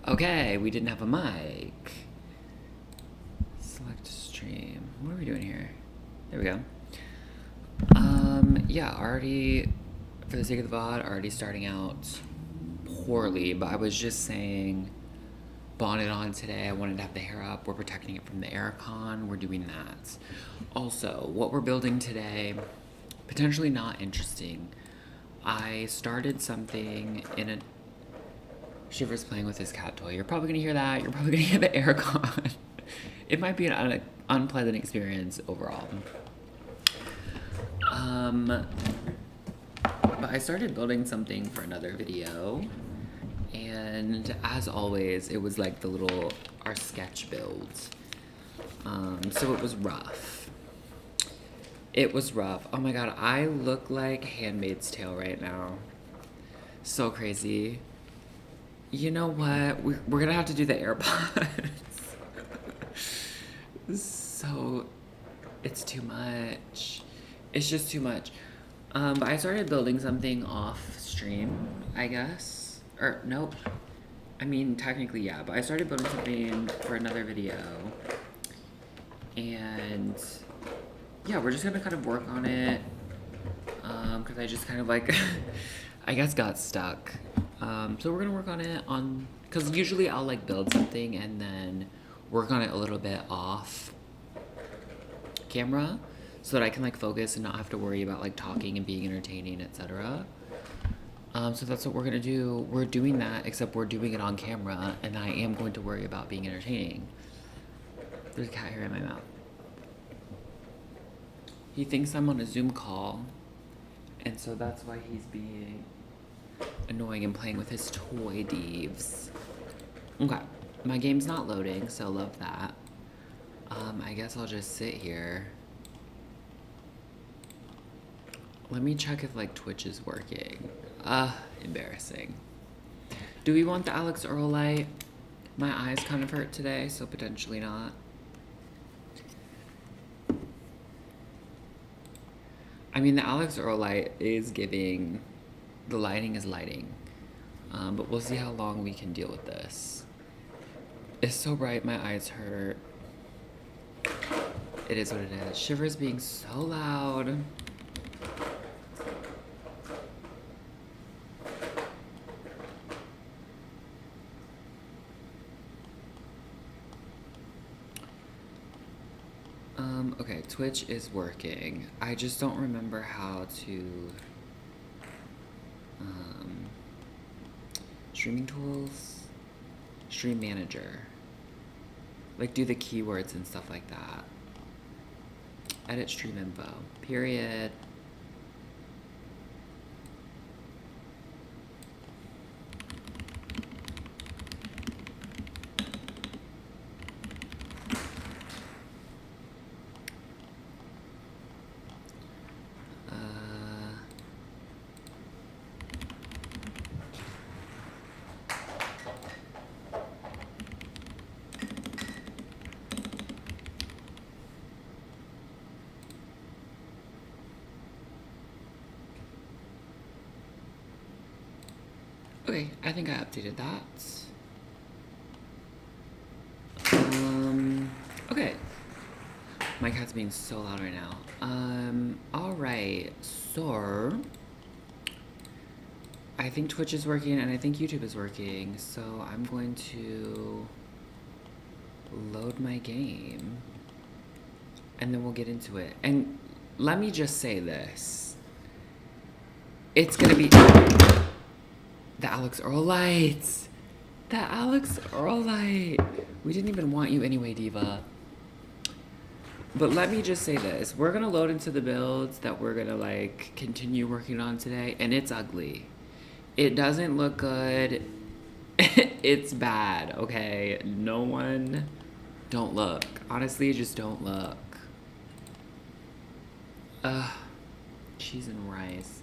Okay, we didn't have a mic. Select stream. What are we doing here? There we go. Yeah, already, for the sake of the VOD, already starting out poorly, but I was just saying, bonnet on today. I wanted to have the hair up. We're protecting it from the aircon. We're doing that. Also, what we're building today, potentially not interesting. I started something in a... Shiver's playing with his cat toy. You're probably gonna hear that. You're probably gonna hear the aircon. It might be an unpleasant experience overall. But I started building something for another video, and as always, it was like our sketch builds. So it was rough. It was rough. Oh my god, I look like Handmaid's Tale right now. So crazy. You know what? We're gonna have to do the AirPods. So, it's too much. It's just too much. But I started building something off stream, I guess. Or, nope. I mean, technically, yeah. But I started building something for another video. And, yeah, we're just gonna kind of work on it. Because I just kind of like, I guess got stuck. So we're gonna work on it because usually I'll like build something and then work on it a little bit off camera so that I can like focus and not have to worry about like talking and being entertaining, etc. So that's what we're gonna do. We're doing that, except we're doing it on camera, and I am going to worry about being entertaining. There's a cat hair in my mouth. He thinks I'm on a Zoom call, and so that's why he's being annoying and playing with his toy Deeves. Okay, my game's not loading, so love that. I guess I'll just sit here. Let me check if like Twitch is working. Embarrassing. Do we want the Alex Earl light? My eyes kind of hurt today, so potentially not. I mean, the Alex Earl light is giving... The lighting is lighting. But we'll see how long we can deal with this. It's so bright, my eyes hurt. It is what it is. Shiver's being so loud. Okay, Twitch is working. I just don't remember how to... streaming tools, stream manager, like do the keywords and stuff like that. Edit stream info, period. Okay, I think I updated that. Okay. My cat's being so loud right now. Alright, so... I think Twitch is working and I think YouTube is working, so I'm going to load my game and then we'll get into it. And let me just say this. It's gonna be... The Alex Earl lights! The Alex Earl light! We didn't even want you anyway, Diva. But let me just say this. We're gonna load into the builds that we're gonna like continue working on today, and it's ugly. It doesn't look good. It's bad, okay? No one... Don't look. Honestly, just don't look. Cheese and rice.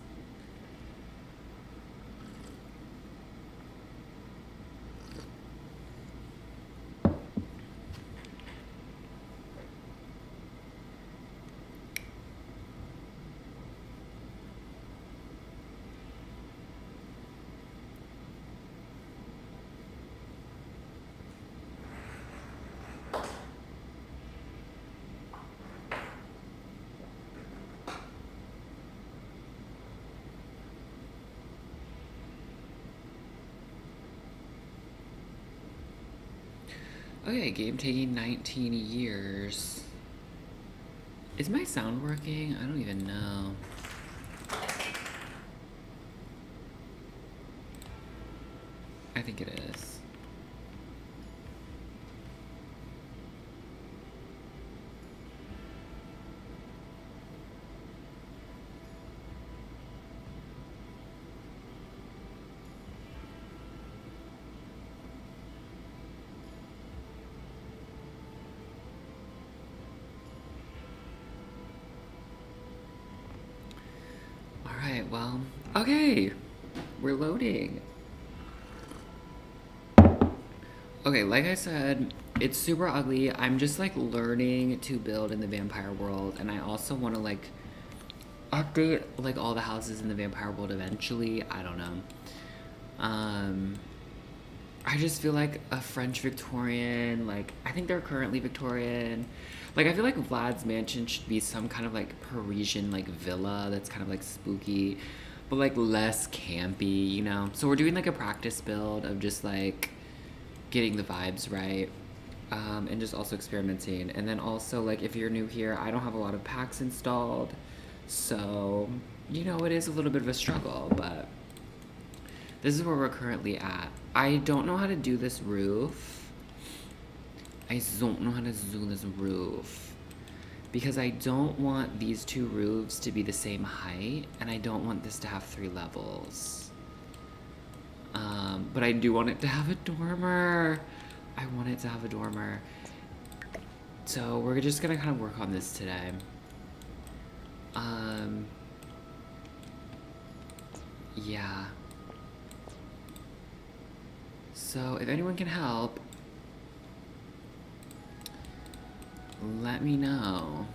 Okay, game taking 19 years. Is my sound working? I don't even know. I think it is. Alright, well, okay. We're loading. Okay, like I said, it's super ugly. I'm just like learning to build in the vampire world, and I also want to like update like all the houses in the vampire world eventually. I don't know. I just feel like a French Victorian, like I think they're currently Victorian. Like I feel like Vlad's mansion should be some kind of like Parisian like villa that's kind of like spooky, but like less campy, you know? So we're doing like a practice build of just like getting the vibes right, and just also experimenting. And then also like if you're new here, I don't have a lot of packs installed, so you know it is a little bit of a struggle, but this is where we're currently at. I don't know how to do this roof. I don't know how to do this roof because I don't want these two roofs to be the same height, and I don't want this to have 3 levels. But I do want it to have a dormer. I want it to have a dormer. So we're just gonna kind of work on this today. Yeah. So if anyone can help, let me know.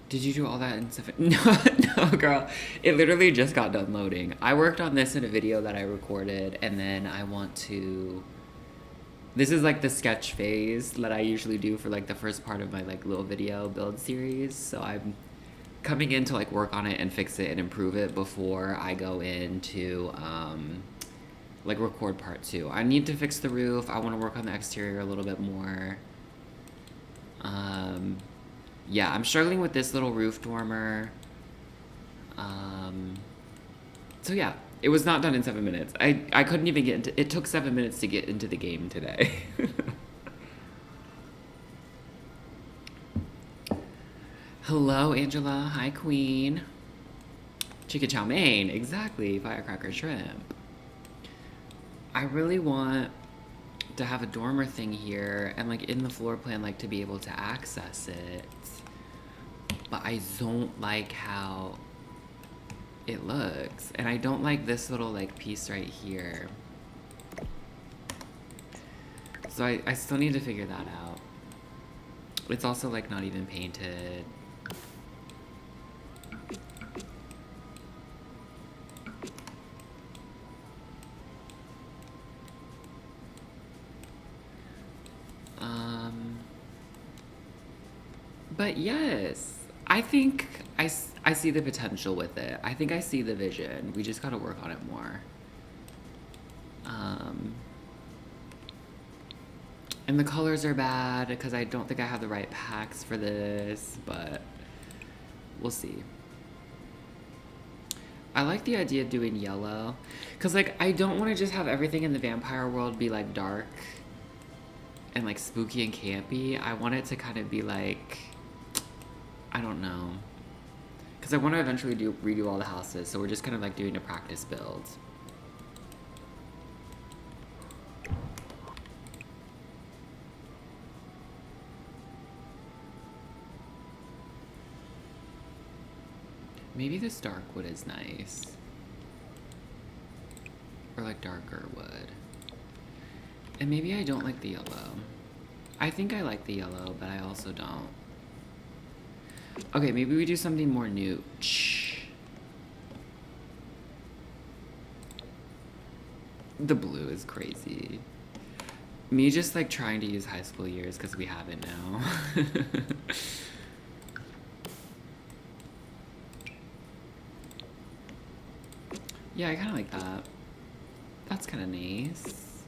Did you do all that in 7? No, no, girl. It literally just got done loading. I worked on this in a video that I recorded, and then I want to... This is like the sketch phase that I usually do for like the first part of my like little video build series. So I'm coming in to like work on it and fix it and improve it before I go into like record part 2. I need to fix the roof. I want to work on the exterior a little bit more. Yeah, I'm struggling with this little roof dormer. So yeah, it was not done in 7 minutes. I couldn't even get into it. Took 7 minutes to get into the game today. Hello, Angela. Hi, Queen. Chicken chow mein. Exactly. Firecracker shrimp. I really want to have a dormer thing here and like in the floor plan, like to be able to access it. But I don't like how it looks. And I don't like this little like piece right here. So I still need to figure that out. It's also like not even painted. But yes, I think I see the potential with it. I think I see the vision. We just gotta work on it more. And the colors are bad because I don't think I have the right packs for this, but we'll see. I like the idea of doing yellow because like I don't want to just have everything in the vampire world be like dark and like spooky and campy. I want it to kind of be like, I don't know, because I want to eventually redo all the houses, so we're just kind of like doing a practice build. Maybe this dark wood is nice, or like darker wood. And maybe I don't like the yellow. I think I like the yellow, but I also don't. Okay, maybe we do something more new. The blue is crazy. Me just like trying to use high school years because we have it now. Yeah, I kind of like that. That's kind of nice.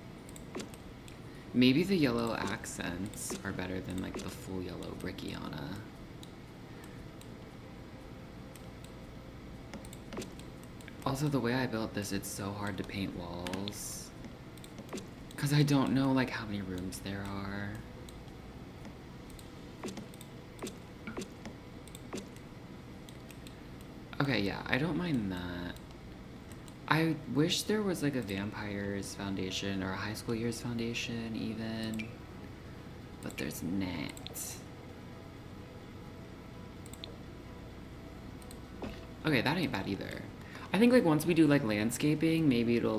Maybe the yellow accents are better than like the full yellow Brickiana. Also, the way I built this, it's so hard to paint walls. Because I don't know like how many rooms there are. Okay, yeah, I don't mind that. I wish there was like a vampires foundation or a high school years foundation even, but there's not. Okay, that ain't bad either. I think like once we do like landscaping, maybe it'll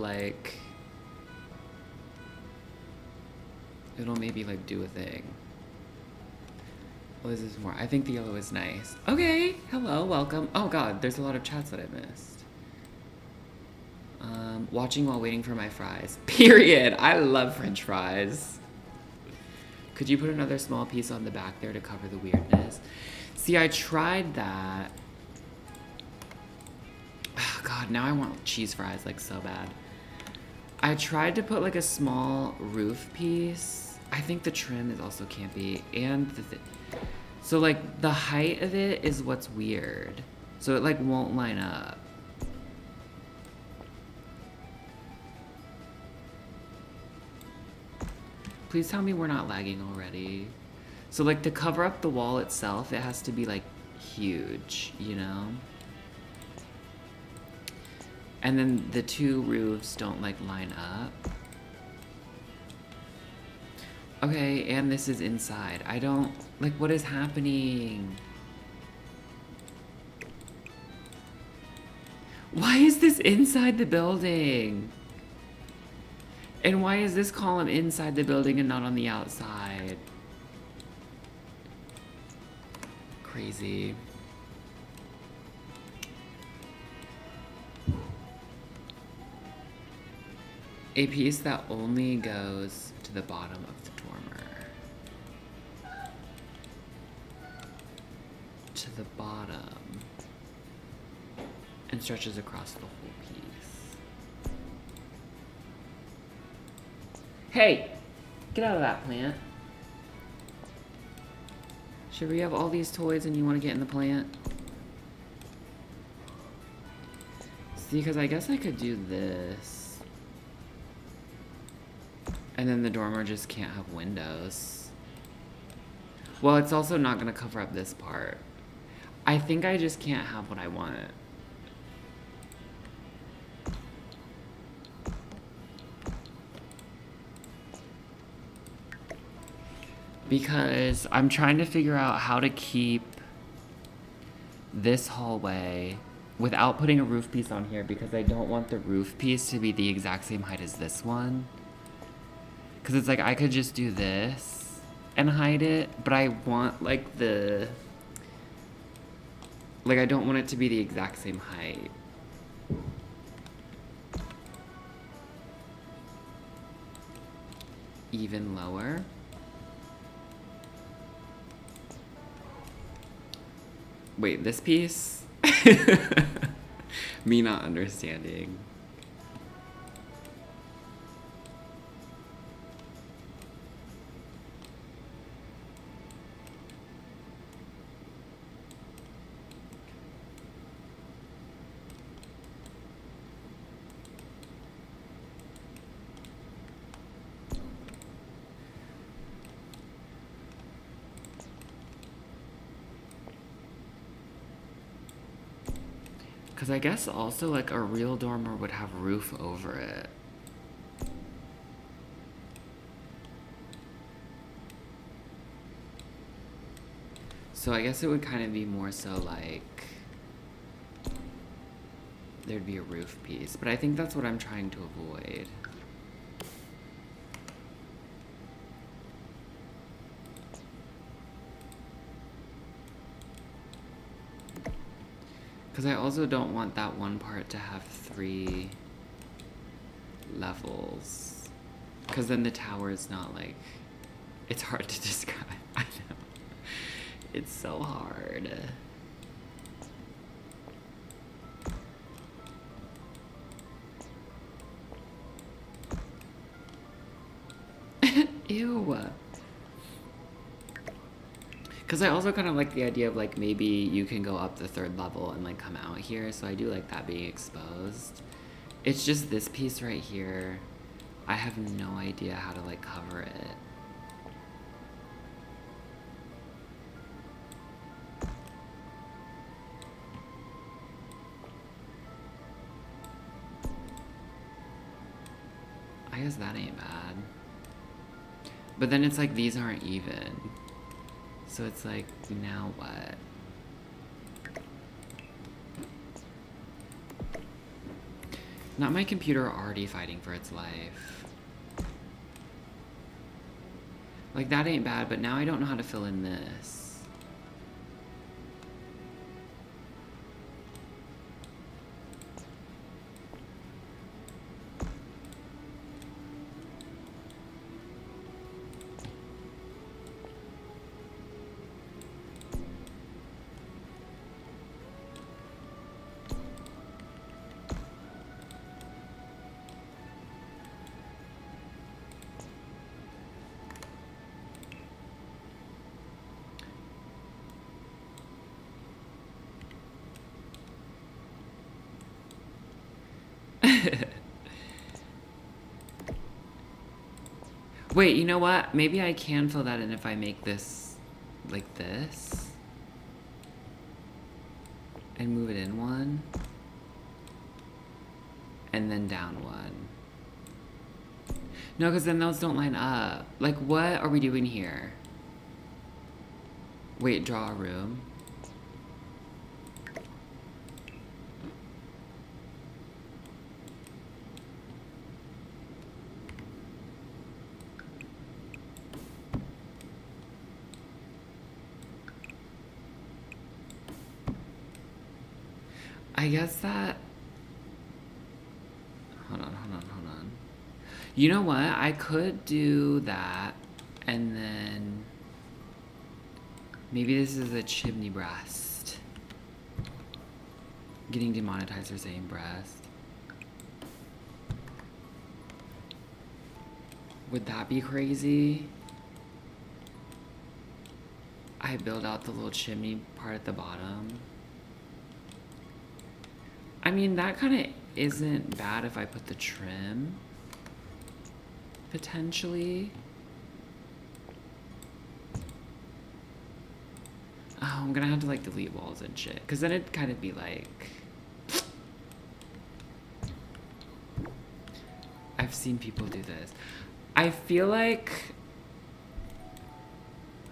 maybe like do a thing. Oh, this is more. I think the yellow is nice. Okay, hello, welcome. Oh god, there's a lot of chats that I missed. Watching while waiting for my fries. Period. I love French fries. Could you put another small piece on the back there to cover the weirdness? See, I tried that. Oh, god, now I want cheese fries like so bad. I tried to put like a small roof piece. I think the trim is also campy. And so like the height of it is what's weird. So it like won't line up. Please tell me we're not lagging already. So like to cover up the wall itself, it has to be like huge, you know? And then the two roofs don't like line up. Okay, and this is inside. I don't, like what is happening? Why is this inside the building? And why is this column inside the building and not on the outside? Crazy. A piece that only goes to the bottom of the dormer. To the bottom. And stretches across the whole piece. Hey! Get out of that plant. Should we have all these toys and you want to get in the plant? See, because I guess I could do this. And then the dormer just can't have windows. Well, it's also not going to cover up this part. I think I just can't have what I want. Because I'm trying to figure out how to keep this hallway without putting a roof piece on here, because I don't want the roof piece to be the exact same height as this one. Because it's like I could just do this and hide it, but I want like the... Like I don't want it to be the exact same height. Even lower. Wait, this piece? Me not understanding. Because I guess also like a real dormer would have roof over it. So I guess it would kind of be more so like there'd be a roof piece. But I think that's what I'm trying to avoid. Because I also don't want that one part to have 3 levels. Because then the tower is not like... It's hard to describe. I know. It's so hard. Ew. Because I also kind of like the idea of like maybe you can go up the 3rd level and like come out here. So I do like that being exposed. It's just this piece right here. I have no idea how to like cover it. I guess that ain't bad. But then it's like these aren't even. So it's like, now what? Not my computer already fighting for its life. Like that ain't bad, but now I don't know how to fill in this. Wait, you know what? Maybe I can fill that in if I make this like this. And move it in 1. And then down 1. No, because then those don't line up. Like, what are we doing here? Wait, draw a room. I guess that... Hold on. You know what? I could do that, and then... Maybe this is a chimney breast. Getting demonetized for saying breast. Would that be crazy? I build out the little chimney part at the bottom. I mean, that kind of isn't bad if I put the trim. Potentially. Oh, I'm gonna have to like delete walls and shit. Cause then it'd kind of be like... I've seen people do this. I feel like...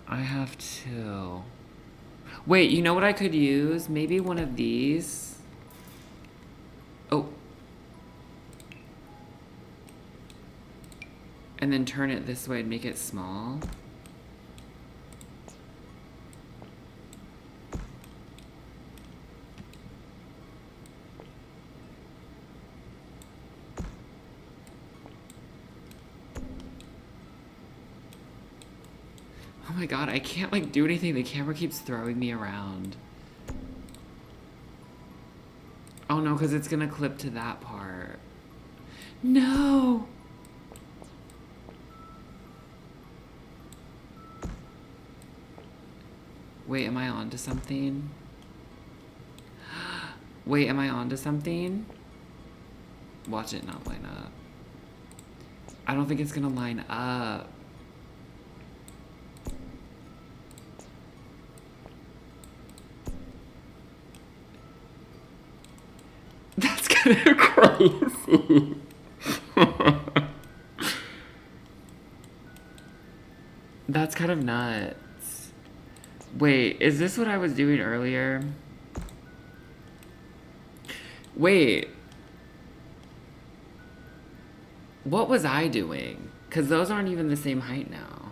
I have to... Wait, you know what I could use? Maybe one of these. Oh. And then turn it this way and make it small. Oh my god, I can't like do anything. The camera keeps throwing me around. Oh no, because it's gonna clip to that part. No! Wait, am I onto something? Wait, am I onto something? Watch it not line up. I don't think it's gonna line up. That's kind of crazy. That's kind of nuts. Wait, is this what I was doing earlier? Wait. What was I doing? Because those aren't even the same height now.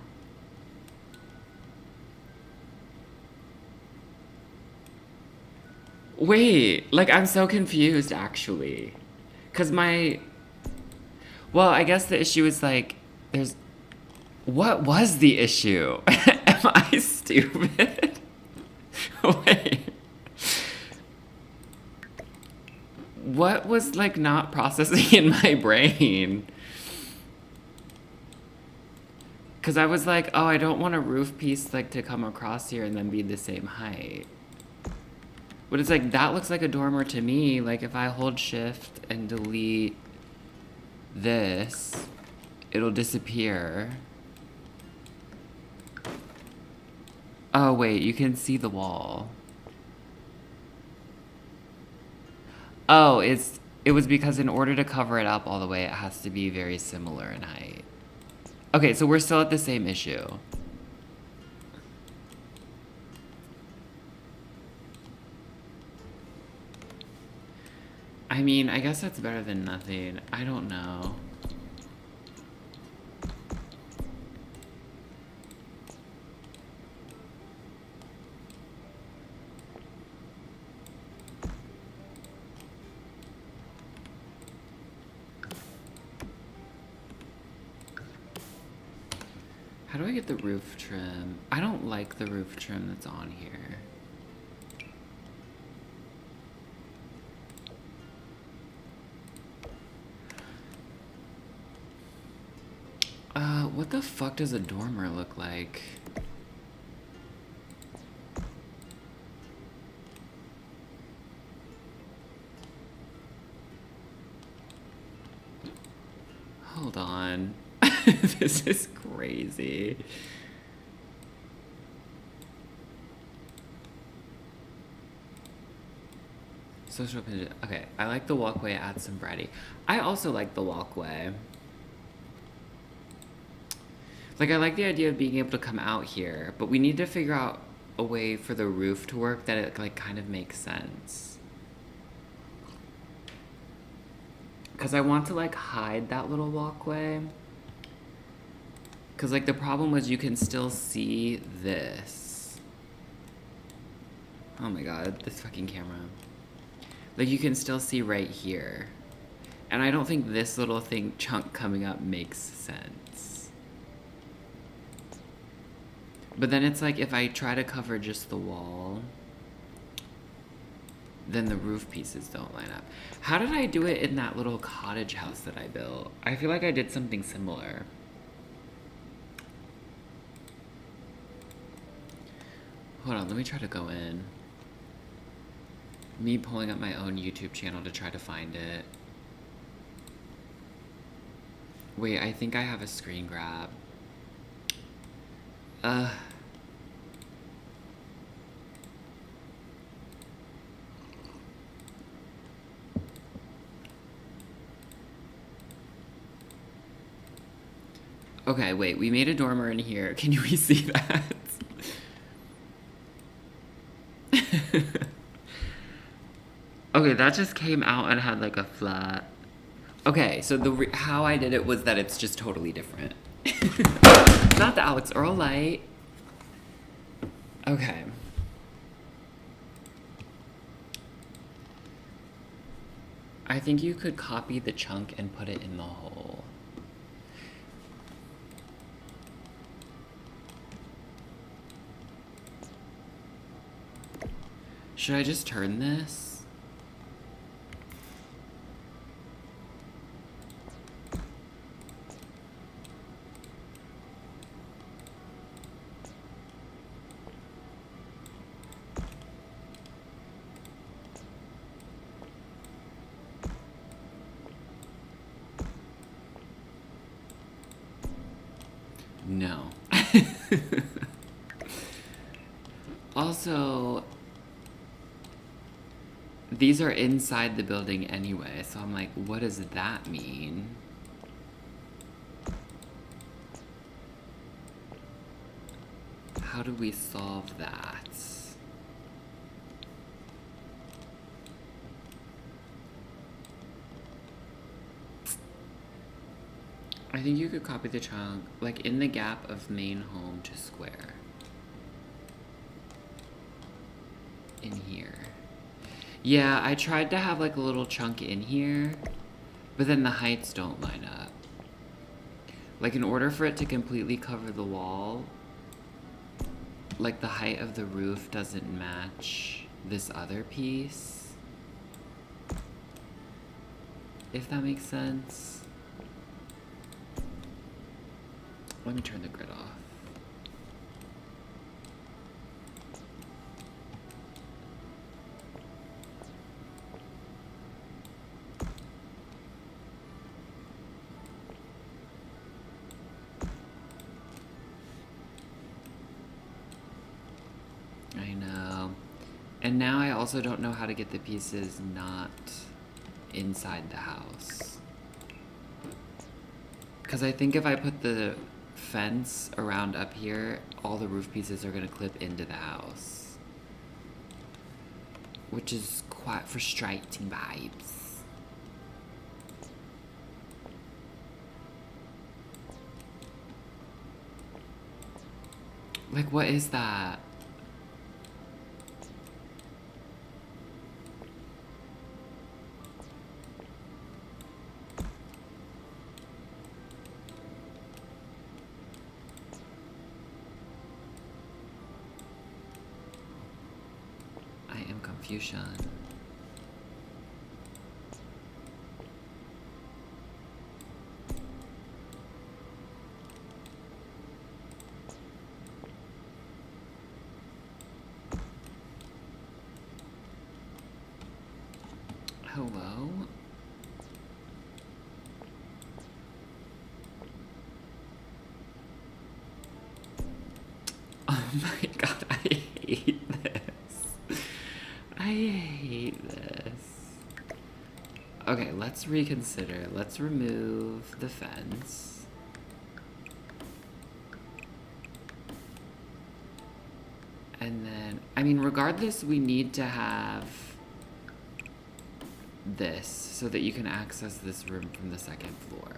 Wait, like I'm so confused actually. Because my... Well, I guess the issue is like, there's... What was the issue? Am I stupid? Wait. What was like not processing in my brain? Because I was like, oh, I don't want a roof piece like to come across here and then be the same height. But it's like, that looks like a dormer to me. Like if I hold shift and delete this, it'll disappear. Oh wait, you can see the wall. Oh, it was because in order to cover it up all the way, it has to be very similar in height. Okay, so we're still at the same issue. I mean, I guess that's better than nothing. I don't know. How do I get the roof trim? I don't like the roof trim that's on here. What the fuck does a dormer look like? Hold on. This is crazy. Social page. Okay, I like the walkway, add some variety. I also like the walkway. Like, I like the idea of being able to come out here, but we need to figure out a way for the roof to work that it, like, kind of makes sense. Because I want to, like, hide that little walkway. Because, like, the problem was you can still see this. Oh my god, this fucking camera. Like, you can still see right here. And I don't think this little thing, chunk coming up, makes sense. But then it's like, if I try to cover just the wall, then the roof pieces don't line up. How did I do it in that little cottage house that I built? I feel like I did something similar. Hold on, let me try to go in. Me pulling up my own YouTube channel to try to find it. Wait, I think I have a screen grab. Okay, wait, we made a dormer in here. Can you see that? Okay, that just came out and had like a flat. Okay, so how I did it was that it's just totally different. Not the Alex Earl light. Okay. I think you could copy the chunk and put it in the hole. Should I just turn this? No. Also, these are inside the building anyway, so I'm like, what does that mean? How do we solve that? I think you could copy the chunk, like in the gap of main home to square. In here. Yeah, I tried to have like a little chunk in here, but then the heights don't line up. Like in order for it to completely cover the wall, like the height of the roof doesn't match this other piece. If that makes sense. Let me turn the grid off. I know. And now I also don't know how to get the pieces not inside the house. Because I think if I put the fence around up here, all the roof pieces are going to clip into the house. Which is quite frustrating vibes. Like, what is that? I am confusion. Hello? Oh my god, I hate this. I hate this. Okay, let's reconsider. Let's remove the fence. And then, I mean, regardless, we need to have this so that you can access this room from the second floor.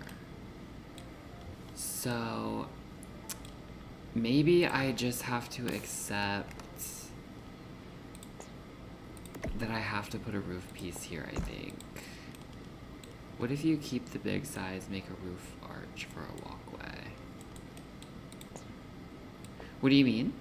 So maybe I just have to accept that I have to put a roof piece here, I think. What if you keep the big size, make a roof arch for a walkway? What do you mean?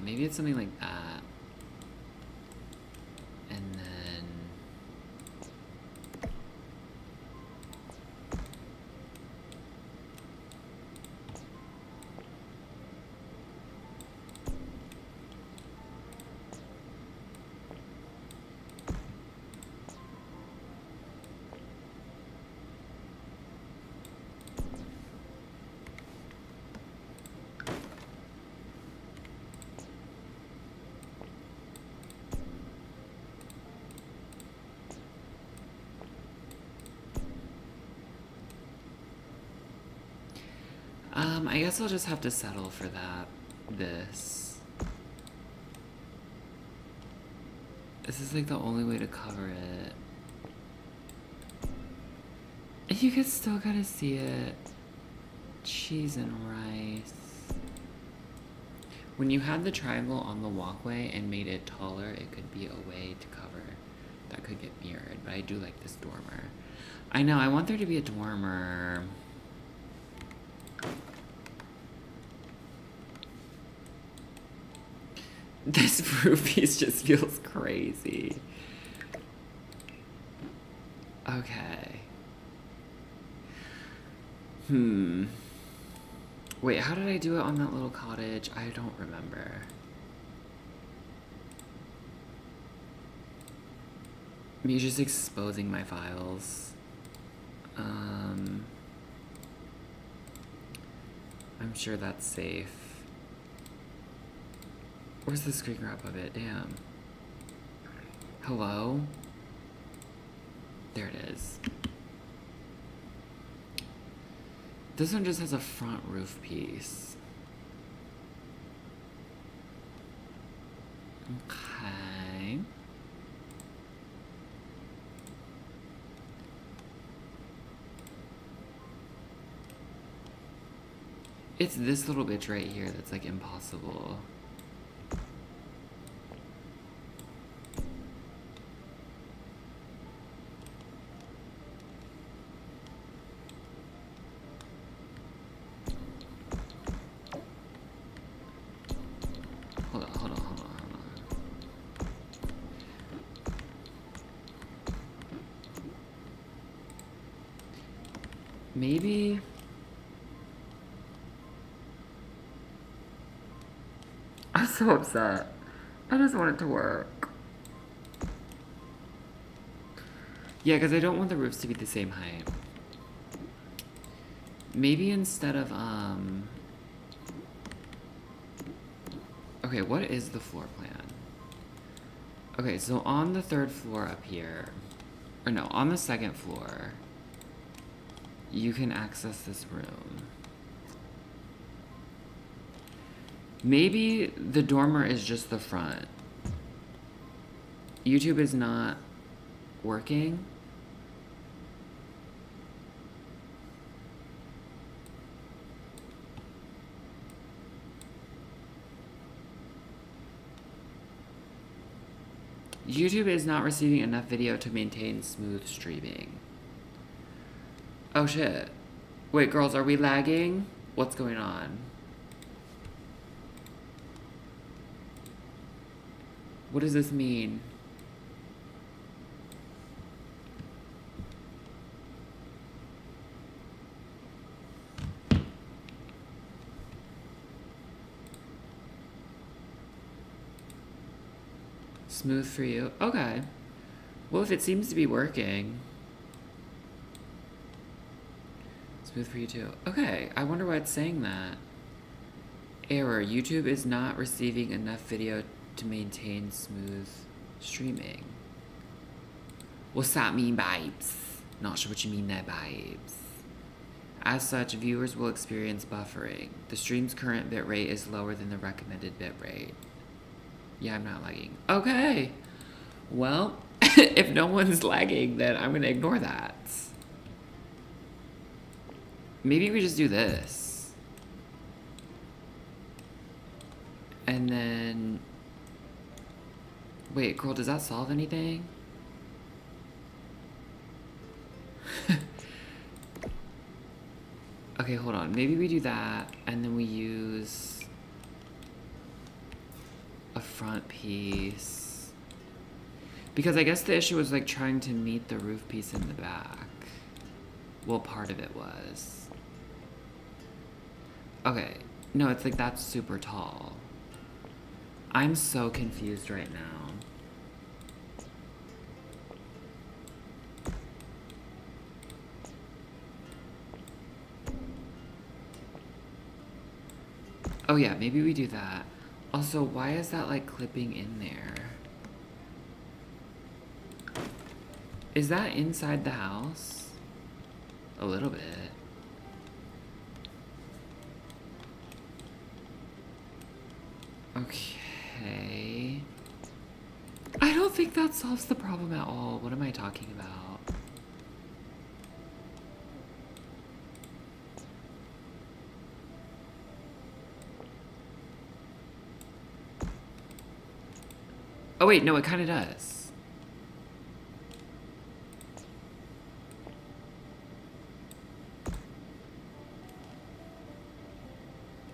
Maybe it's something like that. And then... I guess I'll just have to settle for that. This is like the only way to cover it. And you can still gotta see it. Cheese and rice. When you had the triangle on the walkway and made it taller, it could be a way to cover. That could get mirrored, but I do like this dormer. I know, I want there to be a dormer. This roof piece just feels crazy. Okay. Wait, how did I do it on that little cottage? I don't remember. Me just exposing my files. I'm sure that's safe. Where's the screen grab of it? Damn. Hello? There it is. This one just has a front roof piece. Okay. It's this little bitch right here that's like impossible. Maybe... I'm so upset. I just want it to work. Yeah, because I don't want the roofs to be the same height. Maybe instead of, okay, what is the floor plan? Okay, so on the 3rd floor up here, or no, on the 2nd floor, you can access this room. Maybe the dormer is just the front. YouTube is not working. YouTube is not receiving enough video to maintain smooth streaming. Oh shit. Wait, girls, are we lagging? What's going on? What does this mean? Smooth for you? Okay. Well, if it seems to be working. Smooth for you too. Okay, I wonder why it's saying that. Error. YouTube is not receiving enough video to maintain smooth streaming. What's that mean, babes? Not sure what you mean there, babes. As such, viewers will experience buffering. The stream's current bitrate is lower than the recommended bitrate. Yeah, I'm not lagging. Okay. Well, if no one's lagging, then I'm gonna ignore that. Maybe we just do this. And then... Wait, girl, does that solve anything? Okay, hold on. Maybe we do that, and then we use a front piece. Because I guess the issue was like trying to meet the roof piece in the back. Well, part of it was. Okay. No, it's like that's super tall. I'm so confused right now. Oh yeah, maybe we do that. Also, why is that like clipping in there? Is that inside the house? A little bit. Okay. I don't think that solves the problem at all. What am I talking about? Oh wait, no, it kind of does.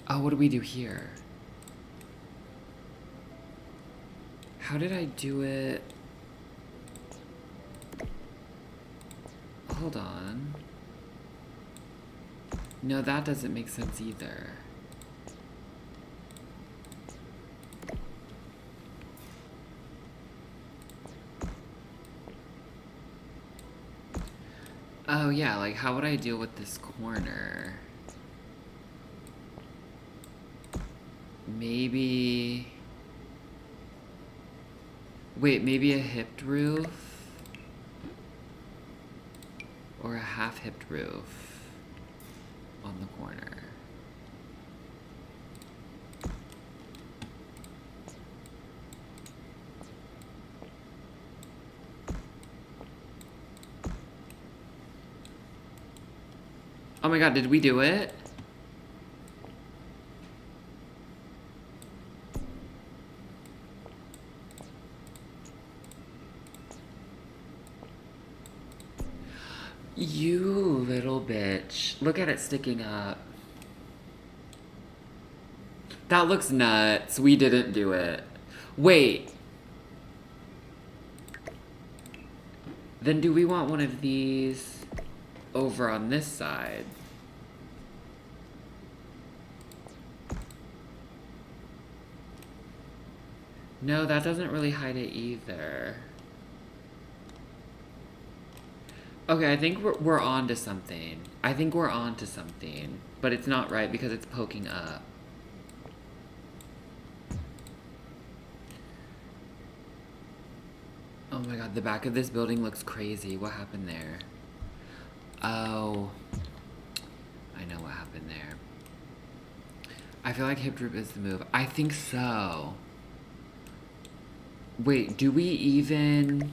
Oh, what do we do here? How did I do it? Hold on. No, that doesn't make sense either. Oh yeah, like how would I deal with this corner? Maybe... Wait, maybe a hipped roof? Or a half-hipped roof on the corner. Oh my god, did we do it? You little bitch. Look at it sticking up. That looks nuts. We didn't do it. Wait. Then do we want one of these? over on this side. No, that doesn't really hide it either. Okay, I think we're on to something. I think we're on to something. But it's not right because it's poking up. Oh my god, the back of this building looks crazy. What happened there? Oh. I know what happened there. I feel like hip droop is the move. I think so. Wait, do we even...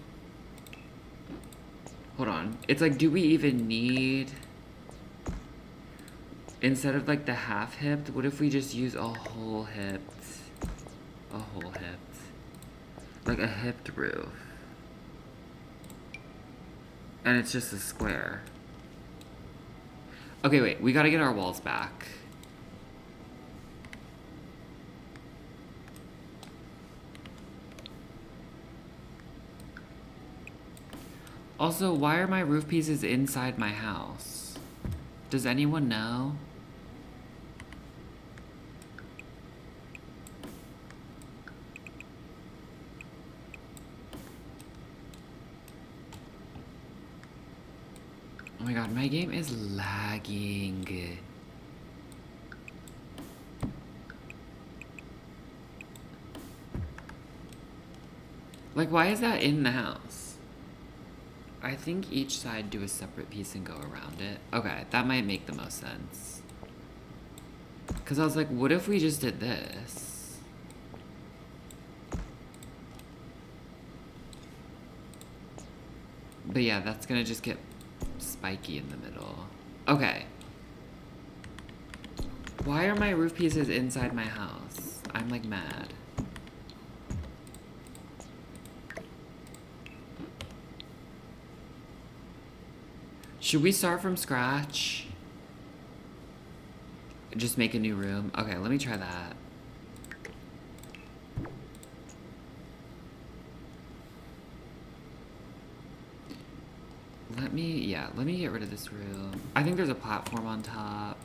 Hold on. It's like, do we even need... Instead of like the half hip, what if we just use a whole hip? A whole hip. Like a hipped roof. And it's just a square. Okay, wait. We gotta get our walls back. Also, why are my roof pieces inside my house? Does anyone know? Oh my god, my game is lagging. Like, why is that in the house? I think each side do a separate piece and go around it. Okay, that might make the most sense. Because I was like, what if we just did this? But yeah, that's gonna just get spiky in the middle. Okay. Why are my roof pieces inside my house? I'm like mad. Should we start from scratch? Just make a new room? Okay, let me try that. Let me get rid of this room. I think there's a platform on top.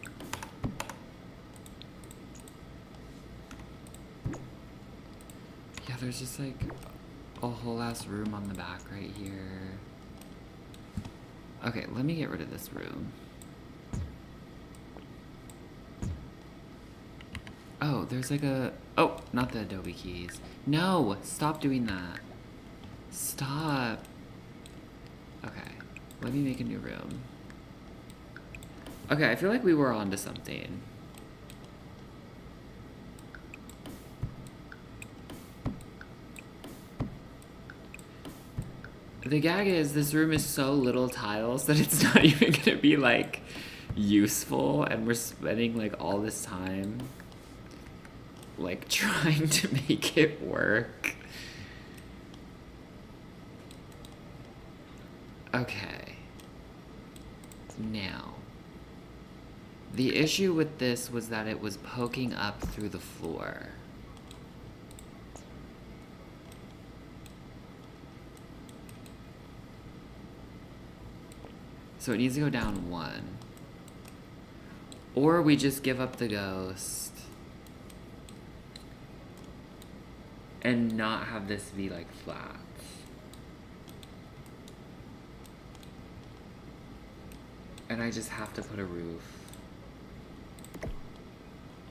Yeah, there's just like a whole ass room on the back right here. Okay, let me get rid of this room. Oh, there's like a... Oh, not the Adobe keys. No, stop doing that. Stop. Okay, let me make a new room. Okay, I feel like we were onto something. The gag is this room is so little tiles that it's not even gonna be like useful, and we're spending like all this time like trying to make it work. Okay. Now, the issue with this was that it was poking up through the floor. So it needs to go down one. Or we just give up the ghost and not have this be like flat. And I just have to put a roof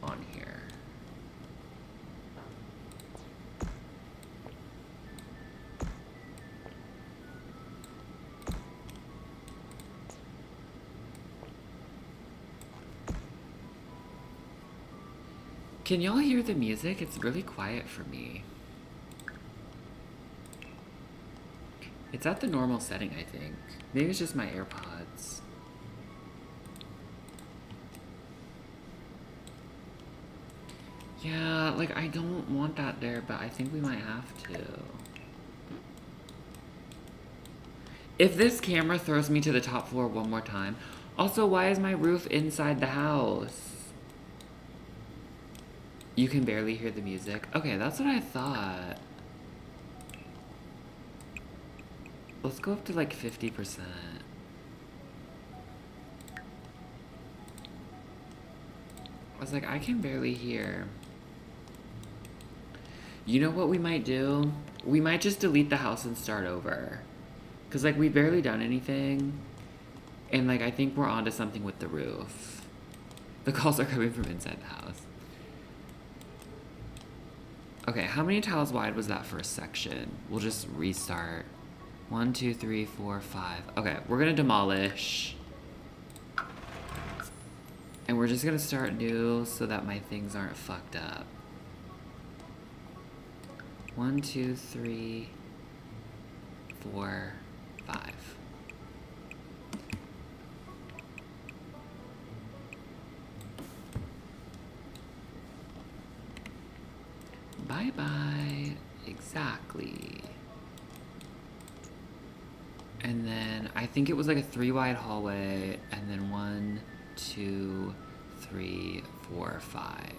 on here. Can y'all hear the music? It's really quiet for me. It's at the normal setting, I think. Maybe it's just my AirPods. Yeah, like I don't want that there, but I think we might have to. If this camera throws me to the top floor one more time. Also, why is my roof inside the house? You can barely hear the music. Okay, that's what I thought. Let's go up to like 50%. I was like, I can barely hear. You know what we might do? We might just delete the house and start over. Because, like, we've barely done anything. And, like, I think we're onto something with the roof. The calls are coming from inside the house. Okay, how many tiles wide was that first section? We'll just restart. 1, 2, 3, 4, 5. Okay, we're gonna demolish. And we're just gonna start new so that my things aren't fucked up. 1, 2, 3, 4, 5. Bye-bye. Exactly. And then I think it was like a 3 wide hallway, and then 1, 2, 3, 4, 5.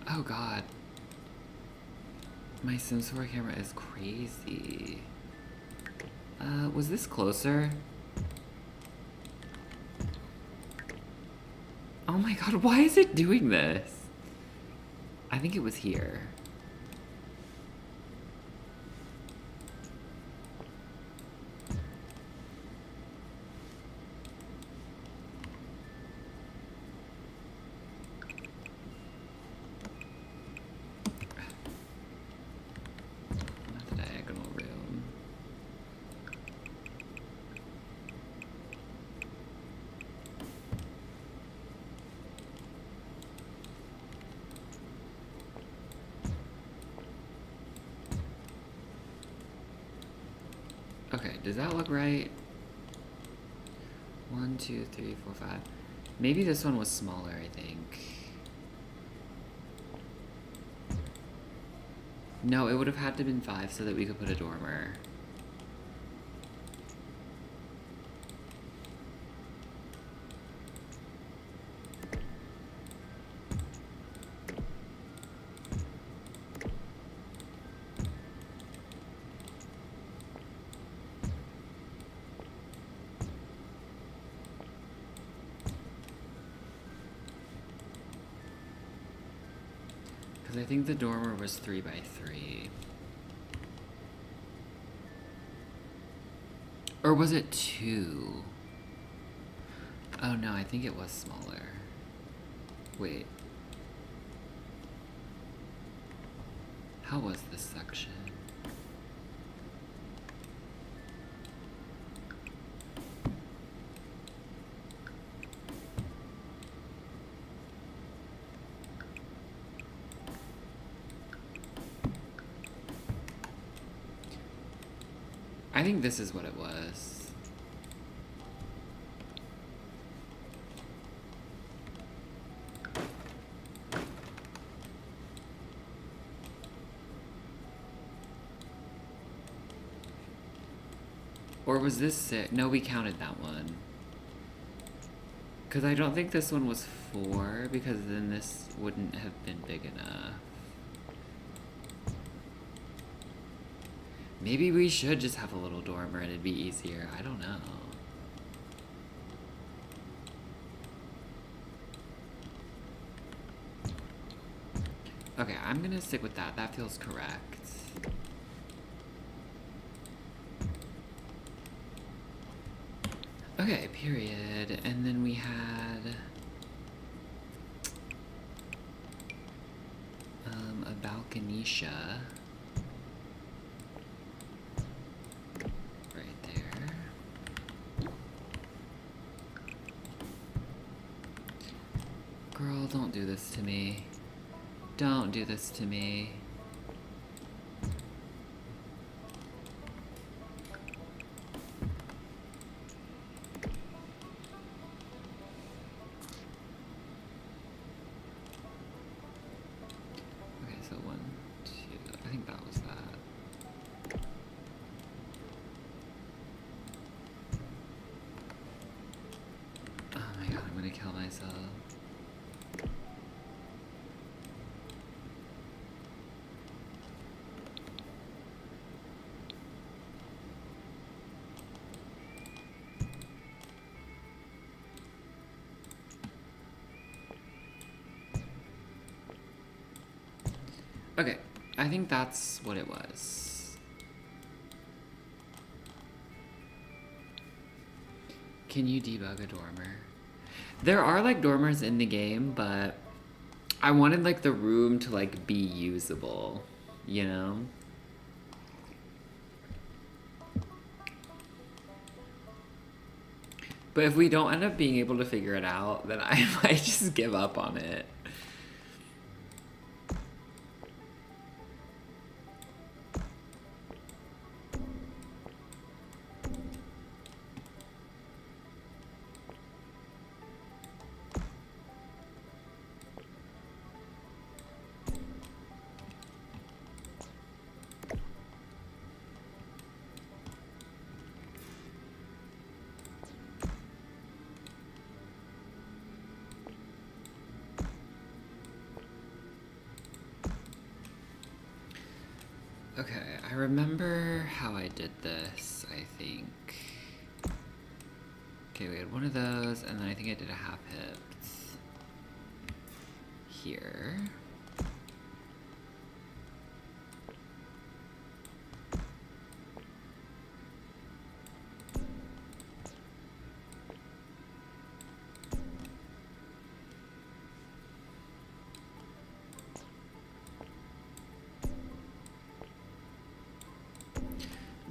Oh god. My Sims 4 camera is crazy. Was this closer? Oh my god, why is it doing this? I think it was here. Not the diagonal room. Okay, does that look right? 1, 2, 3, 4, 5. Maybe this one was smaller, I think. No, it would have had to have been 5 so that we could put a dormer. Because I think the dormer was 3 by 3. Or was it 2? Oh no, I think it was smaller. Wait. How was this section? I think this is what it was. Or was this 6? No, we counted that one. Because I don't think this one was 4, because then this wouldn't have been big enough. Maybe we should just have a little dormer and it'd be easier. I don't know. Okay, I'm gonna stick with that. That feels correct. Okay, period. And then we had a balconisha. Right there. Girl, don't do this to me. Don't do this to me. Okay, so 1, 2, I think that was that. myself. Okay, I think that's what it was. Can you debug a dormer? There are like dormers in the game, but I wanted like the room to like be usable, you know? But if we don't end up being able to figure it out, then I might just give up on it. Okay, I remember how I did this, I think. Okay, we had one of those, and then I think I did a half hips here.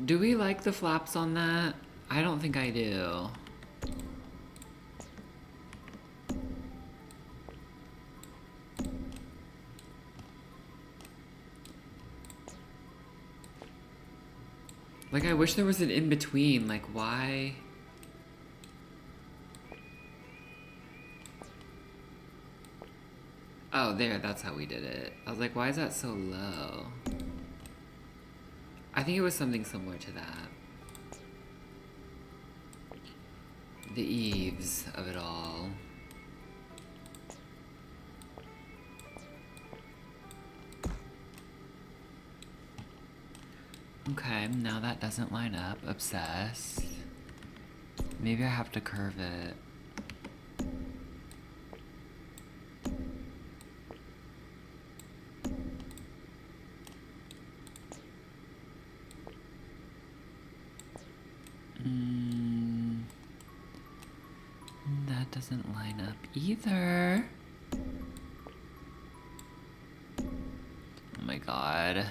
Do we like the flaps on that? I don't think I do. Like, I wish there was an in-between. Like, why? Oh, there, that's how we did it. I was like, why is that so low? I think it was something similar to that. The eaves of it all. Okay, now that doesn't line up. Obsessed. Maybe I have to curve it. That doesn't line up either. Oh my god.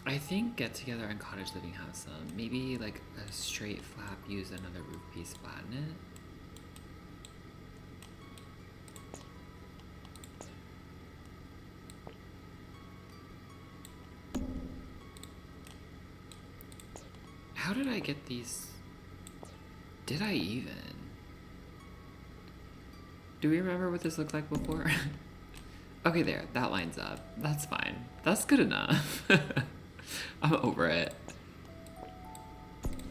I think Get Together and Cottage Living have some. Maybe like a straight flap, use another roof piece, flatten it. How did I get these? Did I even? Do we remember what this looked like before? Okay, there, that lines up. That's fine. That's good enough. I'm over it.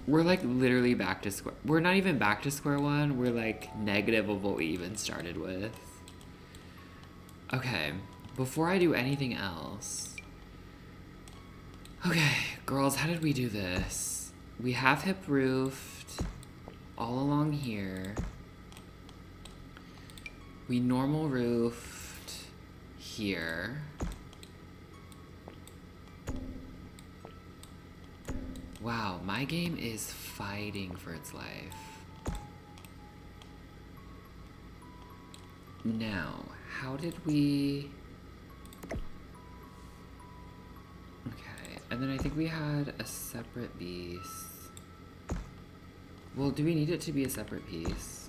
We're like literally back to square. We're not even back to square one. We're like negative of what we even started with. Okay, before I do anything else. Okay, girls, how did we do this? We have hip roofed all along here. We normal roofed here. Wow, my game is fighting for its life. Now, how did we... Okay, and then I think we had a separate piece. Well, do we need it to be a separate piece?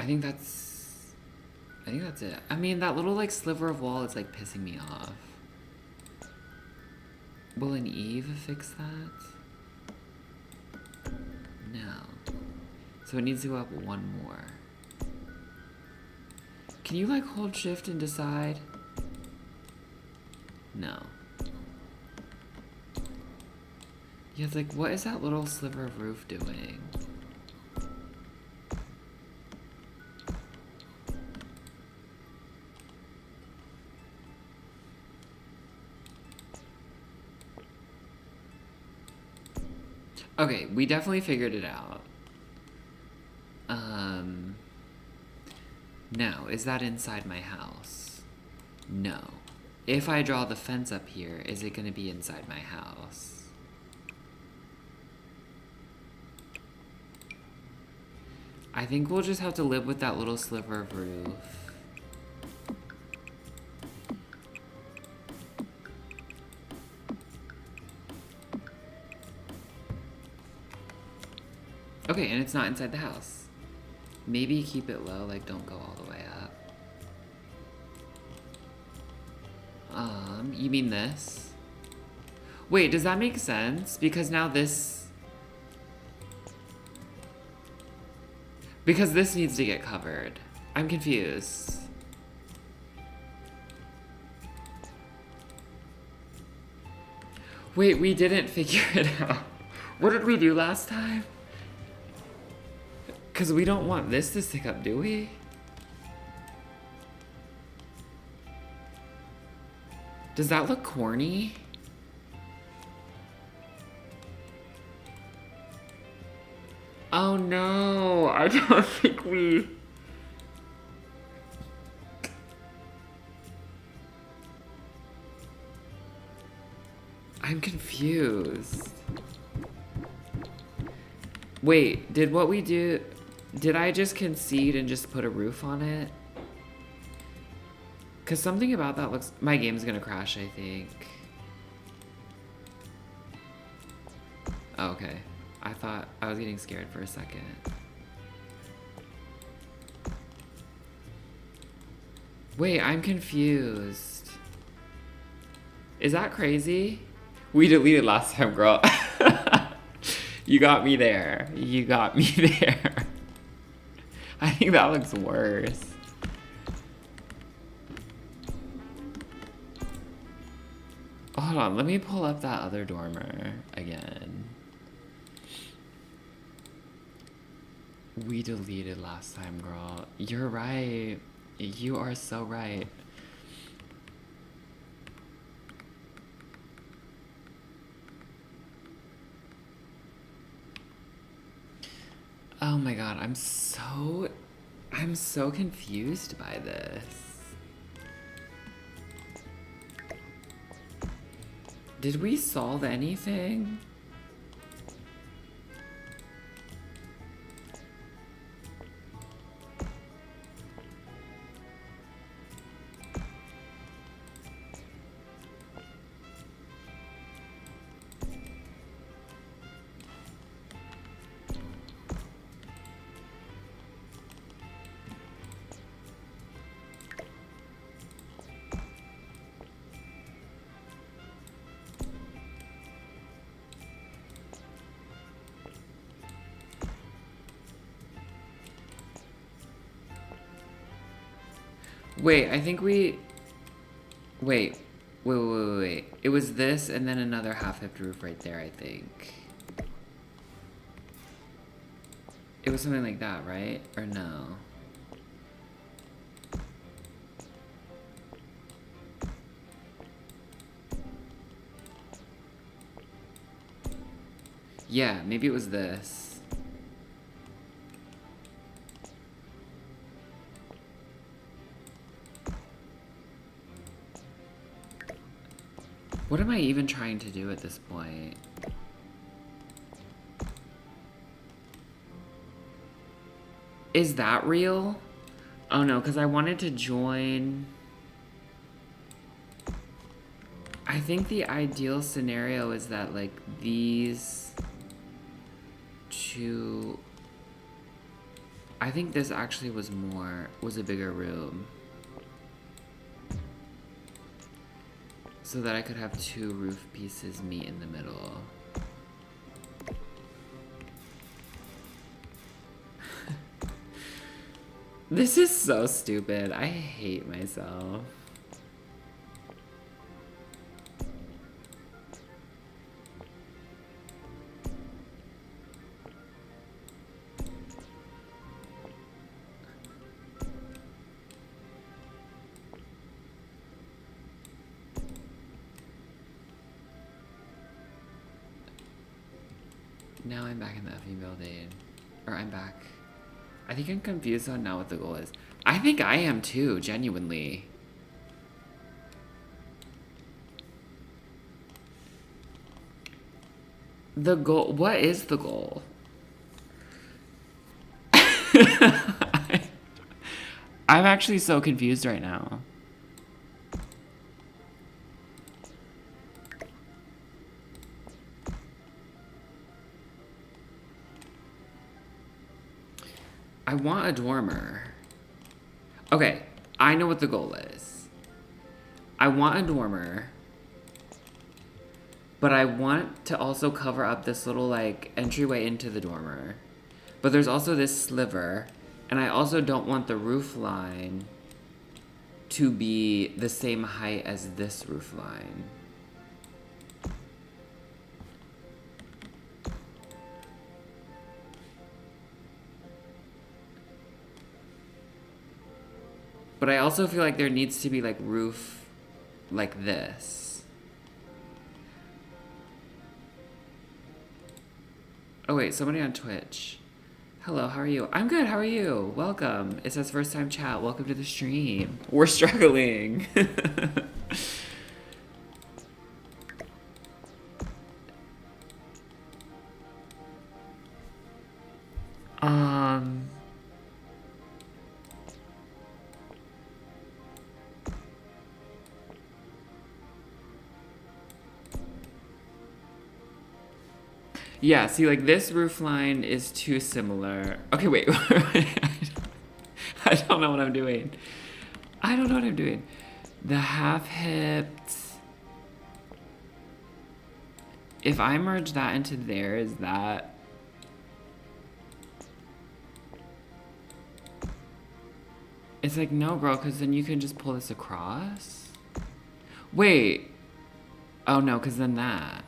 I think that's it. I mean, that little like sliver of wall is like pissing me off. Will an Eve fix that? No. So it needs to go up one more. Can you like hold shift and decide? No. Yeah, it's like, what is that little sliver of roof doing? Okay, we definitely figured it out. Now, is that inside my house? No. If I draw the fence up here, is it gonna be inside my house? I think we'll just have to live with that little sliver of roof. Okay, and it's not inside the house. Maybe keep it low, like don't go all the way up. You mean this? Wait, does that make sense? Because now this... Because this needs to get covered. I'm confused. Wait, we didn't figure it out. What did we do last time? Because we don't want this to stick up, do we? Does that look corny? Oh no, I don't think we... I'm confused. Wait, did what we do... Did I just concede and just put a roof on it? Because something about that looks... My game's gonna crash, I think. Oh, okay. I thought... I was getting scared for a second. Wait, I'm confused. Is that crazy? We deleted last time, girl. You got me there. You got me there. I think that looks worse. Hold on, let me pull up that other dormer again. We deleted last time, girl. You're right. You are so right. Oh my god, I'm so confused by this. Did we solve anything? Wait, I think we... Wait. It was this and then another half-hipped roof right there, I think. It was something like that, right? Or no? Yeah, maybe it was this. What am I even trying to do at this point? Is that real? Oh no, because I wanted to join... I think the ideal scenario is that, like, these two... I think this actually was a bigger room. so that I could have two roof pieces meet in the middle. This is so stupid. I hate myself. Now I'm back in the effing building. Or I'm back. I think I'm confused on now what the goal is. I think I am too, genuinely. The goal, what is the goal? I'm actually so confused right now. I want a dormer. Okay, I know what the goal is. I want a dormer, but I want to also cover up this little like entryway into the dormer. But there's also this sliver, and I also don't want the roof line to be the same height as this roof line. But I also feel like there needs to be like roof like this. Oh wait, somebody on Twitch. Hello, how are you? I'm good, how are you? Welcome. It says first time chat. Welcome to the stream. We're struggling. Yeah, see, like, this roof line is too similar. Okay, wait. I don't know what I'm doing. I don't know what I'm doing. The half-hipped... If I merge that into there, is that... It's like, no, girl, because then you can just pull this across. Wait. Oh, no, because then that...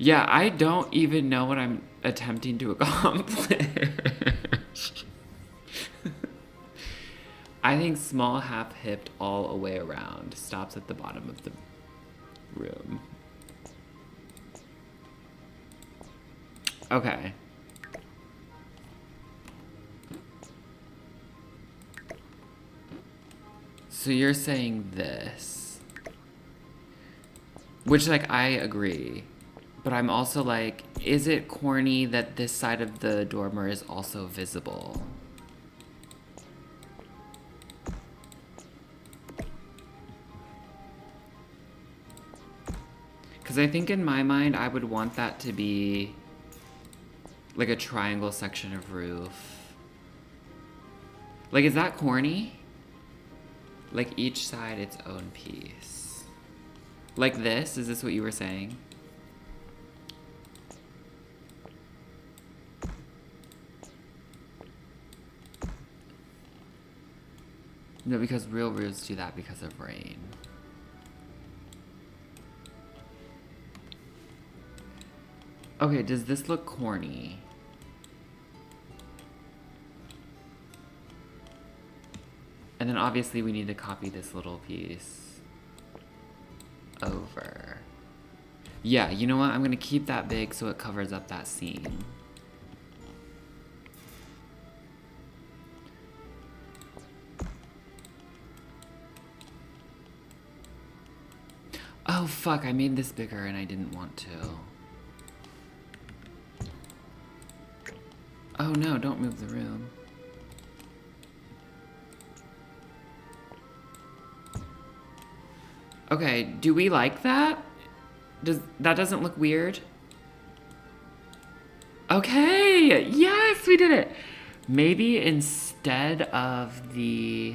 Yeah, I don't even know what I'm attempting to accomplish. I think small half-hipped all the way around stops at the bottom of the room. Okay. So you're saying this. Which, like, I agree. But I'm also like, is it corny that this side of the dormer is also visible? Because I think in my mind, I would want that to be like a triangle section of roof. Like, is that corny? Like each side its own piece. Like this? Is this what you were saying? No, because real roofs do that because of rain. Okay, does this look corny? And then obviously we need to copy this little piece over. Yeah, you know what? I'm gonna keep that big so it covers up that seam. Oh fuck, I made this bigger and I didn't want to. Oh no, don't move the room. Okay, do we like that? That doesn't look weird? Okay, yes, we did it. Maybe instead of the...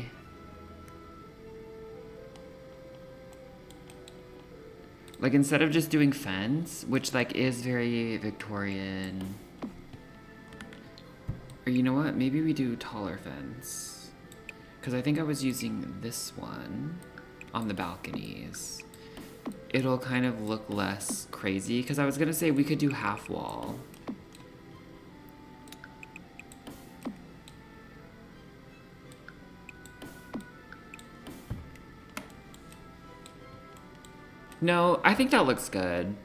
Like, instead of just doing fence, which, like, is very Victorian. Or you know what? Maybe we do taller fence. Because I think I was using this one on the balconies. It'll kind of look less crazy. Because I was going to say we could do half wall. No, I think that looks good.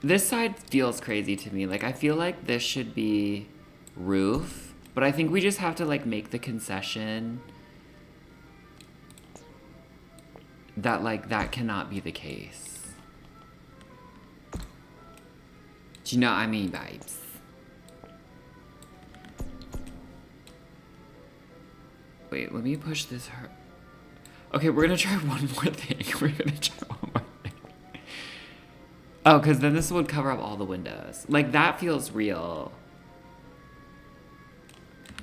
This side feels crazy to me. Like, I feel like this should be roof, but I think we just have to, like, make the concession that, like, that cannot be the case. Do you know what I mean, vibes? Wait, let me push this. Okay, we're gonna try one more thing. We're gonna try one more thing. Oh, because then this would cover up all the windows. Like, that feels real.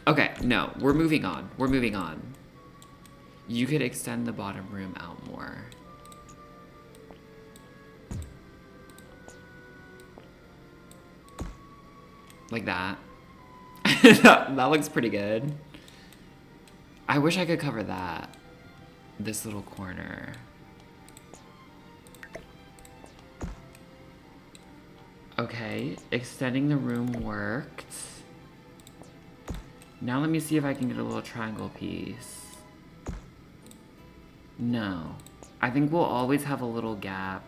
Okay, no, we're moving on. We're moving on. You could extend the bottom room out more. Like that. That looks pretty good. I wish I could cover that. This little corner. Okay, extending the room worked. Now let me see if I can get a little triangle piece. No. I think we'll always have a little gap.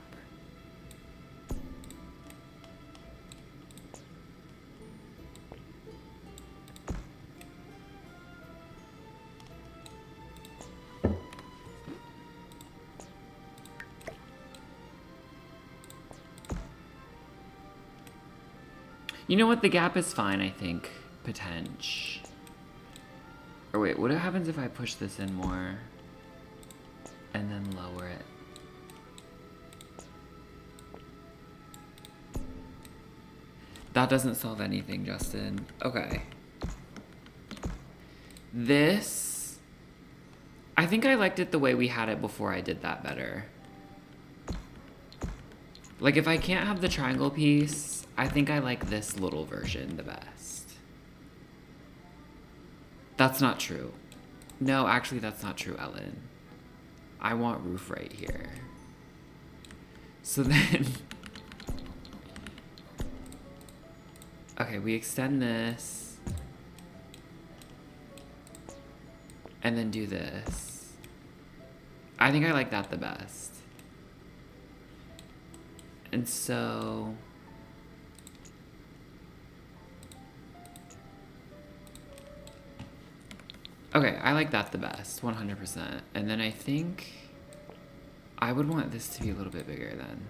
You know what? The gap is fine, I think. Potential. Or wait, what happens if I push this in more? And then lower it? That doesn't solve anything, Justin. Okay. This... I think I liked it the way we had it before I did that better. Like, if I can't have the triangle piece... I think I like this little version the best. That's not true. No, actually, that's not true, Ellen. I want roof right here. So then... Okay, we extend this. And then do this. I think I like that the best. And so... Okay, I like that the best, 100%. And then I think I would want this to be a little bit bigger then.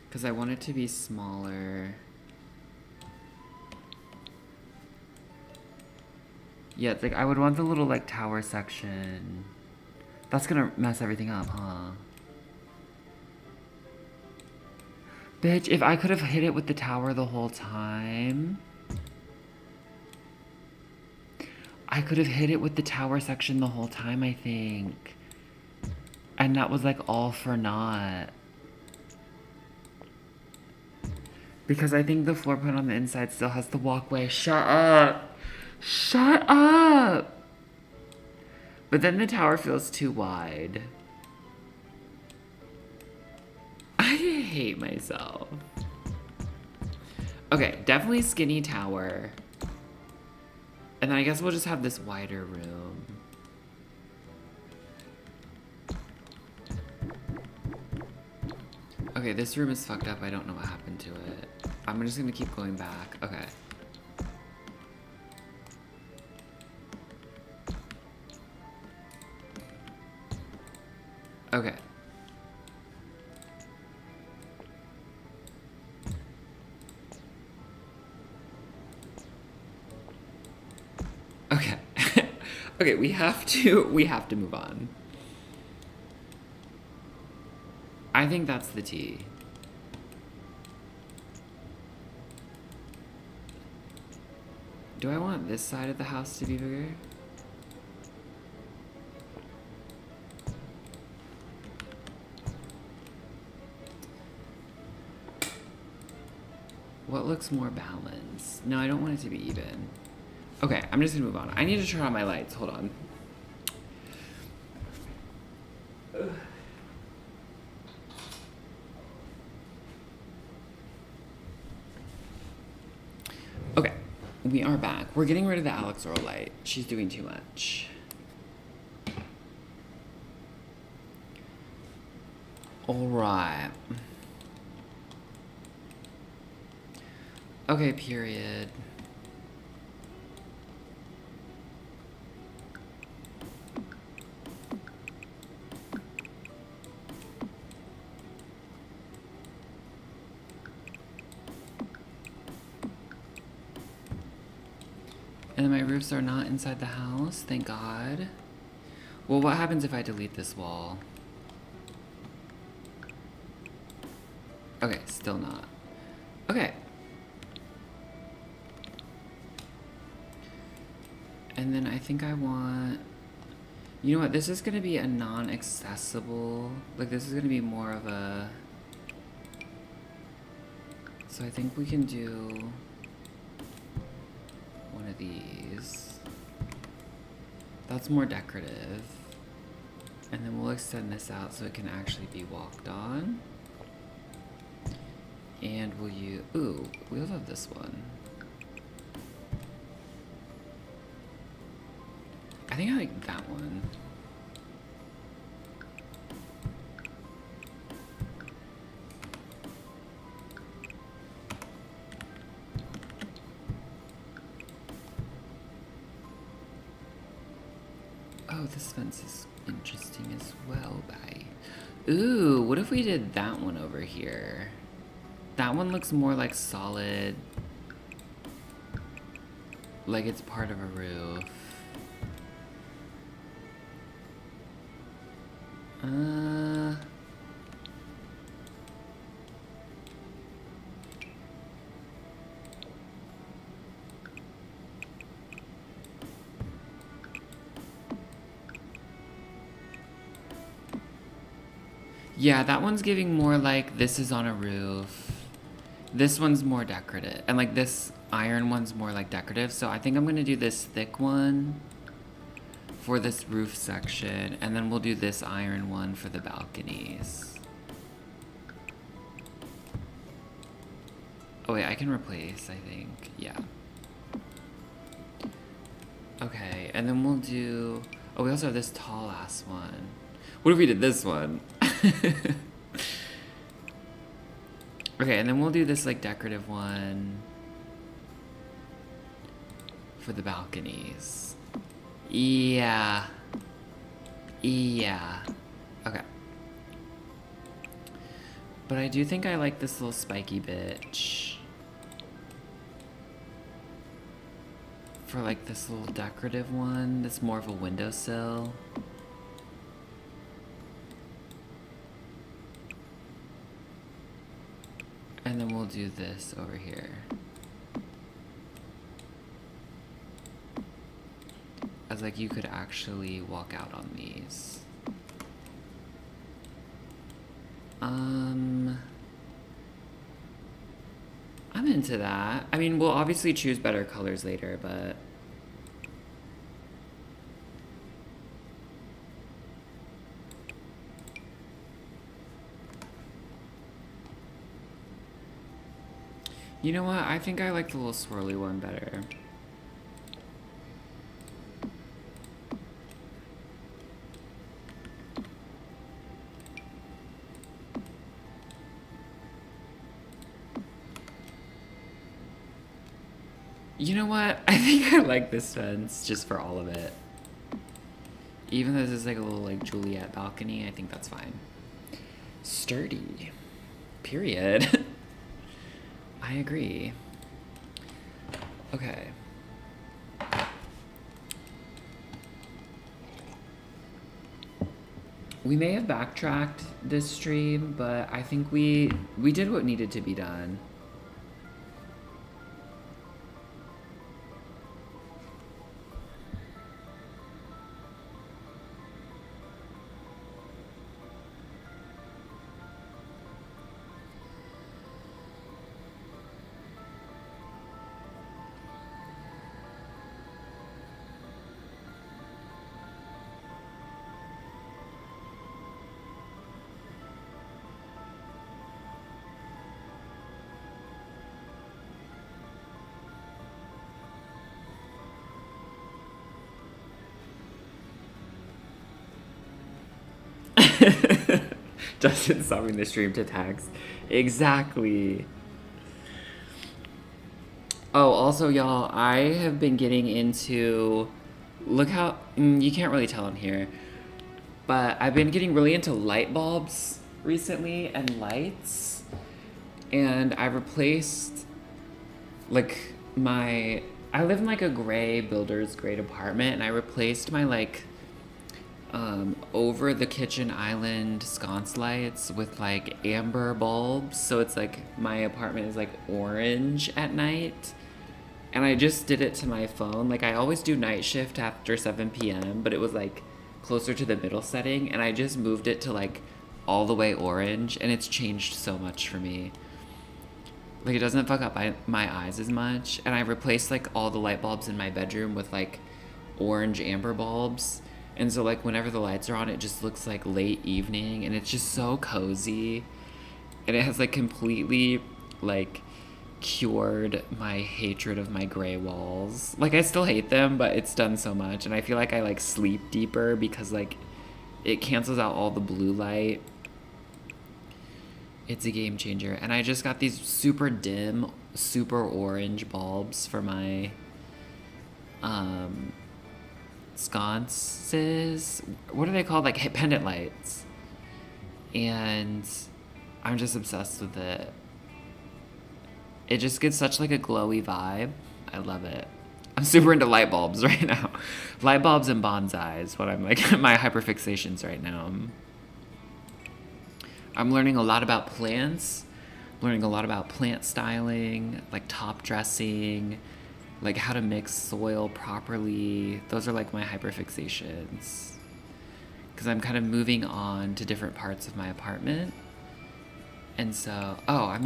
Because I want it to be smaller. Yeah, it's like I would want the little like tower section. That's gonna mess everything up, huh? Bitch, if I could have hit it with the tower the whole time... I could have hit it with the tower section the whole time, I think. And that was like all for naught. Because I think the floor plan on the inside still has the walkway. Shut up! Shut up! But then the tower feels too wide. I hate myself. Okay, definitely skinny tower. And then I guess we'll just have this wider room. Okay, this room is fucked up. I don't know what happened to it. I'm just gonna keep going back. Okay. Okay. Okay. Okay, we have to move on. I think that's the T. Do I want this side of the house to be bigger? What looks more balanced? No, I don't want it to be even. Okay, I'm just gonna move on. I need to turn on my lights. Hold on. Okay, we are back. We're getting rid of the Alex Earl light. She's doing too much. All right. Okay, period. And then my roofs are not inside the house, thank God. Well, what happens if I delete this wall? Okay, still not. Okay. And then I think I want... You know what, this is gonna be a non-accessible... Like, this is gonna be more of a... So I think we can do... one of these. That's more decorative. And then we'll extend this out so it can actually be walked on. And we'll use... Ooh, we also have this one. I think I like that one. Oh, this fence is interesting as well, bye. Ooh, what if we did that one over here? That one looks more like solid. Like it's part of a roof. Yeah, that one's giving more like this is on a roof. This one's more decorative. And like this iron one's more like decorative. So I think I'm gonna do this thick one for this roof section. And then we'll do this iron one for the balconies. Oh wait, I can replace, I think. Yeah. Okay, and then we'll do... Oh, we also have this tall ass one. What if we did this one? Okay, and then we'll do this like decorative one for the balconies. Yeah. Yeah. Okay. But I do think I like this little spiky bitch for like this little decorative one that's more of a windowsill. And then we'll do this over here. As like you could actually walk out on these. I'm into that. I mean, we'll obviously choose better colors later, but... You know what? I think I like the little swirly one better. You know what? I think I like this fence just for all of it. Even though this is like a little like Juliet balcony, I think that's fine. Sturdy. Period. I agree. Okay. We may have backtracked this stream, but I think we did what needed to be done. Justin stopping the stream to text. Exactly. Oh, also, y'all, I have been getting into. Look how. You can't really tell on here. But I've been getting really into light bulbs recently and lights. And I replaced. Like, my. I live in like a gray builder's grade apartment. And I replaced my like. Over the kitchen island sconce lights with like amber bulbs, so it's like my apartment is like orange at night. And I just did it to my phone. Like I always do night shift after 7 p.m., but it was like closer to the middle setting, and I just moved it to like all the way orange, and it's changed so much for me. Like it doesn't fuck up my eyes as much, and I replaced like all the light bulbs in my bedroom with like orange amber bulbs. And so, like, whenever the lights are on, it just looks like late evening, and it's just so cozy. And it has, like, completely, like, cured my hatred of my gray walls. Like, I still hate them, but it's done so much. And I feel like I, like, sleep deeper because, like, it cancels out all the blue light. It's a game changer. And I just got these super dim, super orange bulbs for my, sconces. What are they called? Like pendant lights. And I'm just obsessed with it. It just gives such like a glowy vibe. I love it. I'm super into light bulbs right now. Light bulbs and bonsais, what I'm like my hyperfixations right now. I'm learning a lot about plants, learning a lot about plant styling, like top dressing, like how to mix soil properly. Those are like my hyperfixations. Because I'm kind of moving on to different parts of my apartment. And so, I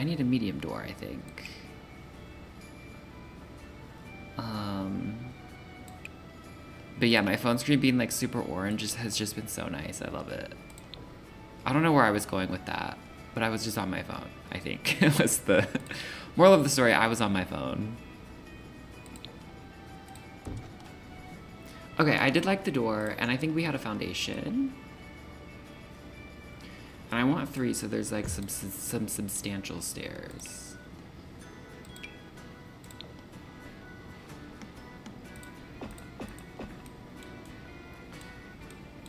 need a medium door, I think. But yeah, my phone screen being like super orange has just been so nice. I love it. I don't know where I was going with that, but I was just on my phone, I think. Was the moral of the story. I was on my phone. Okay, I did like the door, and I think we had a foundation. And I want 3, so there's like some substantial stairs.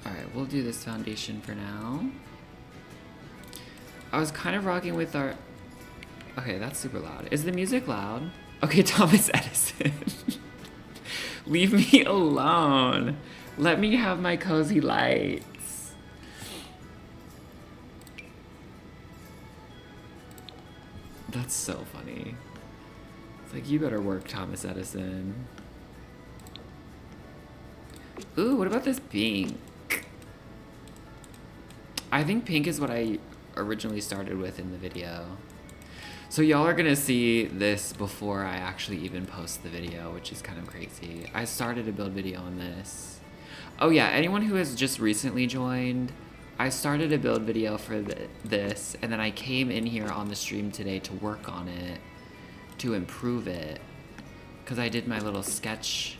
Alright, we'll do this foundation for now. I was kind of rocking with our... Okay, that's super loud. Is the music loud? Okay, Thomas Edison. Leave me alone. Let me have my cozy lights. That's so funny. It's like, you better work, Thomas Edison. Ooh, what about this pink? I think pink is what I originally started with in the video. So y'all are gonna see this before I actually even post the video, which is kind of crazy. I started a build video on this. Oh yeah, anyone who has just recently joined, I started a build video for this, and then I came in here on the stream today to work on it, to improve it, because I did my little sketch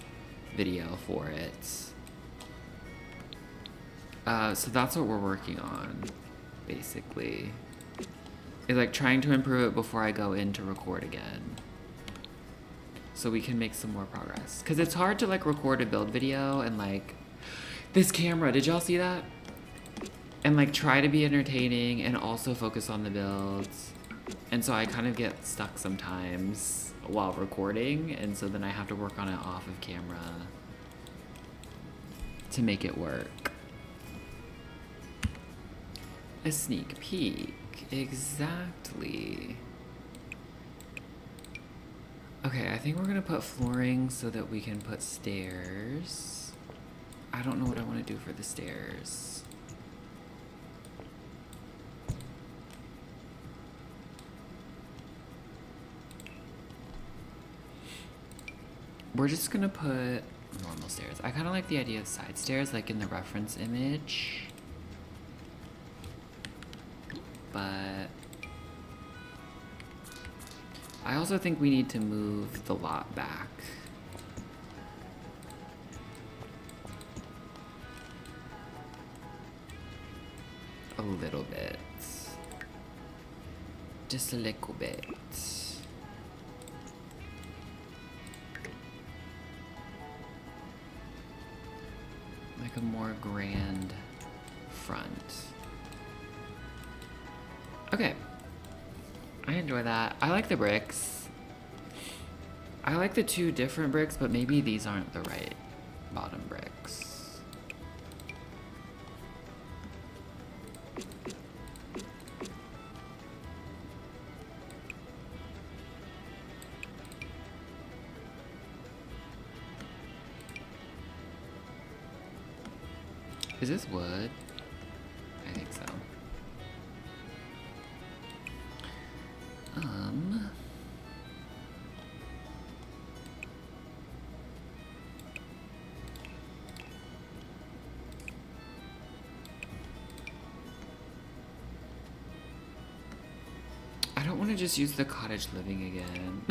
video for it. So that's what we're working on, basically. Is like trying to improve it before I go in to record again, so we can make some more progress. Because it's hard to like record a build video and like this camera, did y'all see that? And like try to be entertaining and also focus on the builds. And so I kind of get stuck sometimes while recording, and so then I have to work on it off of camera to make it work. A sneak peek. Exactly. Okay, I think we're gonna put flooring so that we can put stairs. I don't know what I want to do for the stairs. We're just gonna put normal stairs. I kind of like the idea of side stairs, like in the reference image. But I also think we need to move the lot back. a little bit. Just a little bit. Like a more grand front. Okay. I enjoy that. I like the bricks. I like the two different bricks, but maybe these aren't the right bottom bricks. Is this wood? I think so. I don't want to just use the cottage living again.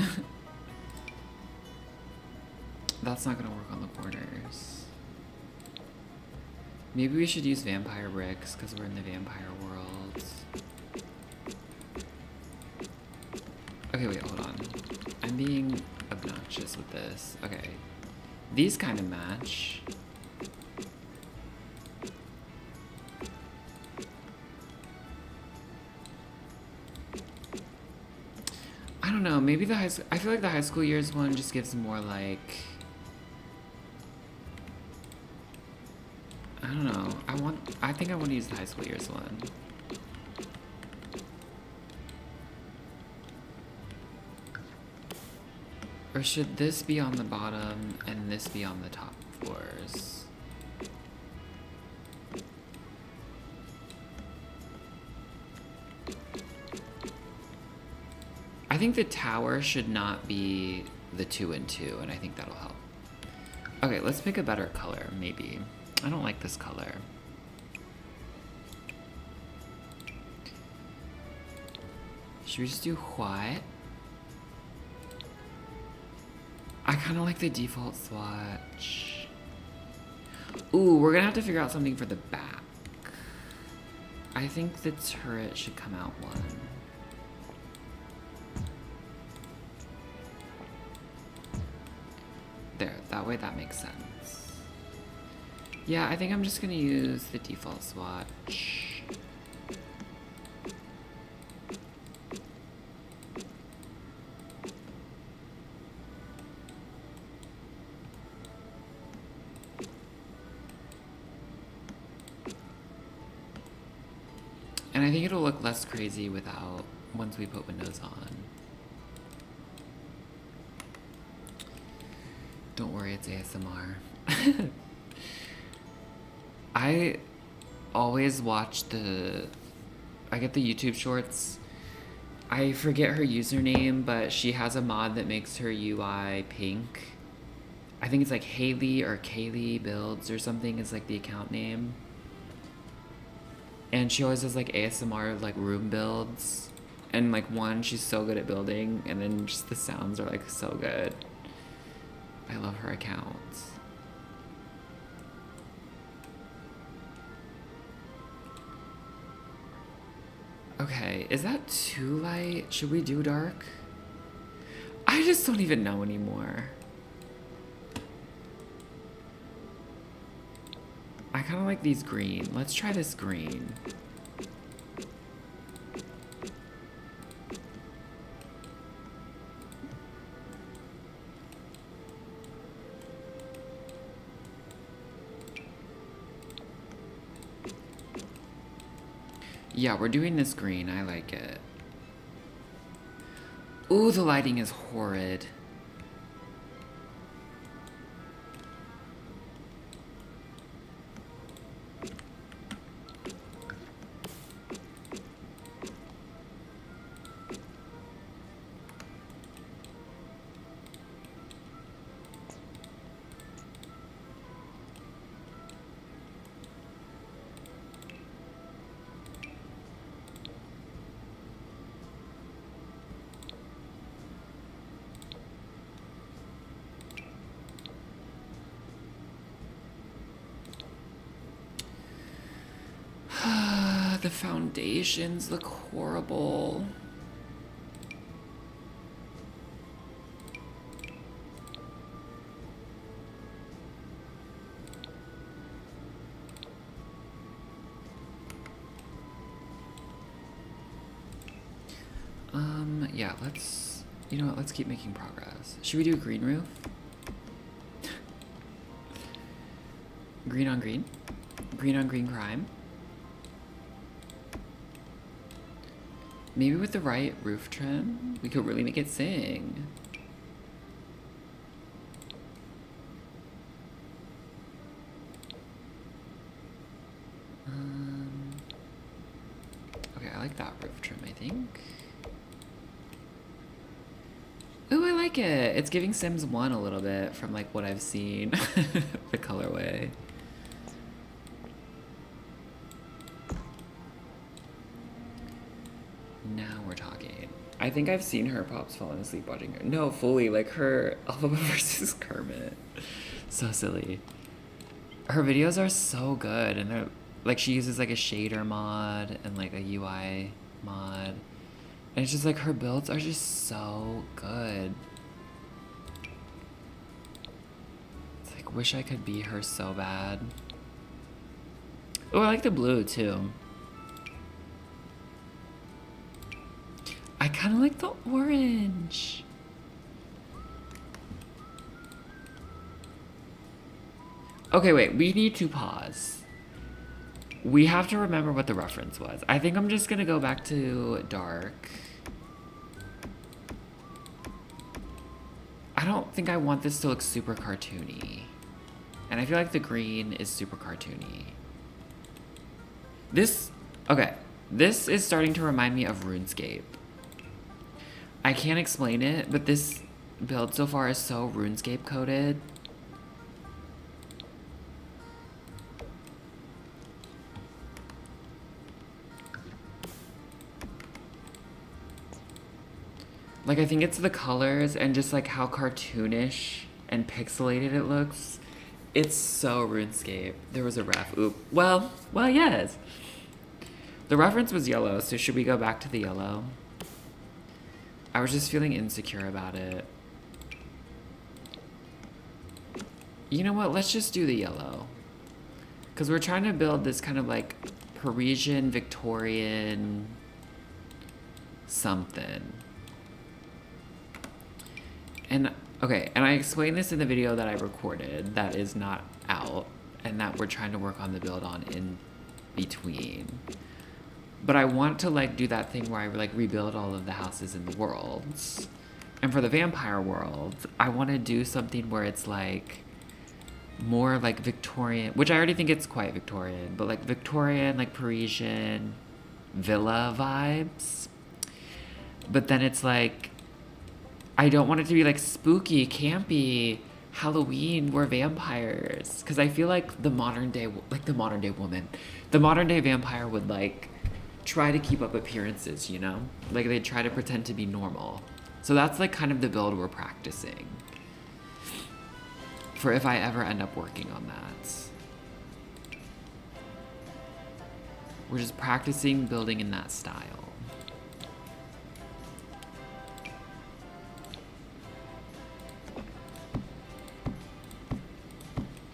That's not gonna work on the corners. Maybe we should use vampire bricks because we're in the vampire world. Okay, wait, hold on. I'm being obnoxious with this. Okay. These kind of match. I don't know, maybe the high school, I feel like the high school years one just gives more like, I don't know, I think I want to use the high school years one. Or should this be on the bottom and this be on the top floors? I think the tower should not be the 2 and 2, and I think that'll help. Okay, let's pick a better color, maybe. I don't like this color. Should we just do white? I kind of like the default swatch. Ooh, we're gonna have to figure out something for the back. I think the turret should come out one. There, that way that makes sense. Yeah, I think I'm just gonna use the default swatch. And I think it'll look less crazy without, once we put windows on. Don't worry, it's ASMR. I always watch I get the YouTube shorts. I forget her username, but she has a mod that makes her UI pink. I think it's like Haley or Kaylee Builds or something is like the account name. And she always does like ASMR like room builds. And like one, she's so good at building, and then just the sounds are like so good. I love her account. Okay, is that too light? Should we do dark? I just don't even know anymore. I kind of like these green. Let's try this green. Yeah, we're doing this green. I like it. Ooh, the lighting is horrid. The foundations look horrible. Yeah, you know what, let's keep making progress. Should we do a green roof? Green on green? Green on green crime? Maybe with the right roof trim, we could really make it sing. Okay, I like that roof trim, I think. Ooh, I like it. It's giving Sims 1 a little bit from like what I've seen. The colorway. Now we're talking. I think I've seen her pops falling asleep watching her. No, fully, like her Alphabet versus Kermit. So silly. Her videos are so good, and they're like, she uses like a shader mod and like a UI mod. And it's just like her builds are just so good. It's like, wish I could be her so bad. Oh, I like the blue too. I kind of like the orange. Okay, wait, we need to pause. We have to remember what the reference was. I think I'm just gonna go back to dark. I don't think I want this to look super cartoony. And I feel like the green is super cartoony. Okay, this is starting to remind me of RuneScape. I can't explain it, but this build so far is so RuneScape coded. Like, I think it's the colors and just like how cartoonish and pixelated it looks. It's so RuneScape. There was a ref. Oop. Well, yes. The reference was yellow, so should we go back to the yellow? I was just feeling insecure about it. You know what? Let's just do the yellow. Because we're trying to build this kind of like Parisian, Victorian something. And, okay, and I explained this in the video that I recorded that is not out and that we're trying to work on the build on in between. But I want to like do that thing where I like rebuild all of the houses in the worlds. And for the vampire world, I want to do something where it's like more like Victorian, which I already think it's quite Victorian, but like Victorian, like Parisian villa vibes. But then it's like, I don't want it to be like spooky, campy, Halloween, we're vampires. Because I feel like the modern day woman, the modern day vampire would like try to keep up appearances, you know? Like they try to pretend to be normal. So that's like kind of the build we're practicing for if I ever end up working on that. We're just practicing building in that style.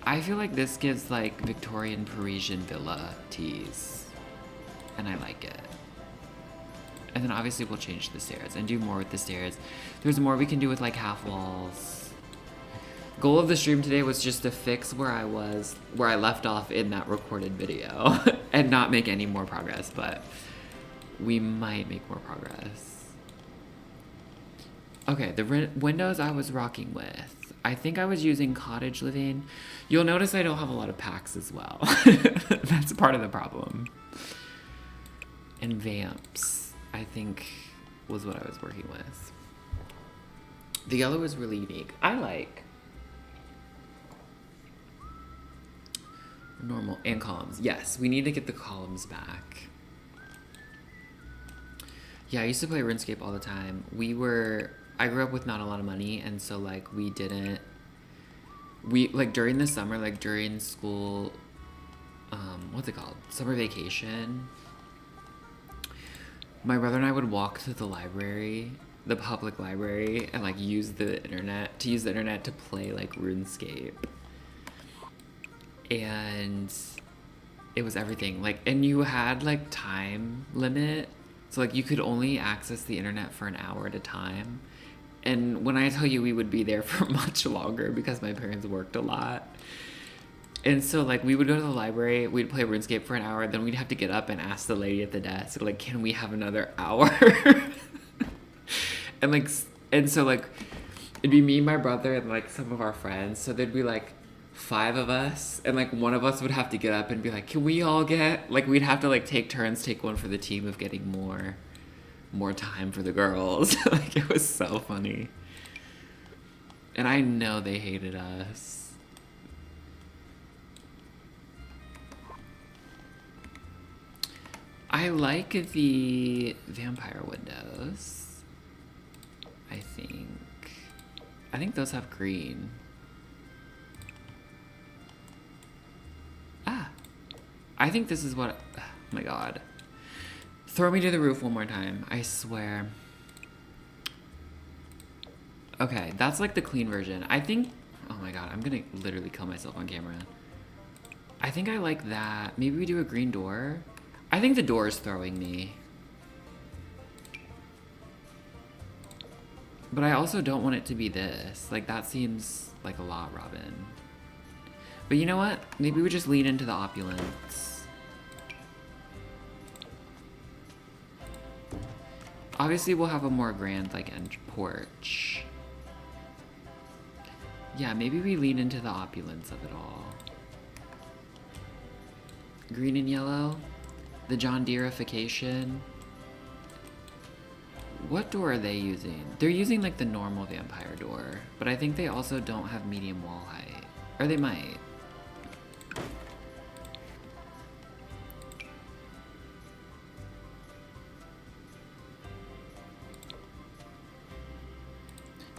I feel like this gives like Victorian Parisian villa tease, and I like it. And then obviously we'll change the stairs and do more with the stairs. There's more we can do with like half walls. Goal of the stream today was just to fix where I left off in that recorded video and not make any more progress, but we might make more progress. Okay, the windows I was rocking with. I think I was using cottage living. You'll notice I don't have a lot of packs as well. That's part of the problem. And vamps, I think, was what I was working with. The yellow is really unique. I like normal and columns. Yes, we need to get the columns back. Yeah, I used to play RuneScape all the time. I grew up with not a lot of money, and so like we like during the summer, like during school, what's it called? Summer vacation. My brother and I would walk to the library, the public library, and like use the internet to play like RuneScape. And it was everything. Like, and you had like time limit. So like you could only access the internet for an hour at a time. And when I tell you we would be there for much longer because my parents worked a lot. And so, like, we would go to the library, we'd play RuneScape for an hour, then we'd have to get up and ask the lady at the desk, like, can we have another hour? and, like, and so, like, it'd be me, my brother, and, like, some of our friends. So there'd be, like, 5 of us, and, like, one of us would have to get up and be like, can we all get, like, we'd have to, like, take turns, take one for the team of getting more time for the girls. Like, it was so funny. And I know they hated us. I like the vampire windows. I think those have green. Ah. I think this is what... Oh my god. Throw me to the roof one more time. I swear. Okay, that's like the clean version. I think... Oh my god, I'm gonna literally kill myself on camera. I think I like that. Maybe we do a green door? I think the door is throwing me. But I also don't want it to be this. Like, that seems like a lot, Robin. But you know what? Maybe we just lean into the opulence. Obviously, we'll have a more grand, like, porch. Yeah, maybe we lean into the opulence of it all. Green and yellow. The John Deereification. What door are they using? They're using like the normal vampire door, but I think they also don't have medium wall height. Or they might.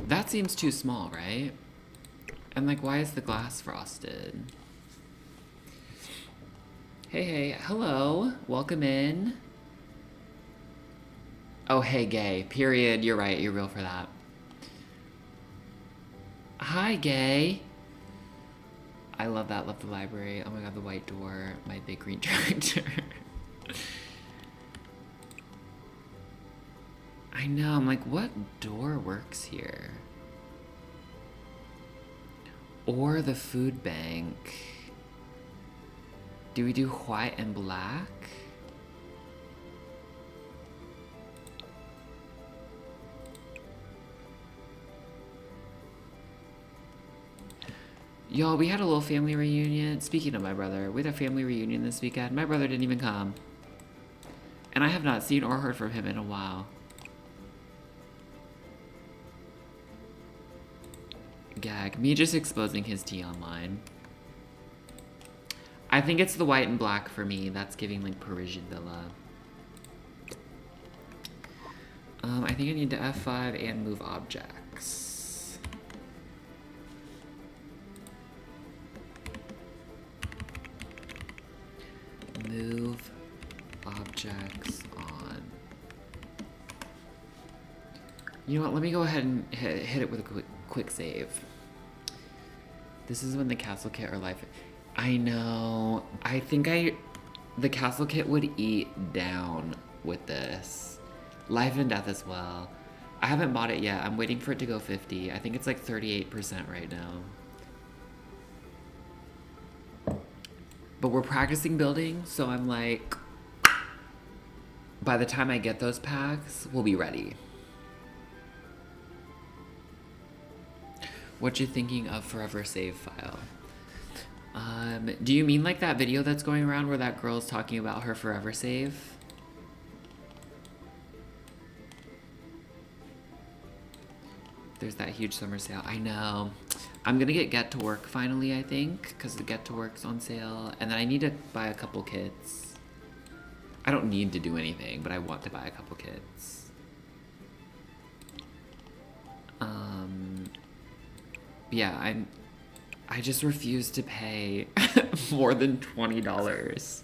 That seems too small, right? And like, why is the glass frosted? Hey, hello, welcome in. Oh, hey, gay, period, you're right, you're real for that. Hi, gay. I love that, love the library. Oh my god, the white door, my big green tractor. I know, I'm like, what door works here? Or the food bank. Do we do white and black? Y'all, we had a little family reunion. Speaking of my brother, we had a family reunion this weekend. My brother didn't even come. And I have not seen or heard from him in a while. Gag. Me just exposing his tea online. I think it's the white and black for me. That's giving like Parisian villa. I think I need to F5 and move objects. Move objects on. You know what? Let me go ahead and hit it with a quick save. This is when the castle kit or life... I know. I think the castle kit would eat down with this. Life and death as well. I haven't bought it yet. I'm waiting for it to go 50. I think it's like 38% right now. But we're practicing building, so I'm like, by the time I get those packs, we'll be ready. What you thinking of forever save file? Do you mean like that video that's going around where that girl's talking about her forever save? There's that huge summer sale. I know. I'm gonna get to work finally, I think, because the get to work's on sale. And then I need to buy a couple kits. I don't need to do anything, but I want to buy a couple kits. Yeah, I just refuse to pay more than $20.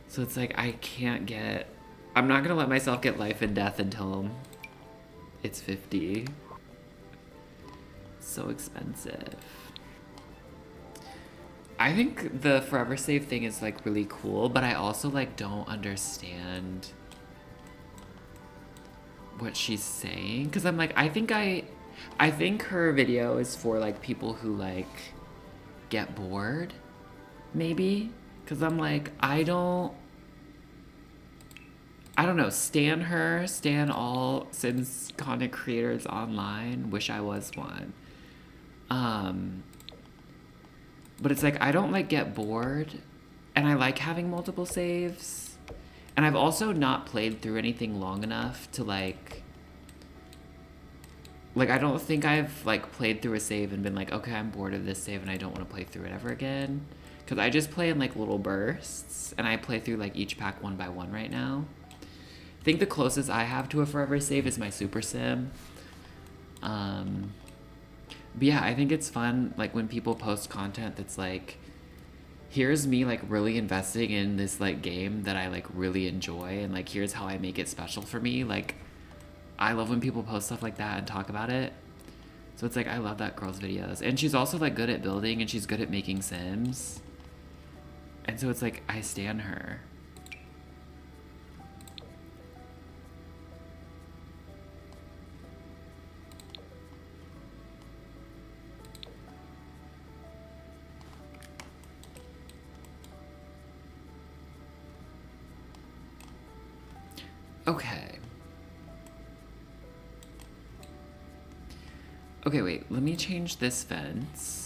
So it's like I can't get I'm not gonna let myself get life and death until it's 50. So expensive. I think the forever save thing is like really cool, but I also like don't understand what she's saying, because I'm like, I think her video is for like people who like get bored, maybe, because I'm like, I don't know, stan her, stan all Sims content creators online, wish I was one. But it's like, I don't like get bored, and I like having multiple saves. And I've also not played through anything long enough to like I don't think I've like played through a save and been like, okay, I'm bored of this save and I don't want to play through it ever again. Because I just play in like little bursts, and I play through like each pack one by one right now. I think the closest I have to a forever save is my Super Sim. But yeah, I think it's fun like when people post content that's like, here's me like really investing in this like game that I like really enjoy, and like here's how I make it special for me. Like, I love when people post stuff like that and talk about it. So it's like, I love that girl's videos. And she's also like good at building, and she's good at making Sims. And so it's like, I stan her. Okay. Okay, wait, let me change this fence.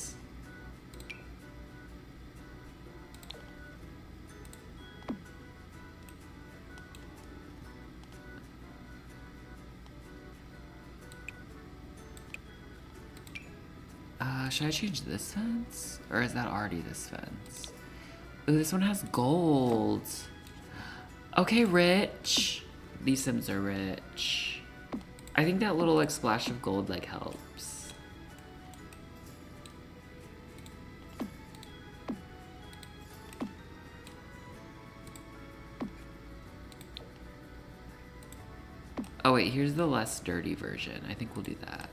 Should I change this fence? Or is that already this fence? Ooh, this one has gold. Okay, rich. These Sims are rich. I think that little like splash of gold like helps. Oh wait, here's the less dirty version. I think we'll do that.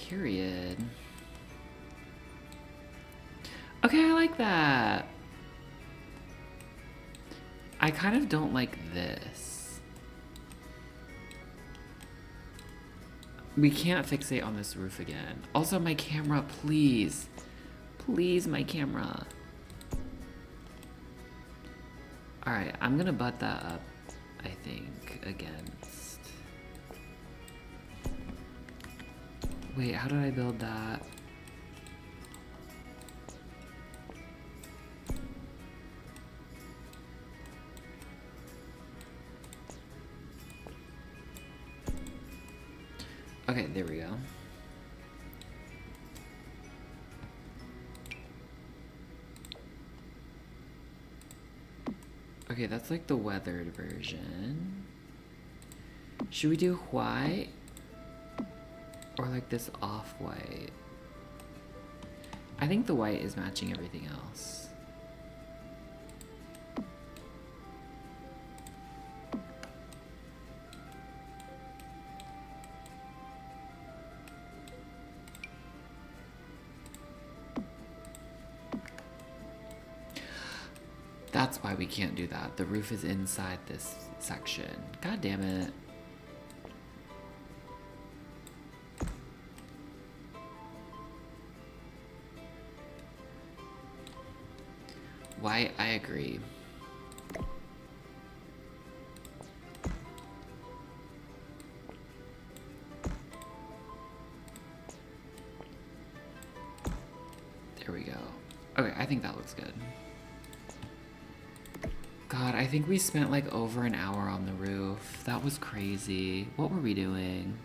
Period. Okay, I like that. I kind of don't like this. We can't fixate on this roof again. Also, my camera, please. Please, my camera. Alright, I'm gonna butt that up, I think, against... Wait, how did I build that? Okay, there we go. Okay, that's like the weathered version. Should we do white? Or like this off-white? I think the white is matching everything else. That's why we can't do that. The roof is inside this section. God damn it. White, I agree. There we go. Okay, I think that looks good. God, I think we spent like over an hour on the roof. That was crazy. What were we doing?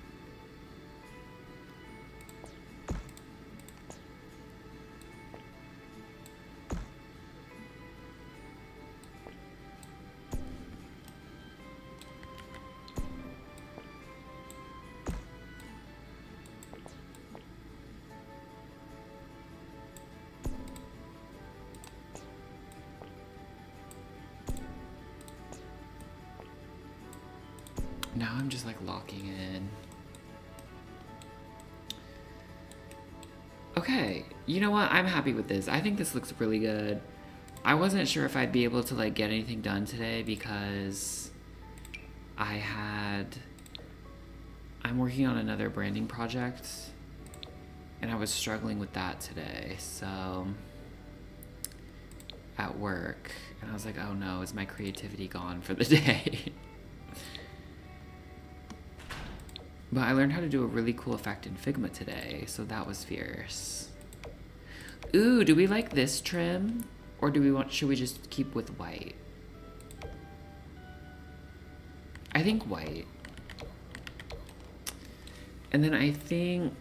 now I'm just like locking in. Okay, you know what? I'm happy with this. I think this looks really good. I wasn't sure if I'd be able to like get anything done today because I'm working on another branding project and I was struggling with that today. So at work, and I was like, oh no, is my creativity gone for the day? But I learned how to do a really cool effect in Figma today, so that was fierce. Ooh, do we like this trim? Or should we just keep with white? I think white. And then I think,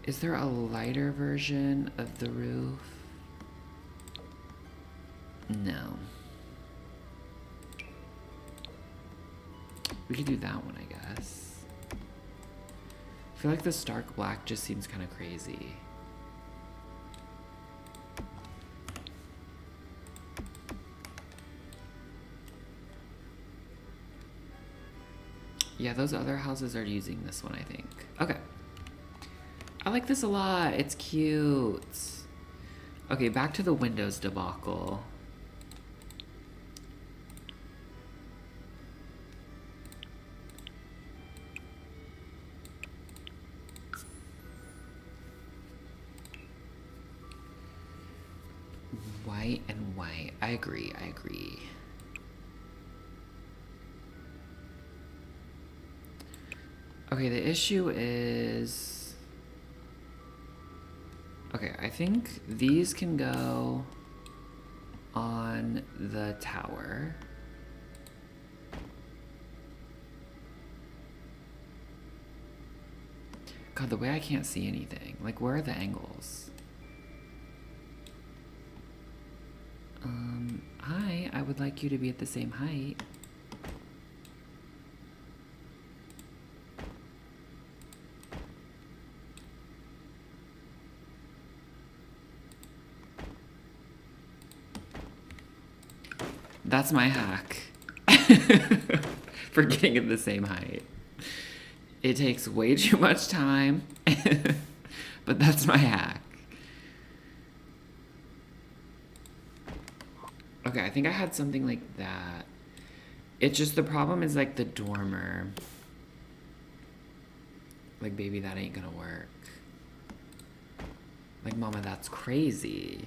is there a lighter version of the roof? No. We could do that one, I guess. I feel like the stark black just seems kind of crazy. Yeah, those other houses are using this one, I think. Okay. I like this a lot. It's cute. Okay, back to the Windows debacle. White and white. I agree, I agree. Okay, the issue is... Okay, I think these can go on the tower. God, the way I can't see anything. Like, where are the angles? Hi, I would like you to be at the same height. That's my hack for getting at the same height. It takes way too much time, but that's my hack. Okay, I think I had something like that. It's just the problem is like the dormer. Like, baby, that ain't gonna work. Like, mama, that's crazy.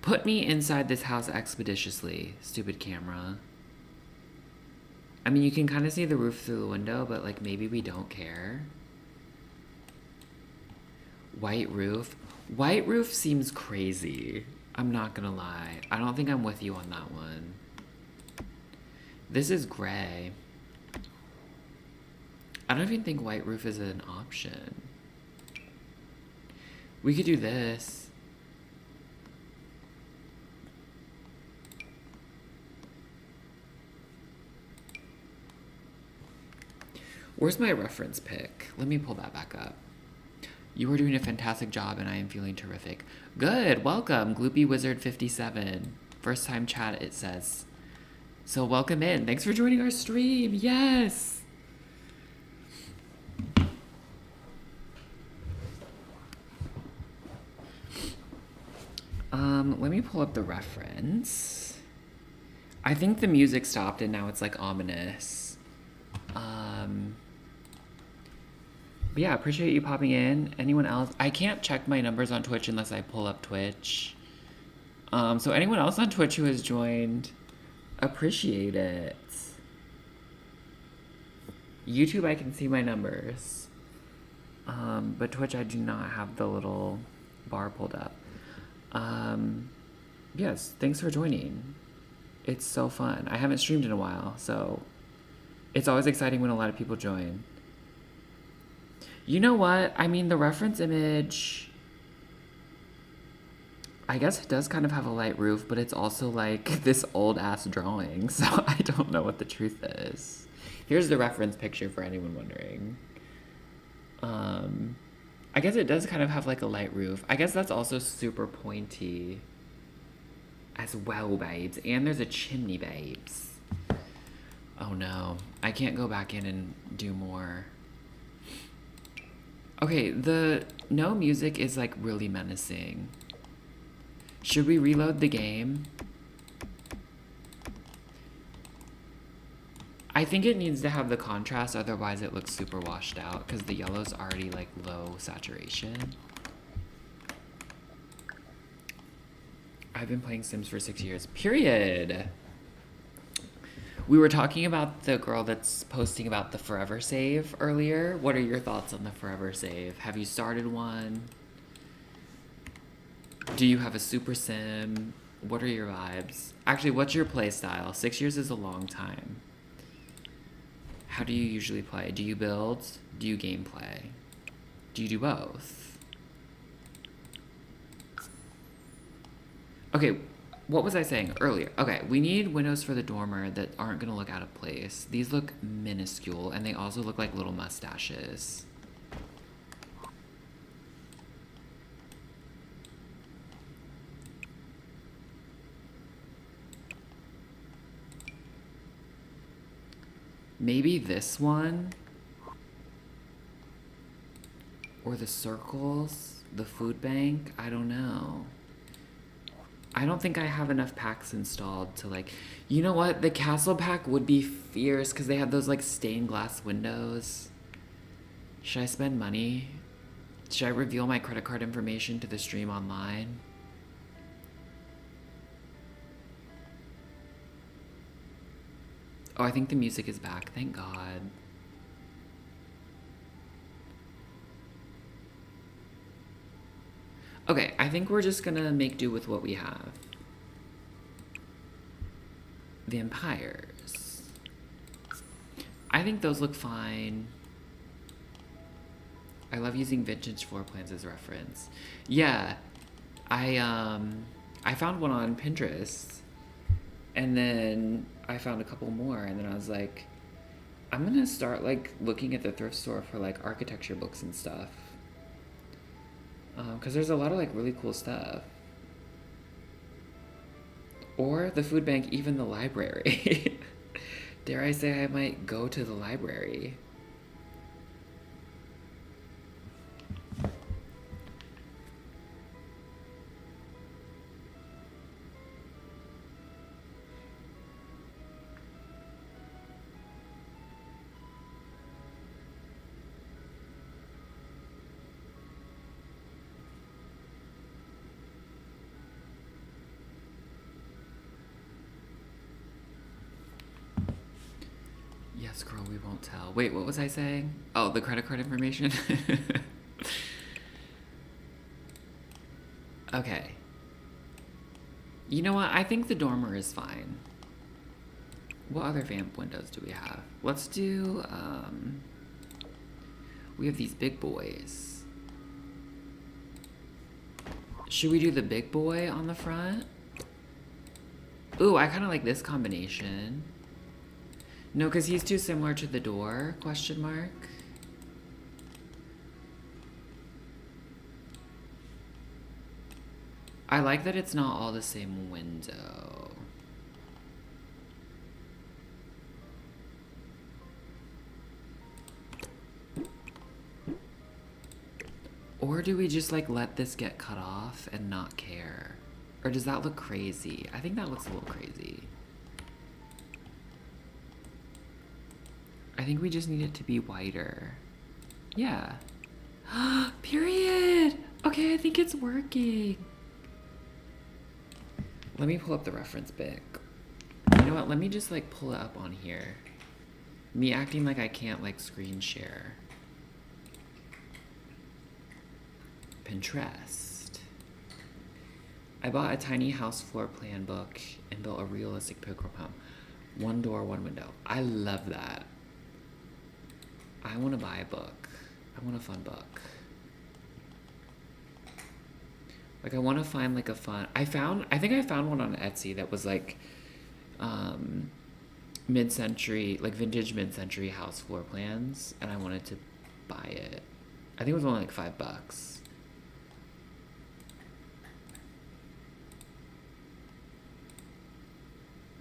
Put me inside this house expeditiously, stupid camera. I mean, you can kind of see the roof through the window, but like maybe we don't care. White roof. White roof seems crazy. I'm not gonna lie. I don't think I'm with you on that one. This is gray. I don't even think white roof is an option. We could do this. Where's my reference pic? Let me pull that back up. You are doing a fantastic job and I am feeling terrific. Good, welcome, Gloopy Wizard 57. First time chat, it says. So welcome in. Thanks for joining our stream. Yes. Let me pull up the reference. I think the music stopped and now it's like ominous. But yeah, appreciate you popping in. Anyone else? I can't check my numbers on Twitch unless I pull up Twitch. So anyone else on Twitch who has joined, appreciate it. YouTube, I can see my numbers. But Twitch, I do not have the little bar pulled up. Yes, thanks for joining. It's so fun. I haven't streamed in a while, so it's always exciting when a lot of people join. You know what? I mean, the reference image, I guess it does kind of have a light roof, but it's also like this old ass drawing, so I don't know what the truth is. Here's the reference picture for anyone wondering. I guess it does kind of have like a light roof. I guess that's also super pointy as well, babes. And there's a chimney, babes. Oh no, I can't go back in and do more. Okay, the no music is like really menacing. Should we reload the game? I think it needs to have the contrast, otherwise it looks super washed out because the yellow's already like low saturation. I've been playing Sims for 6 years, period. We were talking about the girl that's posting about the forever save earlier. What are your thoughts on the forever save? Have you started one? Do you have a super sim? What are your vibes? Actually, what's your play style? 6 years is a long time. How do you usually play? Do you build? Do you gameplay? Do you do both? Okay, what was I saying earlier? Okay, we need windows for the dormer that aren't gonna look out of place. These look minuscule, and they also look like little mustaches. Maybe this one? Or the circles? The food bank? I don't know. I don't think I have enough packs installed to like... You know what? The castle pack would be fierce because they have those like stained glass windows. Should I spend money? Should I reveal my credit card information to the stream online? Oh, I think the music is back. Thank God. Okay, I think we're just gonna make do with what we have. Vampires. I think those look fine. I love using vintage floor plans as reference. Yeah, I found one on Pinterest, and then I found a couple more, and then I was like, I'm gonna start like looking at the thrift store for like architecture books and stuff. Because there's a lot of like really cool stuff. Or the food bank, even the library. Dare I say I might go to the library. Yes, girl, we won't tell. Wait, what was I saying? Oh, the credit card information? Okay. You know what? I think the dormer is fine. What other vamp windows do we have? Let's do, we have these big boys. Should we do the big boy on the front? Ooh, I kind of like this combination. No, because he's too similar to the door, question mark. I like that it's not all the same window. Or do we just like let this get cut off and not care? Or does that look crazy? I think that looks a little crazy. I think we just need it to be whiter. Yeah. Period! Okay, I think it's working. Let me pull up the reference pic. You know what? Let me just like pull it up on here. Me acting like I can't like screen share. Pinterest. I bought a tiny house floor plan book and built a realistic pilgrim home. One door, one window. I love that. I want to buy a book. I want a fun book. Like I want to find like a fun... I think I found one on Etsy that was like mid-century, like vintage mid-century house floor plans, and I wanted to buy it. I think it was only like $5.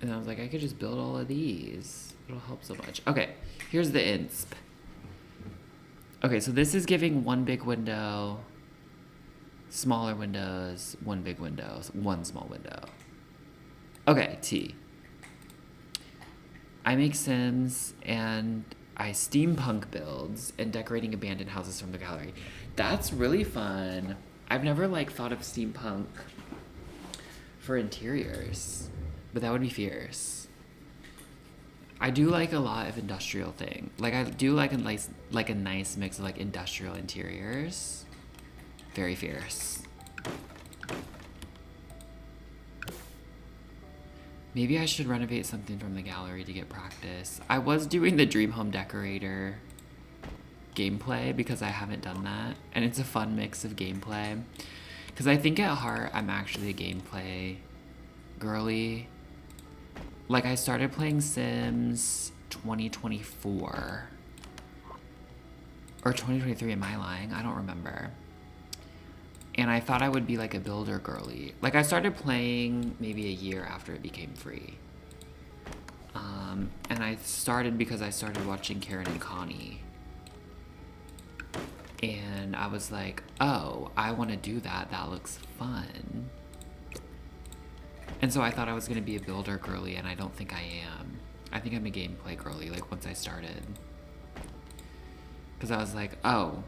And I was like, I could just build all of these. It'll help so much. Okay, here's the insp. Okay, so this is giving one big window, smaller windows, one big window, one small window. Okay, T. I make Sims and I steampunk builds and decorating abandoned houses from the gallery. That's really fun. I've never like thought of steampunk for interiors, but that would be fierce. I do like a lot of industrial thing. Like I do like a nice mix of like industrial interiors. Very fierce. Maybe I should renovate something from the gallery to get practice. I was doing the Dream Home Decorator gameplay because I haven't done that. And it's a fun mix of gameplay. Because I think at heart, I'm actually a gameplay girly. Like, I started playing Sims 2024. Or 2023, am I lying? I don't remember. And I thought I would be like a builder girly. Like, I started playing maybe a year after it became free. And I started because I started watching Karen and Connie. And I was like, oh, I want to do that. That looks fun. And so I thought I was going to be a builder girly, and I don't think I am. I think I'm a gameplay girly, like, once I started. Because I was like, oh,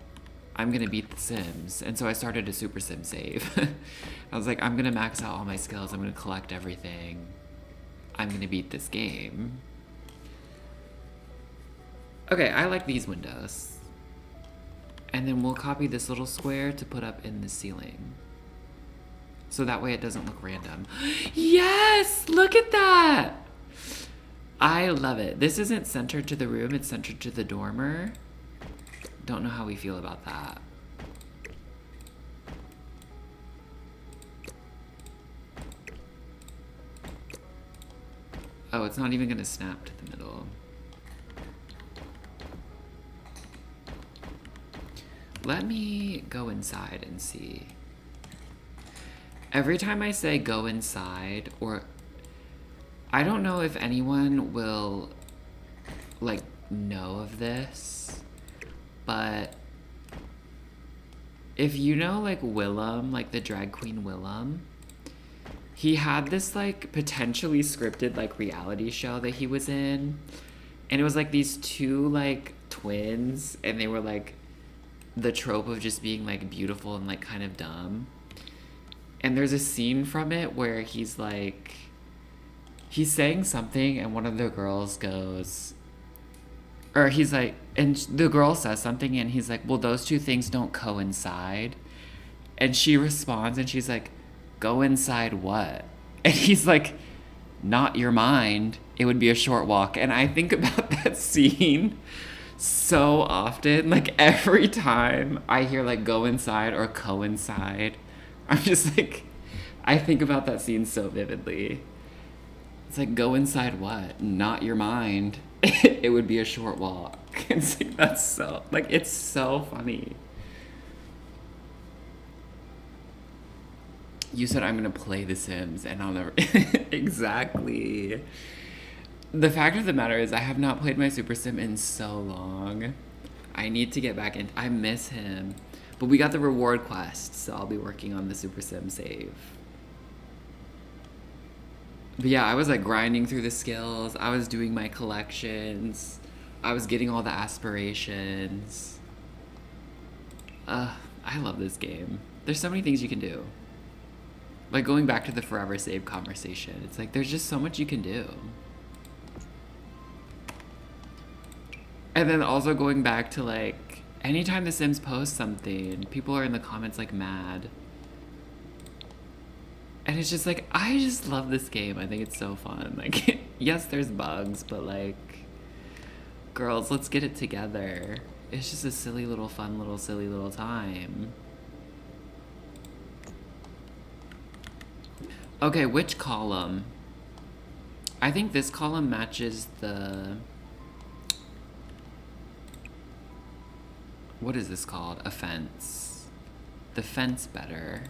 I'm going to beat the Sims. And so I started a Super Sim save. I was like, I'm going to max out all my skills. I'm going to collect everything. I'm going to beat this game. Okay, I like these windows. And then we'll copy this little square to put up in the ceiling. So that way it doesn't look random. Yes! Look at that! I love it. This isn't centered to the room, it's centered to the dormer. Don't know how we feel about that. Oh, it's not even gonna snap to the middle. Let me go inside and see. Every time I say go inside, or I don't know if anyone will like know of this, but if you know like Willem, like the drag queen Willem, he had this like potentially scripted like reality show that he was in, and it was like these two like twins, and they were like the trope of just being like beautiful and like kind of dumb. And there's a scene from it where he's like, he's saying something and one of the girls goes, or he's like, and the girl says something and he's like, well, those two things don't coincide. And she responds and she's like, go inside what? And he's like, not your mind. It would be a short walk. And I think about that scene so often. Like every time I hear like go inside or coincide, I'm just like, I think about that scene so vividly. It's like, go inside what? Not your mind. It would be a short walk. It's like, that's so, like, it's so funny. You said I'm going to play The Sims and I'll never... Exactly. The fact of the matter is I have not played my Super Sim in so long. I need to get back in. I miss him. But we got the reward quest, so I'll be working on the Super Sim save. But yeah, I was like grinding through the skills. I was doing my collections. I was getting all the aspirations. I love this game. There's so many things you can do. Like going back to the forever save conversation. It's like there's just so much you can do. And then also going back to like, anytime The Sims posts something, people are in the comments like mad. And it's just like, I just love this game. I think it's so fun. Like, yes, there's bugs, but like, girls, let's get it together. It's just a silly little fun little silly little time. Okay, which column? I think this column matches the... what is this called? A fence. The fence better.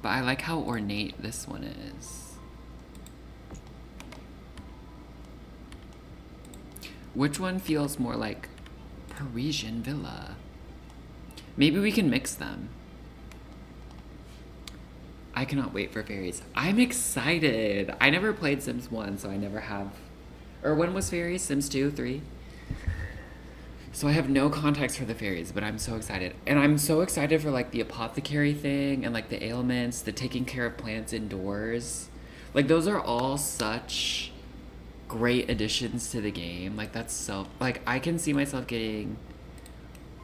But I like how ornate this one is. Which one feels more like Parisian villa? Maybe we can mix them. I cannot wait for fairies. I'm excited. I never played Sims 1, so I never have. Or when was fairies? Sims 2, 3? So I have no context for the fairies, but I'm so excited. And I'm so excited for like the apothecary thing and like the ailments, the taking care of plants indoors. Like those are all such great additions to the game. Like that's so, like I can see myself getting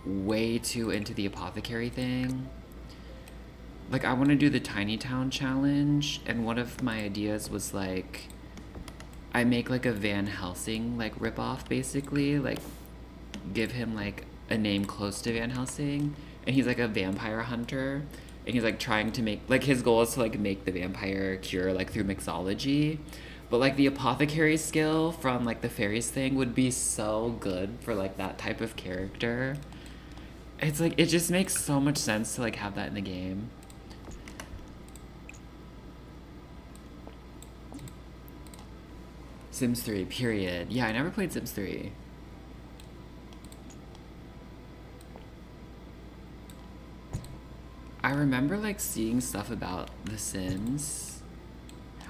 way too into the apothecary thing. Like I want to do the tiny town challenge, and one of my ideas was like I make like a Van Helsing like ripoff, basically, like give him like a name close to Van Helsing, and he's like a vampire hunter, and he's like trying to make, like his goal is to like make the vampire cure like through mixology. But like the apothecary skill from like the fairies thing would be so good for like that type of character. It's like it just makes so much sense to like have that in the game. Sims 3, period. Yeah, I never played Sims 3. I remember like seeing stuff about The Sims.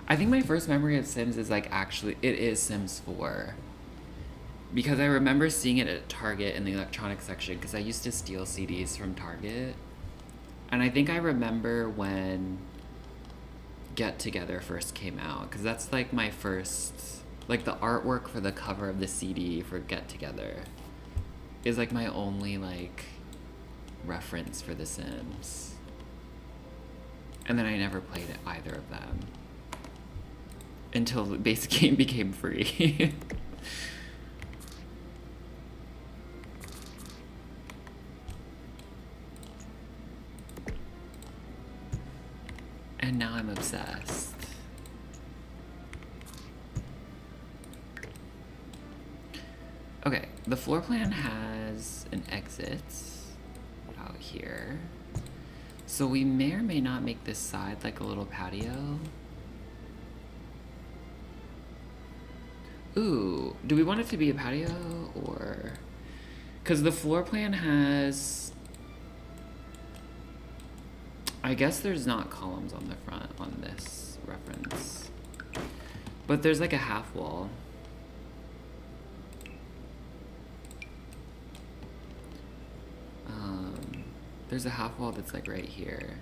I think my first memory of Sims is like actually, it is Sims 4. Because I remember seeing it at Target in the electronics section, because I used to steal CDs from Target. And I think I remember when Get Together first came out, because that's like my first, like the artwork for the cover of the CD for Get Together is like my only like reference for The Sims. And then I never played either of them until the basic game became free. And now I'm obsessed. Okay, the floor plan has an exit out here. So we may or may not make this side like a little patio. Ooh, do we want it to be a patio or... Because the floor plan has... I guess there's not columns on the front on this reference. But there's like a half wall. There's a half wall that's like right here.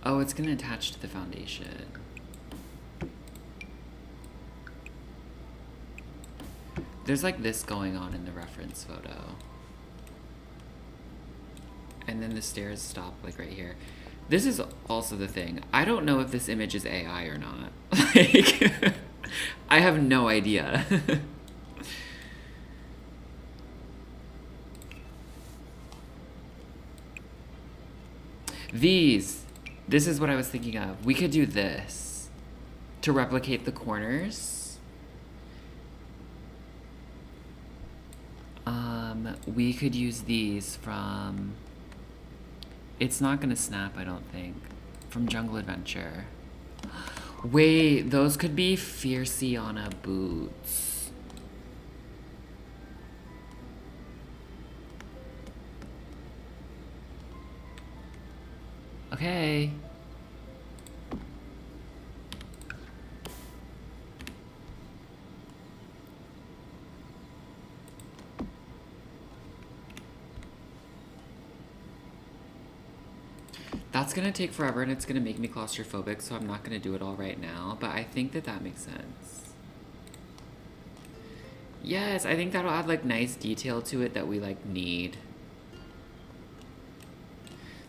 Oh, it's gonna attach to the foundation. There's like this going on in the reference photo. And then the stairs stop like right here. This is also the thing. I don't know if this image is AI or not. Like, I have no idea. This is what I was thinking of. We could do this to replicate the corners. We could use these from... It's not gonna snap, I don't think. From Jungle Adventure. Wait, those could be Fierciana boots. Okay. That's gonna take forever and it's gonna make me claustrophobic, so I'm not gonna do it all right now, but I think that that makes sense. Yes, I think that'll add like nice detail to it that we like need.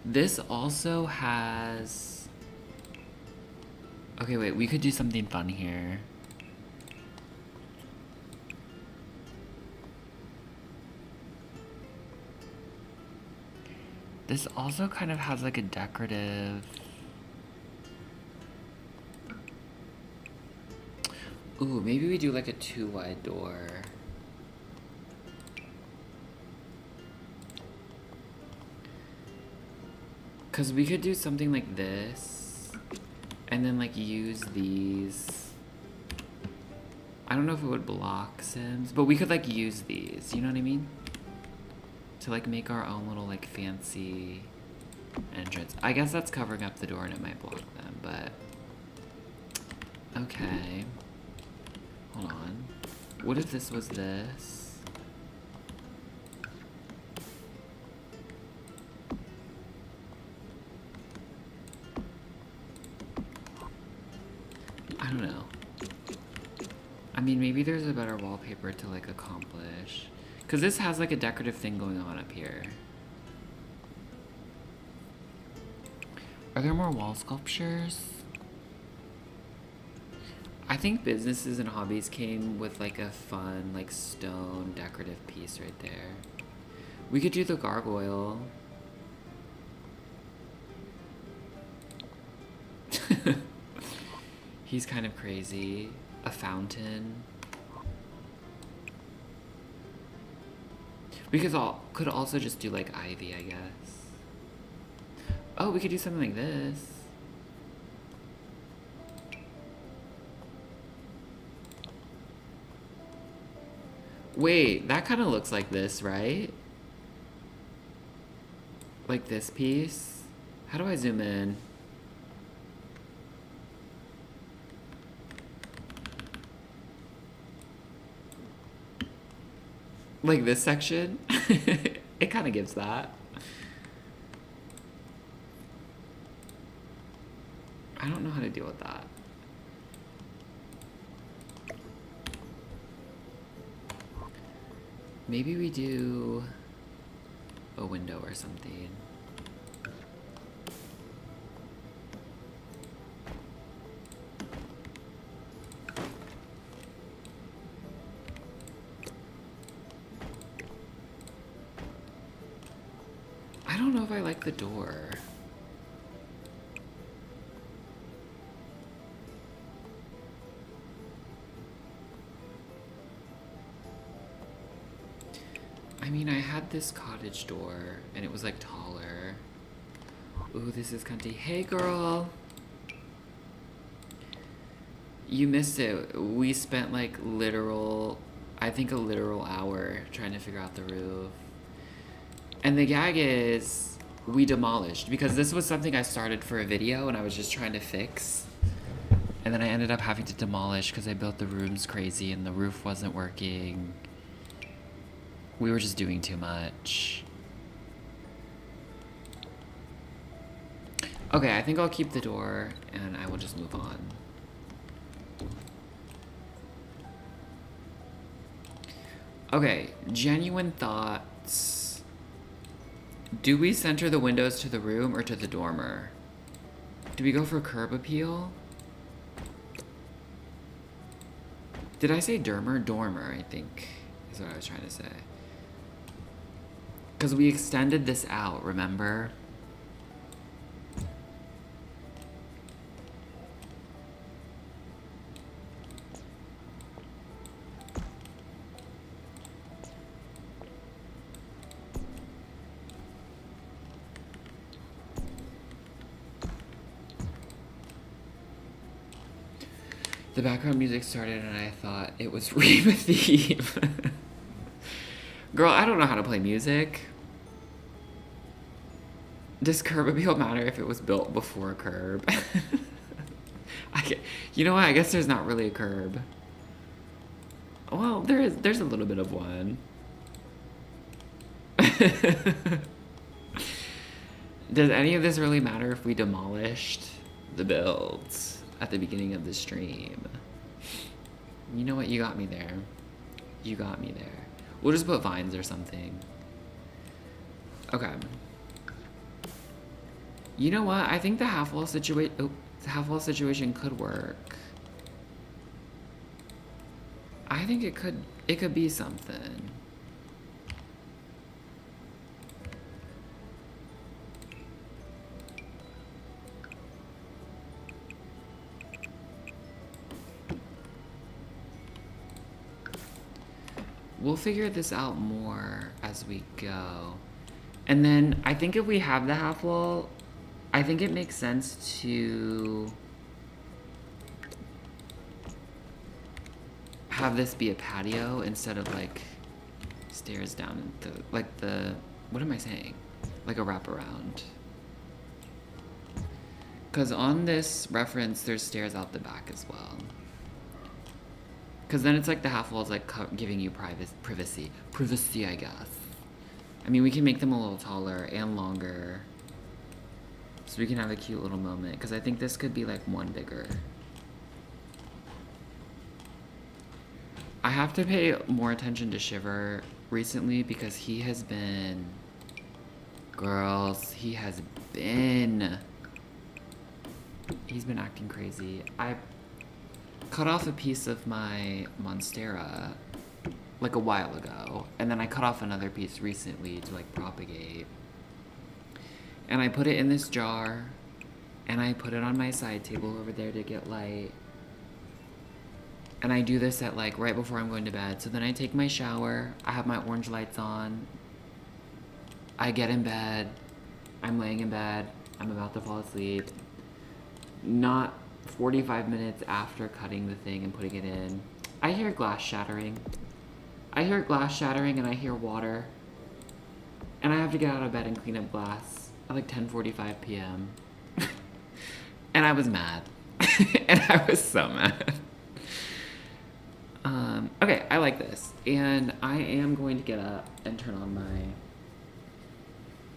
This also has... Okay, wait, we could do something fun here. This also kind of has like a decorative... Ooh, maybe we do like a 2-wide door. Cause we could do something like this, and then like use these. I don't know if it would block Sims, but we could like use these, you know what I mean? To like make our own little like fancy entrance. I guess that's covering up the door and it might block them, but okay. Hold on. What if this was this? I don't know. I mean, maybe there's a better wallpaper to like accomplish. Cause this has like a decorative thing going on up here. Are there more wall sculptures? I think businesses and hobbies came with like a fun, like stone decorative piece right there. We could do the gargoyle. He's kind of crazy. A fountain. We could also just do like ivy, I guess. Oh, we could do something like this. Wait, that kind of looks like this, right? Like this piece. How do I zoom in? Like this section? It kind of gives that. I don't know how to deal with that. Maybe we do a window or something. I don't know if I like the door. I mean, I had this cottage door, and it was, like, taller. Ooh, this is cunty. Hey, girl! You missed it. We spent, like, I think a literal hour trying to figure out the roof. And the gag is, we demolished, because this was something I started for a video, and I was just trying to fix. And then I ended up having to demolish, because I built the rooms crazy, and the roof wasn't working. We were just doing too much. Okay, I think I'll keep the door and I will just move on. Okay, genuine thoughts. Do we center the windows to the room or to the dormer? Do we go for curb appeal? Did I say dormer? Dormer, I think, is what I was trying to say. Because we extended this out, remember? The background music started and I thought it was Reba Thief. Girl, I don't know how to play music. Does curb appeal matter if it was built before curb? You know what? I guess there's not really a curb. Well, there's a little bit of one. Does any of this really matter if we demolished the builds at the beginning of the stream? You know what? You got me there. You got me there. We'll just put vines or something. Okay. You know what? I think the half-wall situation could work. I think it could be something. We'll figure this out more as we go. And then I think if we have the half wall, I think it makes sense to have this be a patio instead of like stairs down the what am I saying? Like a wraparound. Because on this reference, there's stairs out the back as well. Because then it's like the half wall is like giving you privacy. Privacy, I guess. I mean, we can make them a little taller and longer. So we can have a cute little moment. Because I think this could be like one bigger. I have to pay more attention to Shiver recently because he has been... Girls, he has been... He's been acting crazy. I cut off a piece of my Monstera like a while ago, and then I cut off another piece recently to like propagate. And I put it in this jar, and I put it on my side table over there to get light. And I do this at like right before I'm going to bed. So then I take my shower, I have my orange lights on, I get in bed, I'm laying in bed, I'm about to fall asleep. Not 45 minutes after cutting the thing and putting it in, I hear glass shattering. I hear glass shattering and I hear water. And I have to get out of bed and clean up glass at like 10:45 p.m. And I was mad. And I was so mad. Okay, I like this. And I am going to get up and turn on my...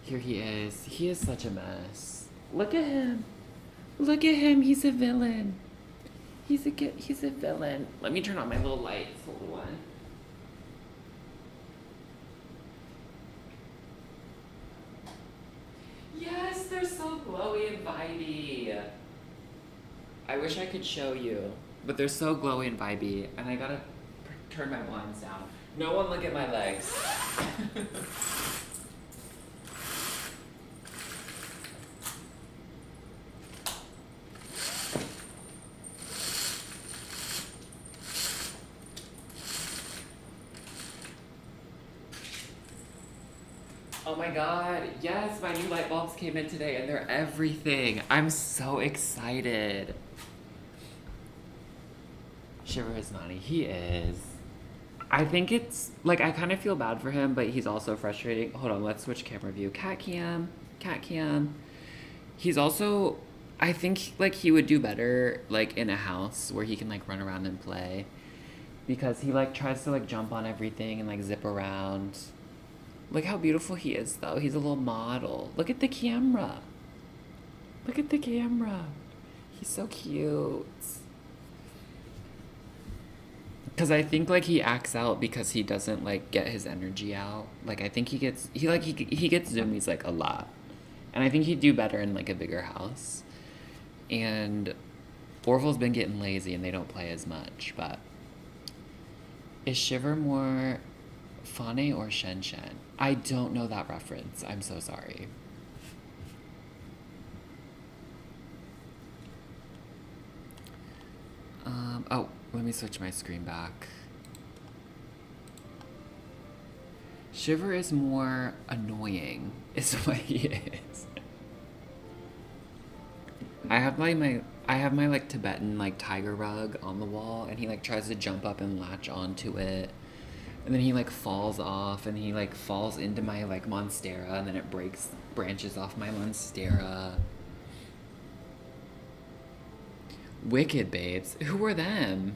Here he is. He is such a mess. Look at him. Look at him, he's a villain. He's a villain. Let me turn on my little lights, hold on. Yes, they're so glowy and vibey. I wish I could show you, but they're so glowy and vibey, and I gotta turn my blinds down. No one look at my legs. Oh my god, yes, my new light bulbs came in today and they're everything. I'm so excited. Shiver is naughty. He is. I think it's, like, I kind of feel bad for him, but he's also frustrating. Hold on, let's switch camera view. Cat cam. Cat cam. He's also, I think, like, he would do better, like, in a house where he can, like, run around and play. Because he, like, tries to, like, jump on everything and, like, zip around. Look how beautiful he is, though. He's a little model. Look at the camera. Look at the camera. He's so cute. Because I think, like, he acts out because he doesn't, like, get his energy out. Like, I think he gets zoomies, like, a lot. And I think he'd do better in, like, a bigger house. And Orville's been getting lazy and they don't play as much, but... Is Shiver more Fane or Shen Shen? I don't know that reference. I'm so sorry. Oh, let me switch my screen back. Shiver is more annoying, is what he is. I have my like Tibetan like tiger rug on the wall, and he like tries to jump up and latch onto it. And then he, like, falls off, and he, like, falls into my, like, Monstera, and then it branches off my Monstera. Wicked babes. Who were them?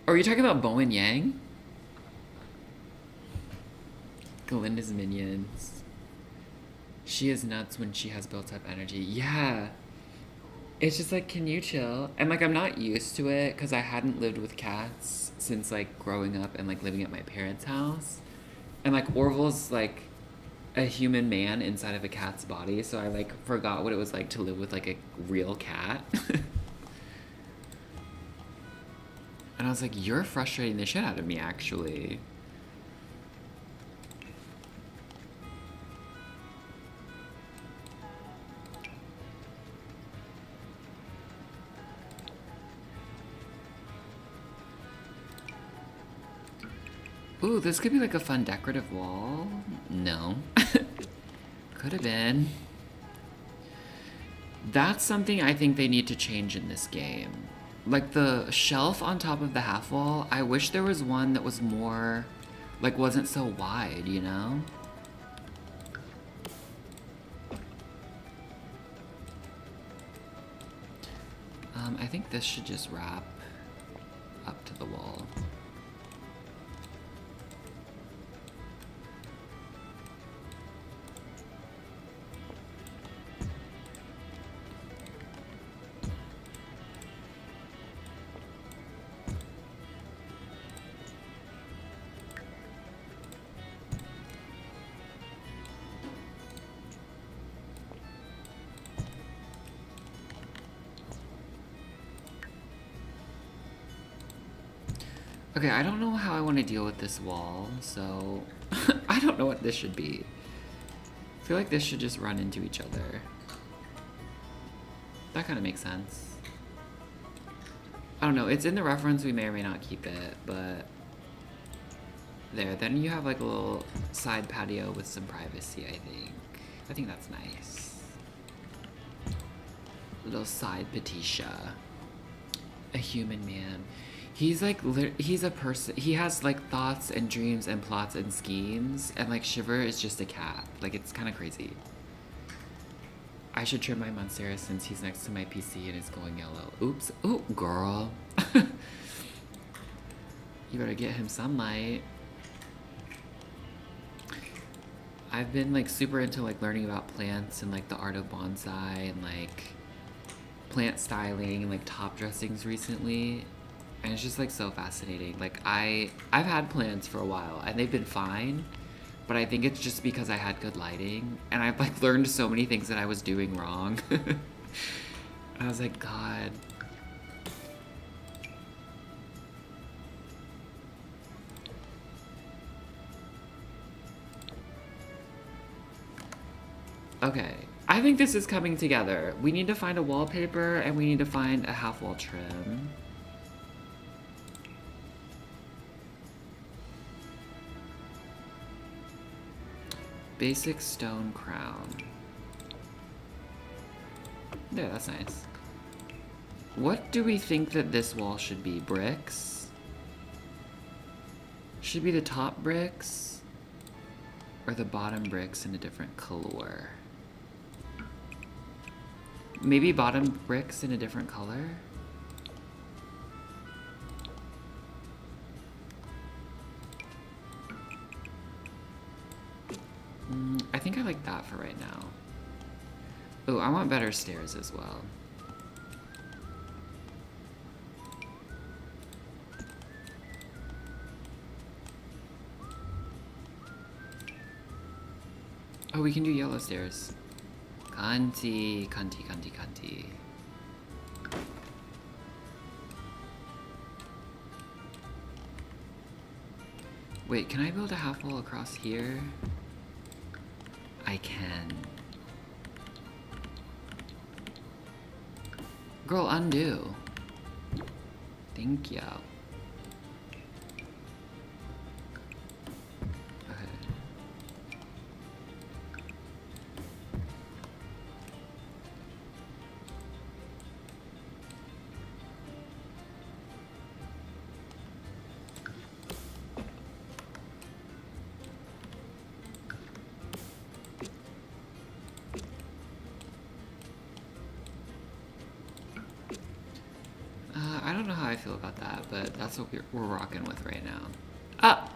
Are you talking about Bo and Yang? Galinda's minions. She is nuts when she has built up energy. Yeah. It's just like, can you chill? And, like, I'm not used to it because I hadn't lived with cats since, like, growing up and, like, living at my parents' house. And, like, Orville's, like, a human man inside of a cat's body, so I, like, forgot what it was like to live with, like, a real cat. And I was like, you're frustrating the shit out of me, actually. Ooh, this could be like a fun decorative wall. No. Could have been. That's something I think they need to change in this game. Like the shelf on top of the half wall, I wish there was one that was more, like wasn't so wide, you know? I think this should just wrap up to the wall. Okay, I don't know how I want to deal with this wall, so I don't know what this should be. I feel like this should just run into each other. That kind of makes sense. I don't know, it's in the reference, we may or may not keep it, but there. Then you have like a little side patio with some privacy, I think. I think that's nice. Little side patisha. A human man. He's like, he's a person, he has like thoughts and dreams and plots and schemes, and like Shiver is just a cat. Like, it's kind of crazy. I should trim my Monstera since he's next to my PC and is going yellow. Oops. Ooh, girl. You better get him sunlight. I've been like super into like learning about plants and like the art of bonsai and like plant styling and like top dressings recently. And it's just like so fascinating. Like I've had plants for a while and they've been fine, but I think it's just because I had good lighting and I've like learned so many things that I was doing wrong. I was like, God. Okay, I think this is coming together. We need to find a wallpaper and we need to find a half wall trim. Basic stone crown. There, that's nice. What do we think that this wall should be? Bricks? Should be the top bricks? Or the bottom bricks in a different color? Maybe bottom bricks in a different color? I think I like that for right now. Oh, I want better stairs as well. Oh, we can do yellow stairs. Kanti, kanti, kanti, kanti. Wait, can I build a half wall across here? I can. Girl, undo. Thank you. I don't know how I feel about that, but that's what we're rocking with right now. Ah!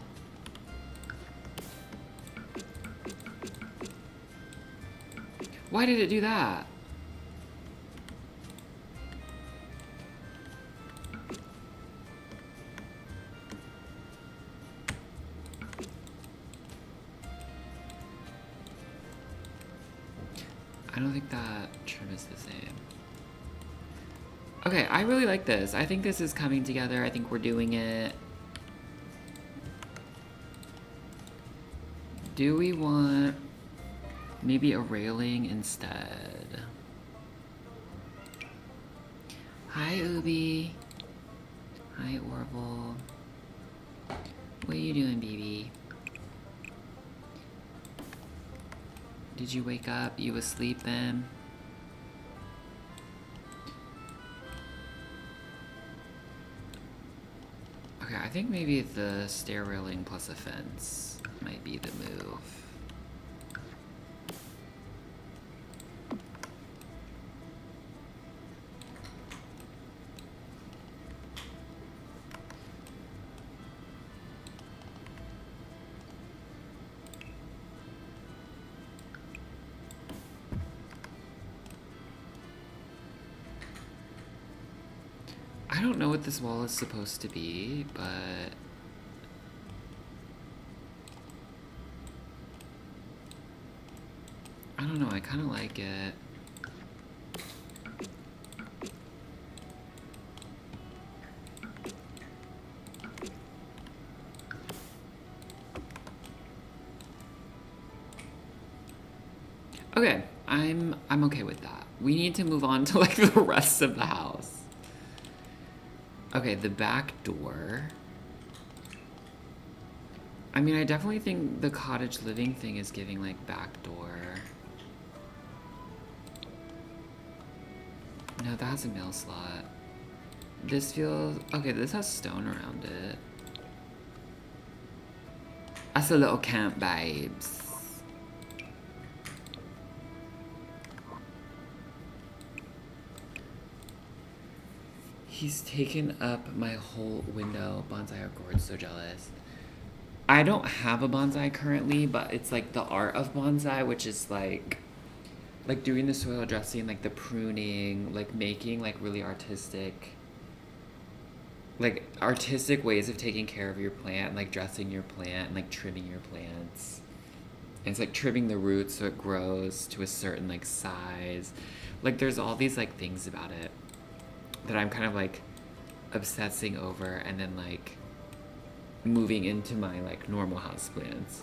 Why did it do that? I don't think that trim is the same. Okay, I really like this. I think this is coming together. I think we're doing it. Do we want maybe a railing instead? Hi, Ubi. Hi, Orville. What are you doing, baby? Did you wake up? You asleep then? think maybe the stair railing plus a fence might be the move. I don't know what this wall is supposed to be, but I don't know, I kind of like it. Okay, I'm okay with that. We need to move on to like the rest of the house. Okay, the back door. I mean, I definitely think the cottage living thing is giving like back door. No, that has a mail slot. This feels... Okay, this has stone around it. That's a little camp babes. He's taken up my whole window. Bonsai or gourd, so jealous. I don't have a bonsai currently, but it's like the art of bonsai, which is like doing the soil dressing, like the pruning, like making like really artistic ways of taking care of your plant, like dressing your plant and like trimming your plants. And it's like trimming the roots so it grows to a certain like size. Like there's all these like things about it that I'm kind of like obsessing over, and then like moving into my like normal houseplants.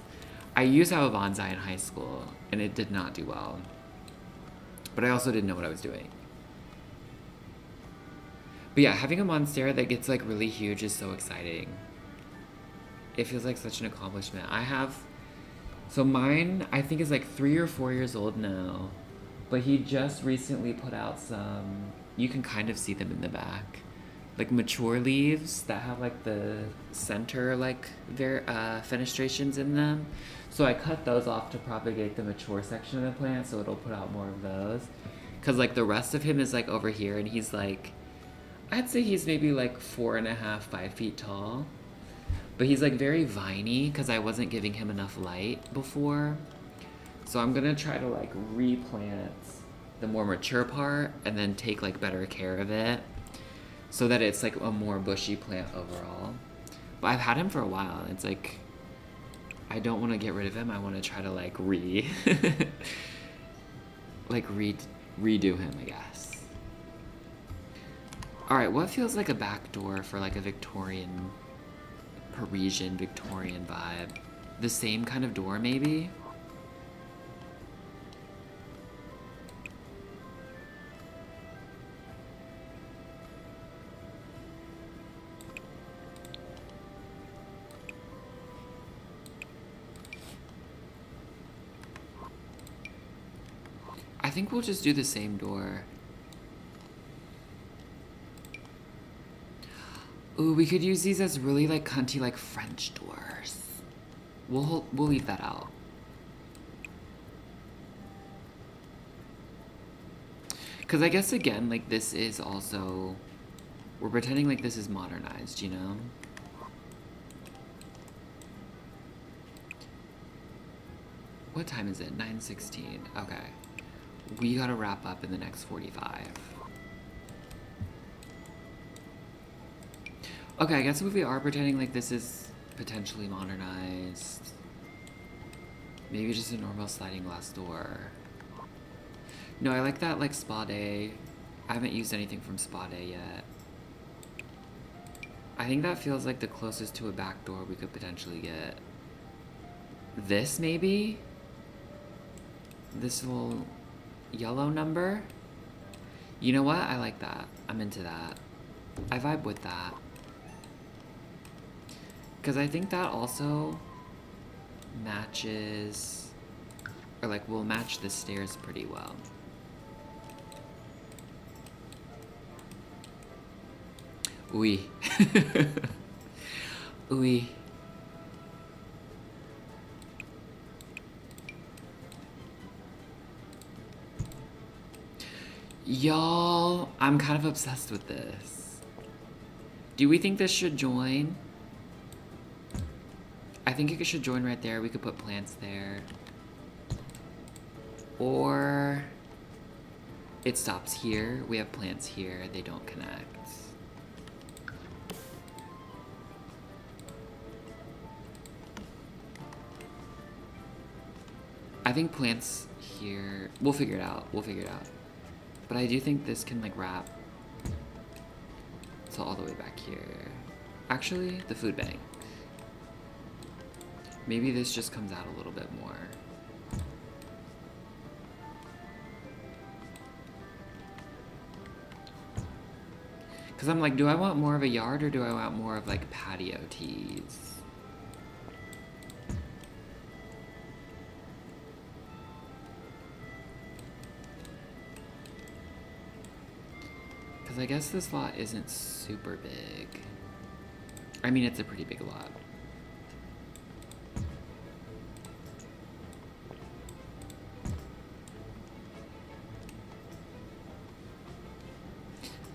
I used to have a bonsai in high school and it did not do well. But I also didn't know what I was doing. But yeah, having a monstera that gets like really huge is so exciting. It feels like such an accomplishment. So mine I think is like 3 or 4 years old now. But he just recently put out some, you can kind of see them in the back, like mature leaves that have like the center like fenestrations in them. So I cut those off to propagate the mature section of the plant, so it'll put out more of those. Cause like the rest of him is like over here, and he's like, I'd say he's maybe like 4.5, 5 feet tall. But he's like very viney because I wasn't giving him enough light before. So I'm gonna try to like replant the more mature part and then take like better care of it so that it's like a more bushy plant overall. But I've had him for a while. It's like, I don't want to get rid of him. I want to try to like redo him, I guess. All right, what feels like a back door for like a Victorian, Parisian Victorian vibe? The same kind of door, maybe? I think we'll just do the same door. Ooh, we could use these as really like cunty like French doors. We'll leave that out. Cause I guess again, like this is also, we're pretending like this is modernized, you know? What time is it? 9:16. Okay. We gotta wrap up in the next 45. Okay, I guess if we are pretending like this is potentially modernized, maybe just a normal sliding glass door. No, I like that like spa day. I haven't used anything from spa day yet. I think that feels like the closest to a back door we could potentially get. This maybe? This little yellow number? You know what? I like that. I'm into that. I vibe with that. Because I think that also matches, or like will match the stairs pretty well. Oui. Ooey. Y'all, I'm kind of obsessed with this. Do we think this should join? I think it should join right there. We could put plants there. Or it stops here. We have plants here. They don't connect. I think plants here. We'll figure it out. We'll figure it out. But I do think this can like wrap. So all the way back here. Actually, the food bank. Maybe this just comes out a little bit more. Because I'm like, do I want more of a yard or do I want more of like patio tees? Because I guess this lot isn't super big. I mean, it's a pretty big lot.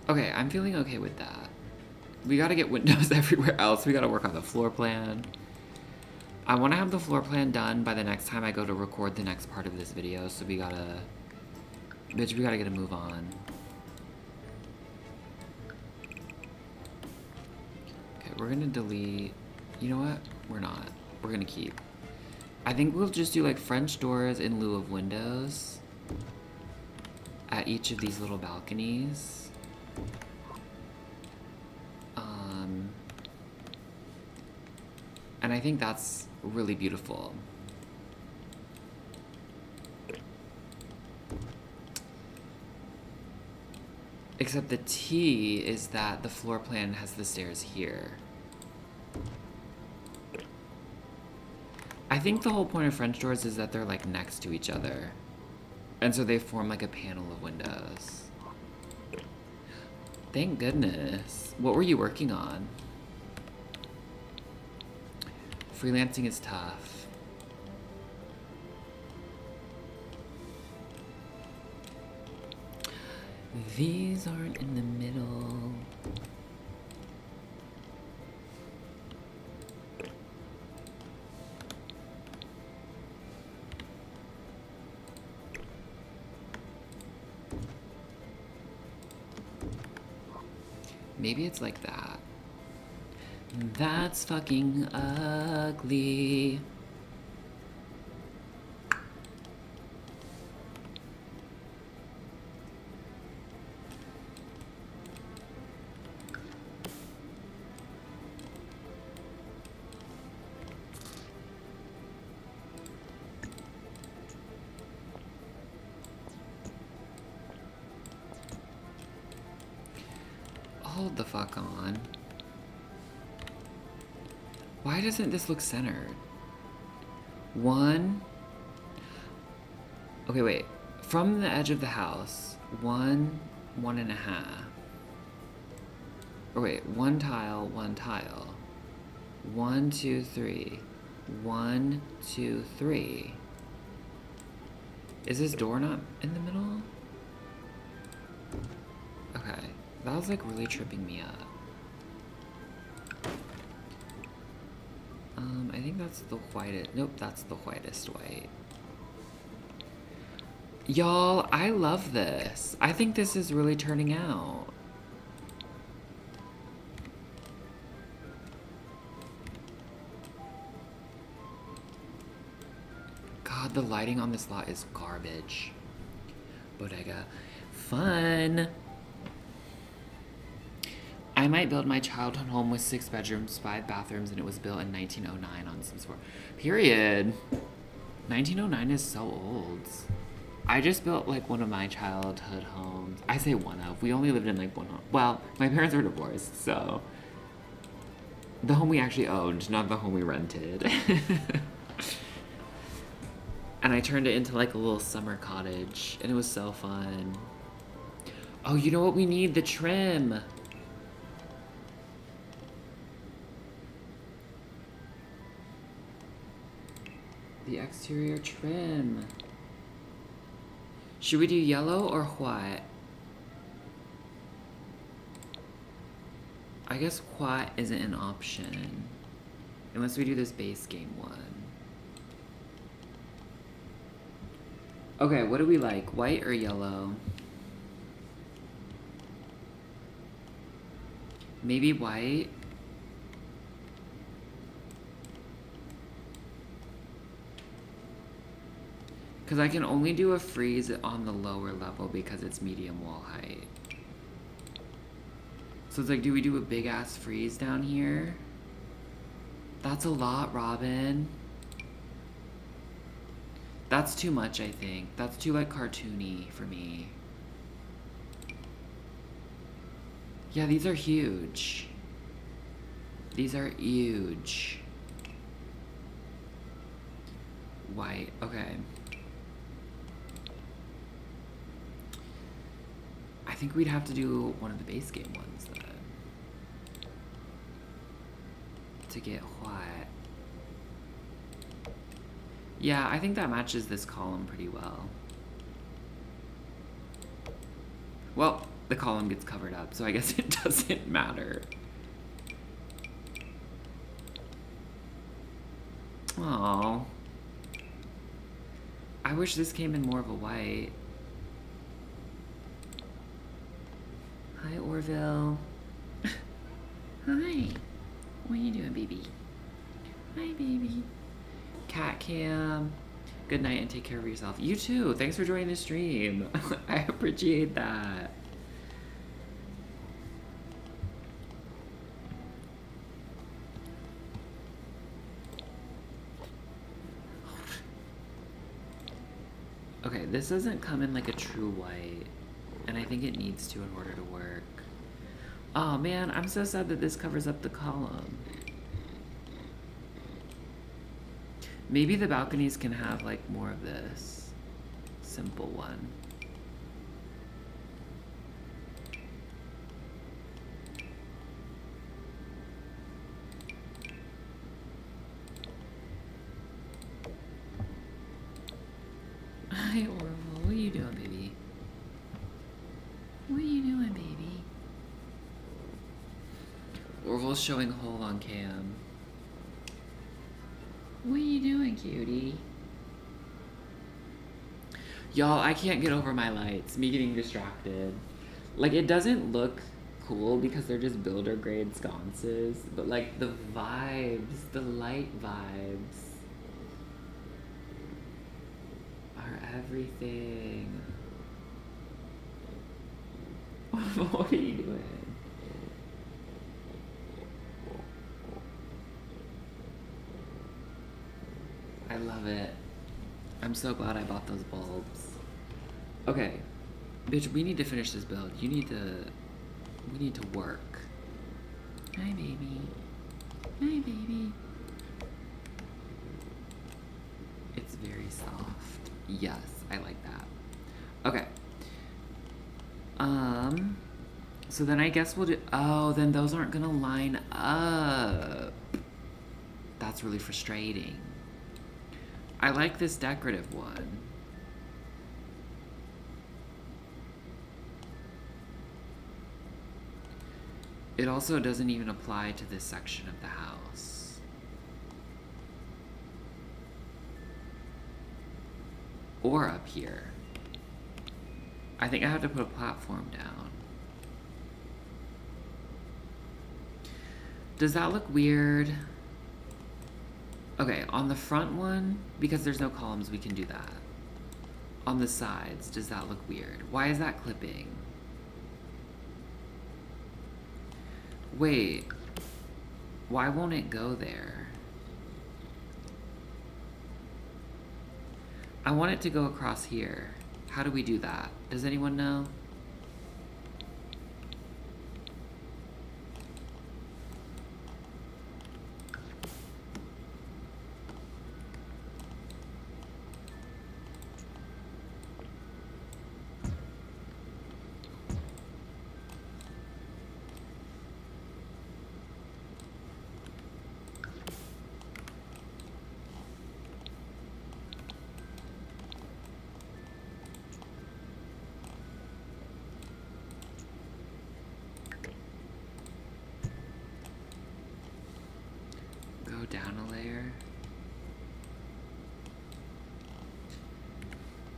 Okay, I'm feeling okay with that. We gotta get windows everywhere else. We gotta work on the floor plan. I wanna have the floor plan done by the next time I go to record the next part of this video, so we gotta... Bitch, we gotta get a move on. Okay, we're gonna delete... You know what? We're not. We're gonna keep. I think we'll just do like French doors in lieu of windows at each of these little balconies. And I think that's really beautiful. Except the T is that the floor plan has the stairs here. I think the whole point of French doors is that they're like next to each other. And so they form like a panel of windows. Thank goodness. What were you working on? Freelancing is tough. These aren't in the middle. Maybe it's like that. That's fucking ugly. Hold the fuck on. Why doesn't this look centered? One. Okay, wait. From the edge of the house, 1.5. Or wait, one tile, one tile. 1, 2, 3. 1, 2, 3. Is this door not in the middle? Okay. That was like really tripping me up. I think that's the whitest. Nope, that's the whitest white. Y'all, I love this. I think this is really turning out. God, the lighting on this lot is garbage. Bodega. Fun. I might build my childhood home with 6 bedrooms, 5 bathrooms, and it was built in 1909 on Sims 4. Period. 1909 is so old. I just built like one of my childhood homes. I say one of. We only lived in like one home. Well, my parents were divorced, so the home we actually owned, not the home we rented. And I turned it into like a little summer cottage, and it was so fun. Oh, you know what we need? The trim. The exterior trim. Should we do yellow or what? I guess what isn't an option. Unless we do this base game one. Okay, what do we like? White or yellow? Maybe white? Because I can only do a freeze on the lower level because it's medium wall height. So it's like, do we do a big ass freeze down here? That's a lot, Robin. That's too much, I think. That's too, like, cartoony for me. Yeah, these are huge. These are huge. White, okay. I think we'd have to do one of the base game ones, then. To get what? Yeah, I think that matches this column pretty well. Well, the column gets covered up, so I guess it doesn't matter. Aww. I wish this came in more of a white. Hi, Orville. Hi. What are you doing, baby? Hi, baby. Cat cam. Good night and take care of yourself. You too. Thanks for joining the stream. I appreciate that. Okay, this doesn't come in like a true white, and I think it needs to in order to work. Oh man, I'm so sad that this covers up the column. Maybe the balconies can have like more of this simple one. Hi, Orville. What are you doing, baby? What are you doing, baby? Orville's showing hole on cam. What are you doing, cutie? Y'all, I can't get over my lights. Me getting distracted. Like, it doesn't look cool because they're just builder grade sconces, but like the vibes, the light vibes are everything. What are you doing? I love it. I'm so glad I bought those bulbs. Okay. Bitch, we need to finish this build. We need to work. Hi, baby. Hi, baby. It's very soft. Yes, I like that. Okay. So then I guess we'll do, oh, then those aren't gonna line up. That's really frustrating. I like this decorative one. It also doesn't even apply to this section of the house. Or up here. I think I have to put a platform down. Does that look weird? Okay, on the front one, because there's no columns, we can do that. On the sides, does that look weird? Why is that clipping? Wait, why won't it go there? I want it to go across here. How do we do that? Does anyone know?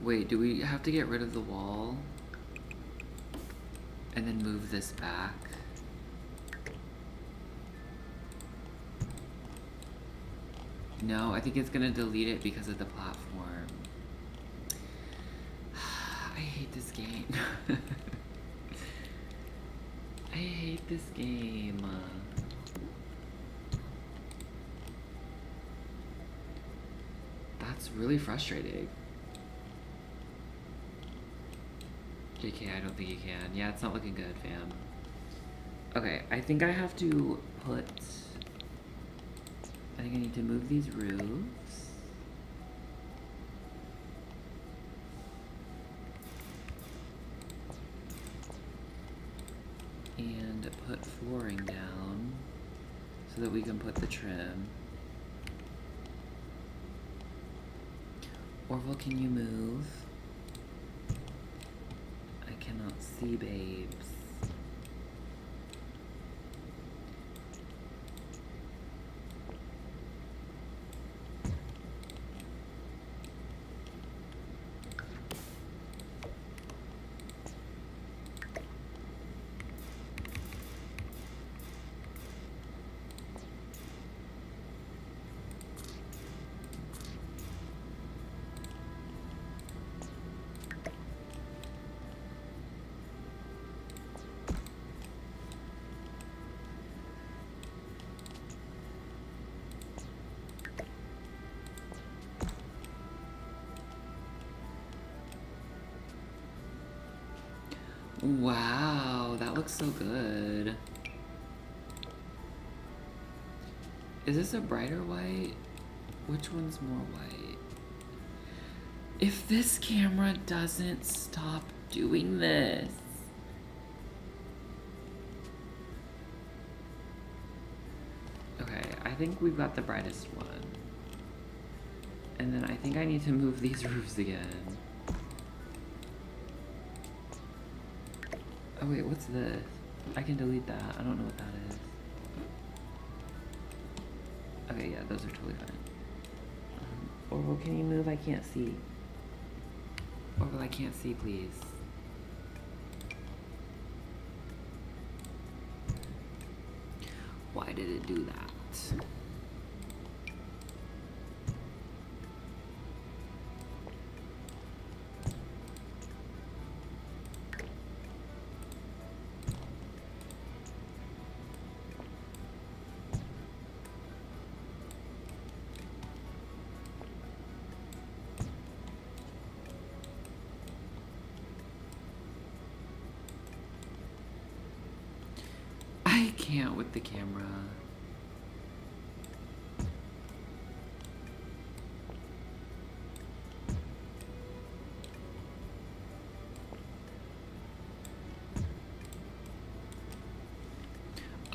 Wait, do we have to get rid of the wall? And then move this back? No, I think it's gonna delete it because of the platform. I hate this game. I hate this game. That's really frustrating. JK, I don't think you can. Yeah, it's not looking good, fam. Okay, I think I have to put... I think I need to move these roofs. And put flooring down so that we can put the trim. Orville, can you move? I cannot see, babes. Wow, that looks so good. Is this a brighter white? Which one's more white? If this camera doesn't stop doing this. Okay, I think we've got the brightest one. And then I think I need to move these roofs again. Oh wait, what's this? I can delete that. I don't know what that is. Okay, yeah, those are totally fine. Orville, can you move? I can't see. Orville, I can't see, please. Why did it do that? I can't with the camera.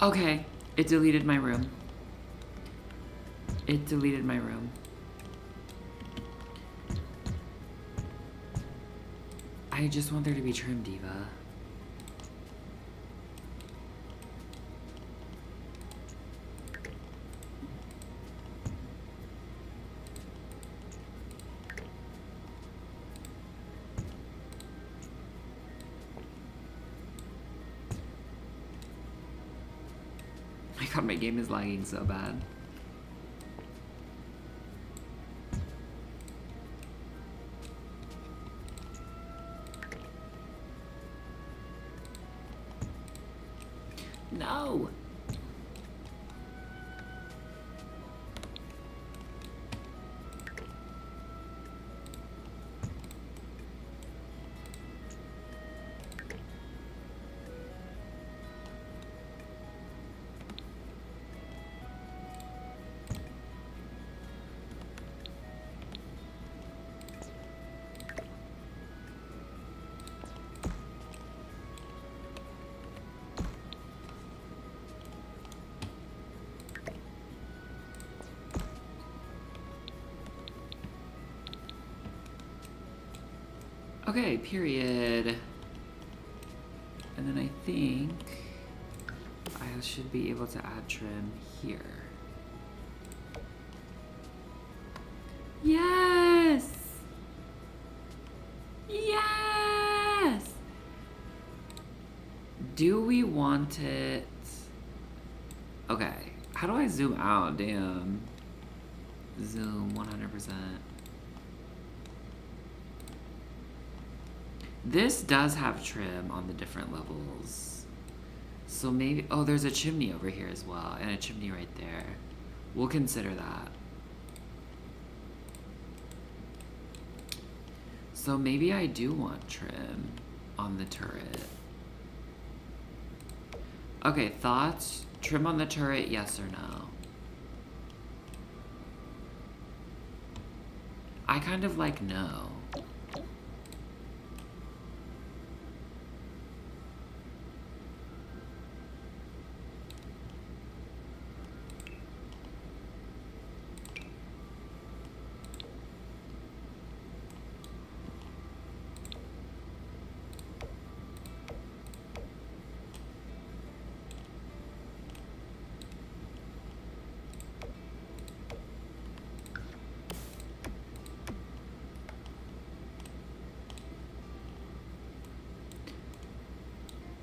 Okay, it deleted my room. It deleted my room. I just want there to be trim, Diva. My god, my game is lagging so bad. No! Okay, period. And then I think I should be able to add trim here. Yes! Do we want it? Okay. How do I zoom out? Damn. Zoom 100%. This does have trim on the different levels. So maybe, oh, there's a chimney over here as well, and a chimney right there. We'll consider that. So maybe I do want trim on the turret. Okay, thoughts? Trim on the turret, yes or no? I kind of like no.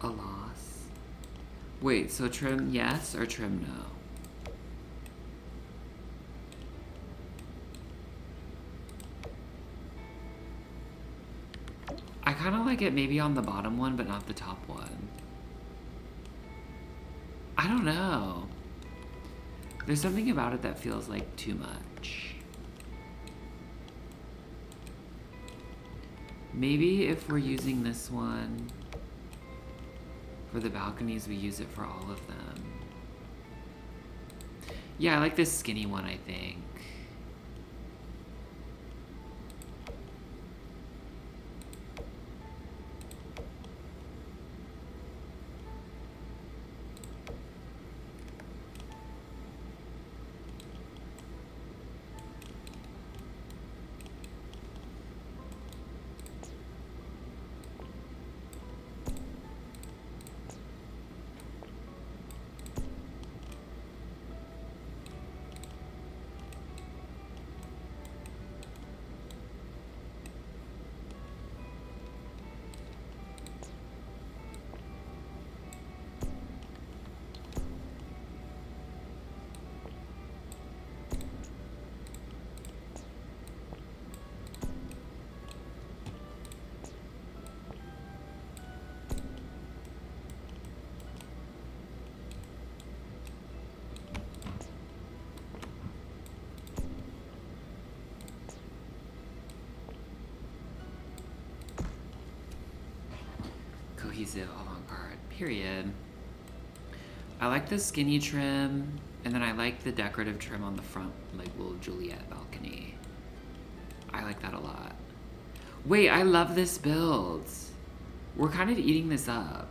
A loss. Wait, so trim yes or trim no? I kind of like it maybe on the bottom one, but not the top one. I don't know. There's something about it that feels like too much. Maybe if we're using this one for the balconies, we use it for all of them. Yeah, I like this skinny one, I think. Cohesive avant-garde, period. I like the skinny trim, and then I like the decorative trim on the front, like little Juliet balcony. I like that a lot. Wait, I love this build. We're kind of eating this up.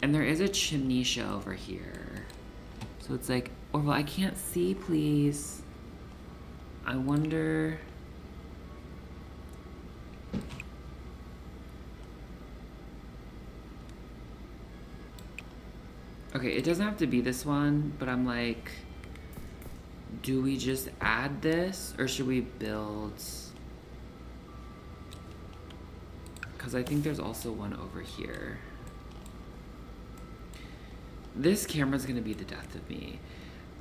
And there is a chimney show over here. So it's like, Orville, I can't see, please. I wonder... Okay, it doesn't have to be this one, but I'm like, do we just add this or should we build? Because I think there's also one over here. This camera's gonna be the death of me.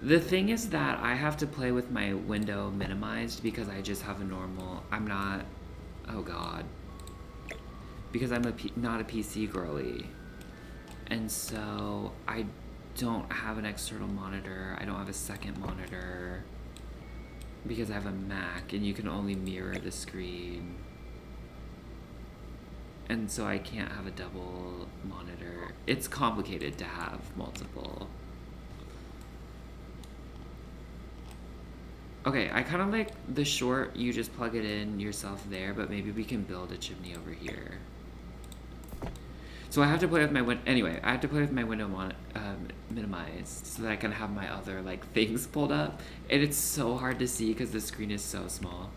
The thing is that I have to play with my window minimized because I just have a normal, I'm not, oh God. Because I'm not a PC girly. And so I don't have an external monitor. I don't have a second monitor because I have a Mac and you can only mirror the screen. And so I can't have a double monitor. It's complicated to have multiple. Okay, I kind of like the short, you just plug it in yourself there, but maybe we can build a chimney over here. So I have to play with my anyway, I have to play with my window minimized so that I can have my other like things pulled up. And it's so hard to see because the screen is so small.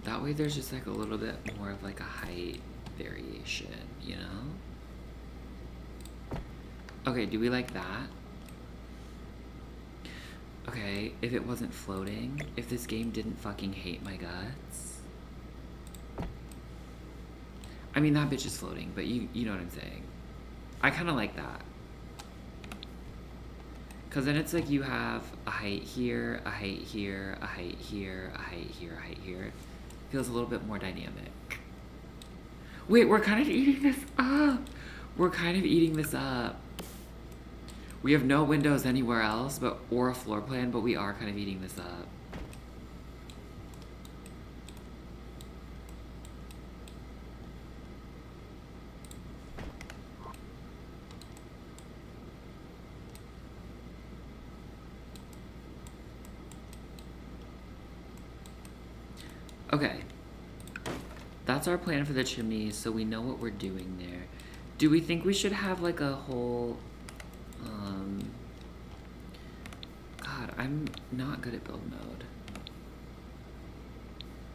That way there's just like a little bit more of like a height variation, you know? Okay, do we like that? Okay, if it wasn't floating, if this game didn't fucking hate my guts. I mean, that bitch is floating, but you know what I'm saying. I kind of like that. Because then it's like you have a height here, a height here, a height here, a height here, a height here. Feels a little bit more dynamic. Wait, we're kind of eating this up. We're kind of eating this up. We have no windows anywhere else or a floor plan, but we are kind of eating this up. Okay. That's our plan for the chimneys, so we know what we're doing there. Do we think we should have like a whole... God, I'm not good at build mode.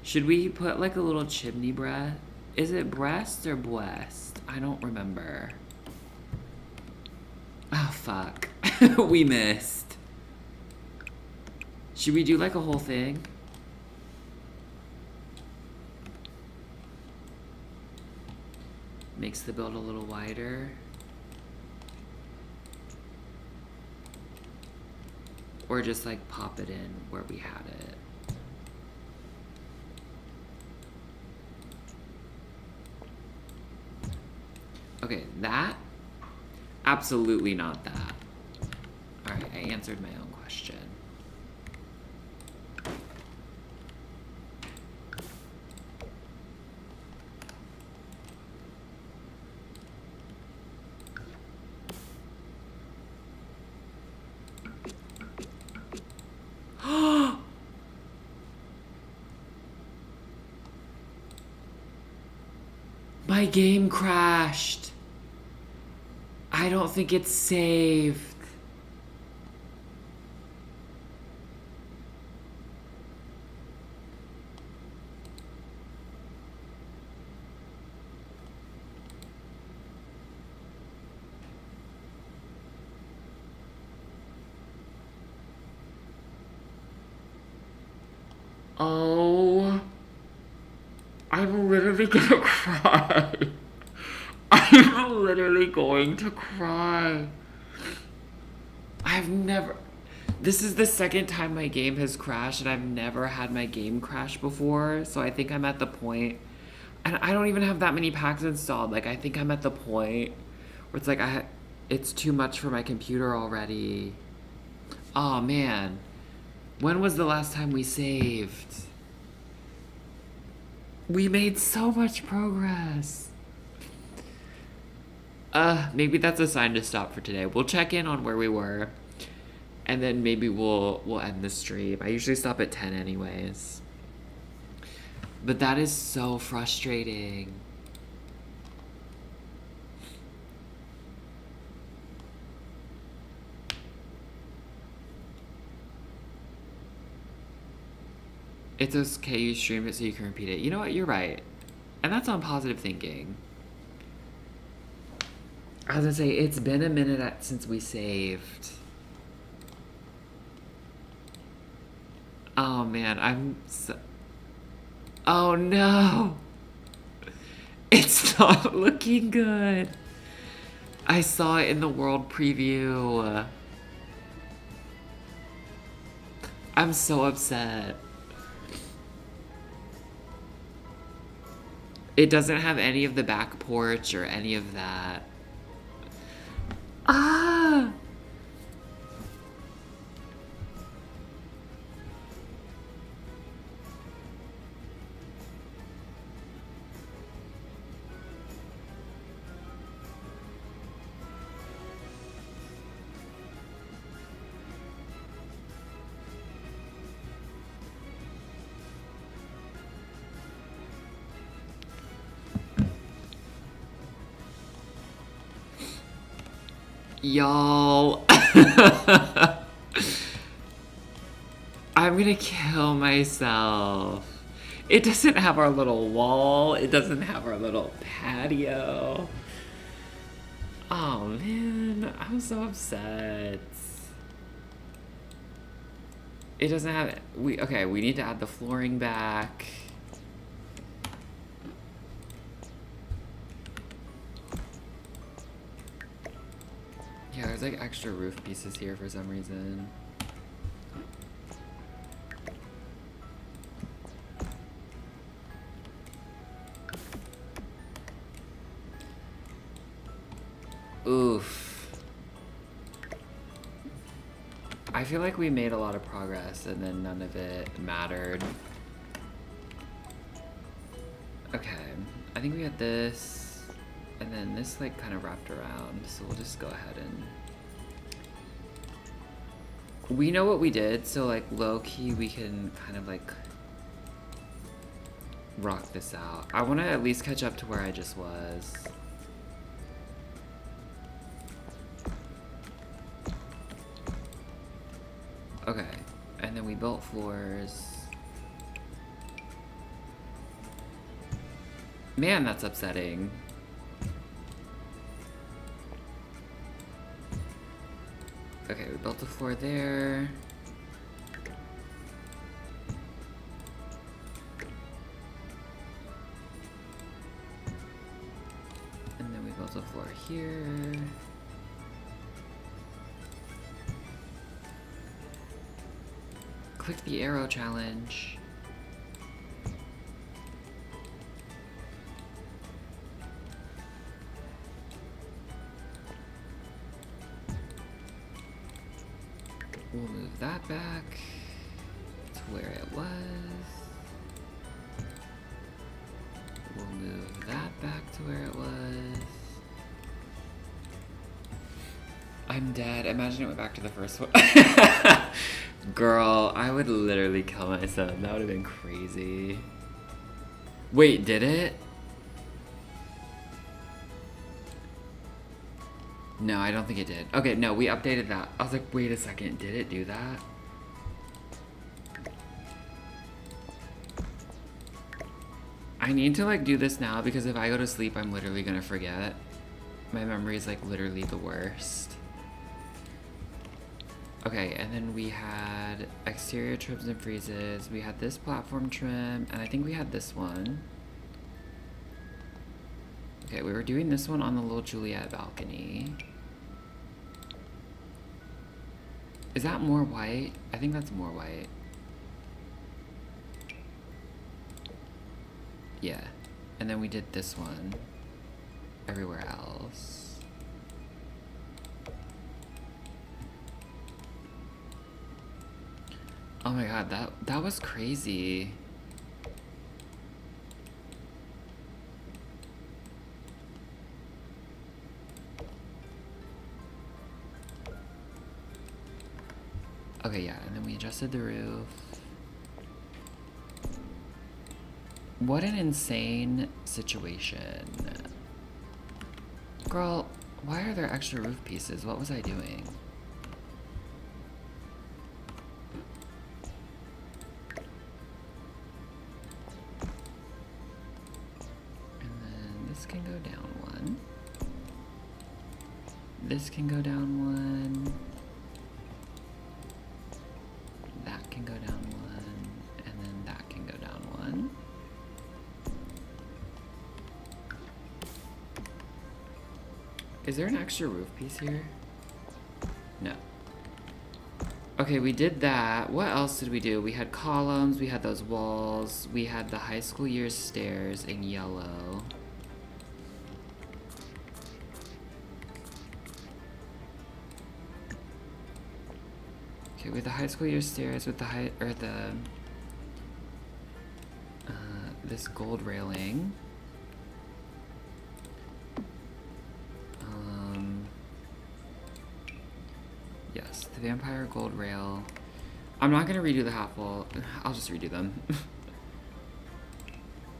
Should we put like a little chimney breast? Is it breast or breast? I don't remember. Oh, fuck. We missed. Should we do like a whole thing? Makes the build a little wider. Or just like pop it in where we had it. Okay, that? Absolutely not that. Alright, I answered my own question. My game crashed. I don't think it's saved. Oh. I'm literally gonna cry. I'm literally going to cry. I've never... This is the second time my game has crashed, and I've never had my game crash before, so I think I'm at the point... And I don't even have that many packs installed. Like, I think I'm at the point where it's like, it's too much for my computer already. Oh, man. When was the last time we saved? We made so much progress. Maybe that's a sign to stop for today. We'll check in on where we were, and then maybe we'll end the stream. I usually stop at 10 anyways. But that is so frustrating. It's okay, you stream it so you can repeat it. You know what? You're right. And that's on positive thinking. I was gonna say, it's been a minute since we saved. Oh man, I'm so... Oh no! It's not looking good. I saw it in the world preview. I'm so upset. It doesn't have any of the back porch or any of that. Ah! Y'all. I'm gonna kill myself. It doesn't have our little wall. It doesn't have our little patio. Oh man, I'm so upset. It doesn't have, okay, we need to add the flooring back. Yeah, there's like extra roof pieces here for some reason. Oof. I feel like we made a lot of progress and then none of it mattered. Okay, I think we had this, and then this like kind of wrapped around, so we'll just go ahead and... We know what we did, so like low-key we can kind of like rock this out. I want to at least catch up to where I just was. Okay, and then we built floors. Man, that's upsetting. Okay, we built a floor there. And then we built a floor here. Click the arrow challenge. We'll move that back to where it was. We'll move that back to where it was. I'm dead. Imagine it went back to the first one. Girl, I would literally kill my son. That would have been crazy. Wait, did it? No, I don't think it did. Okay, no, we updated that. I was like, wait a second, did it do that? I need to like do this now because if I go to sleep, I'm literally gonna forget. My memory is like literally the worst. Okay, and then we had exterior trims and freezes. We had this platform trim, and I think we had this one. Okay, we were doing this one on the little Juliet balcony. Is that more white? I think that's more white. Yeah. And then we did this one everywhere else. Oh my god, that was crazy. Okay, yeah, and then we adjusted the roof. What an insane situation. Girl, why are there extra roof pieces? What was I doing? And then this can go down one. This can go down one. That can go down one. And then that can go down one. Is there an extra roof piece here? No. Okay, we did that. What else did we do? We had columns, we had those walls, we had the high school years stairs in yellow. Okay, with the high school years stairs, with the this gold railing. Yes, the vampire gold rail. I'm not gonna redo the half wall. I'll just redo them. I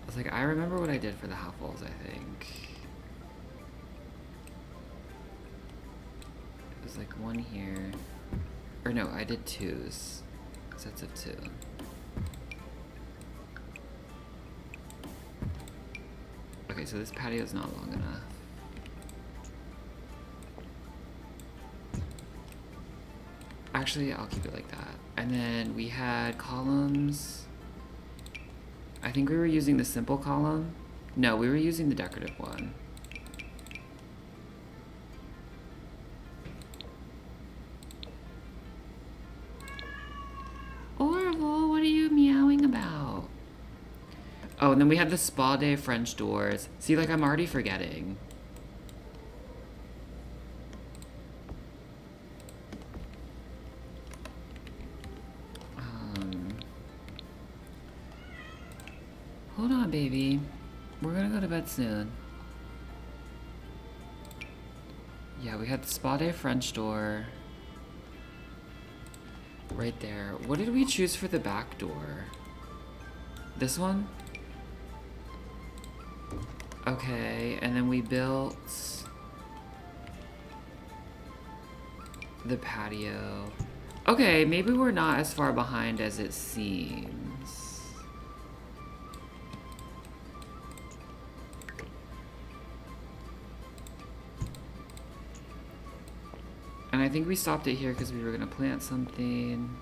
was like, I remember what I did for the half walls, I think. It was like one here. Or no, I did twos. Sets of two. so this patio's not long enough. Actually, I'll keep it like that. And then we had columns. I think we were using the simple column. No, we were using the decorative one. Orville, what are you meowing about? Oh, and then we had the spa day French doors. See, like, I'm already forgetting. Hold on, baby. We're gonna go to bed soon. Yeah, we had the spa day French door. Right there. What did we choose for the back door? This one? Okay, and then we built the patio. Okay, maybe we're not as far behind as it seems. And I think we stopped it here because we were gonna plant something.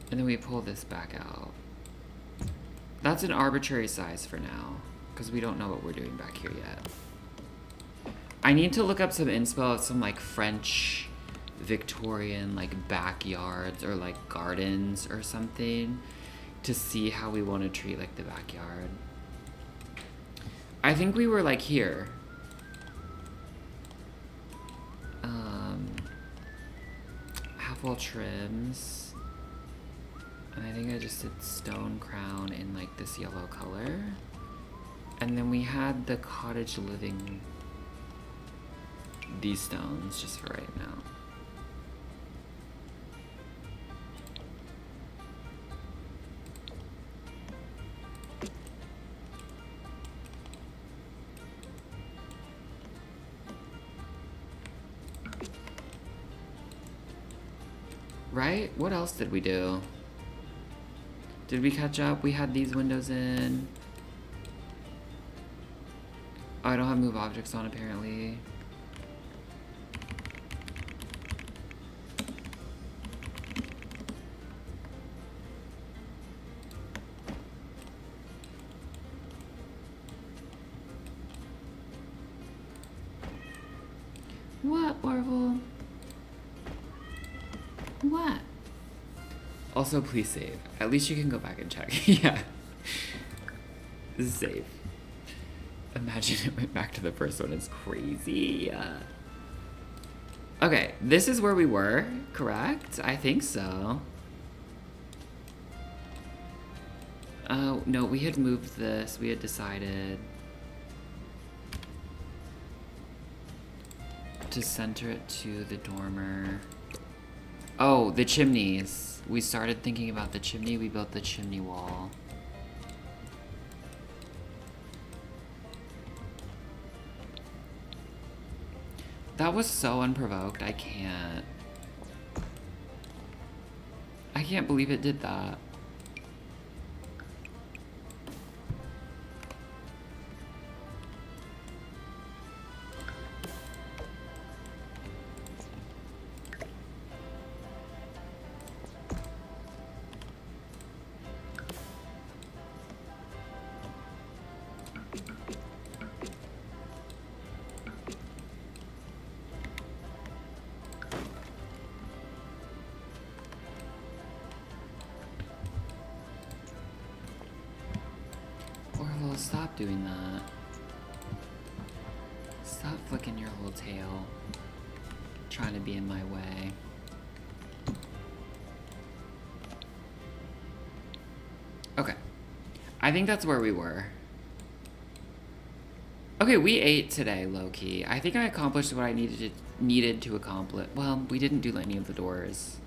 And then we pull this back out. That's an arbitrary size for now, because we don't know what we're doing back here yet. I need to look up some inspo of some like French Victorian like backyards or like gardens or something to see how we want to treat like the backyard. I think we were like here. Half wall trims. And I think I just did stone crown in like this yellow color. And then we had the cottage living, these stones just for right now. Right? What else did we do? Did we catch up? We had these windows in. Oh, I don't have move objects on apparently. What, Orville? What? Also, please save. At least you can go back and check. Yeah. This is safe. Imagine it went back to the first one. It's crazy. Okay, this is where we were, correct? I think so. Oh, no, we had moved this. We had decided to center it to the dormer. Oh, the chimneys. We started thinking about the chimney. We built the chimney wall. That was so unprovoked. I can't believe it did that. Stop doing that. Stop flicking your little tail. Trying to be in my way. Okay. I think that's where we were. Okay, we ate today, low-key. I think I accomplished what I needed to accomplish. Well, we didn't do any of the doors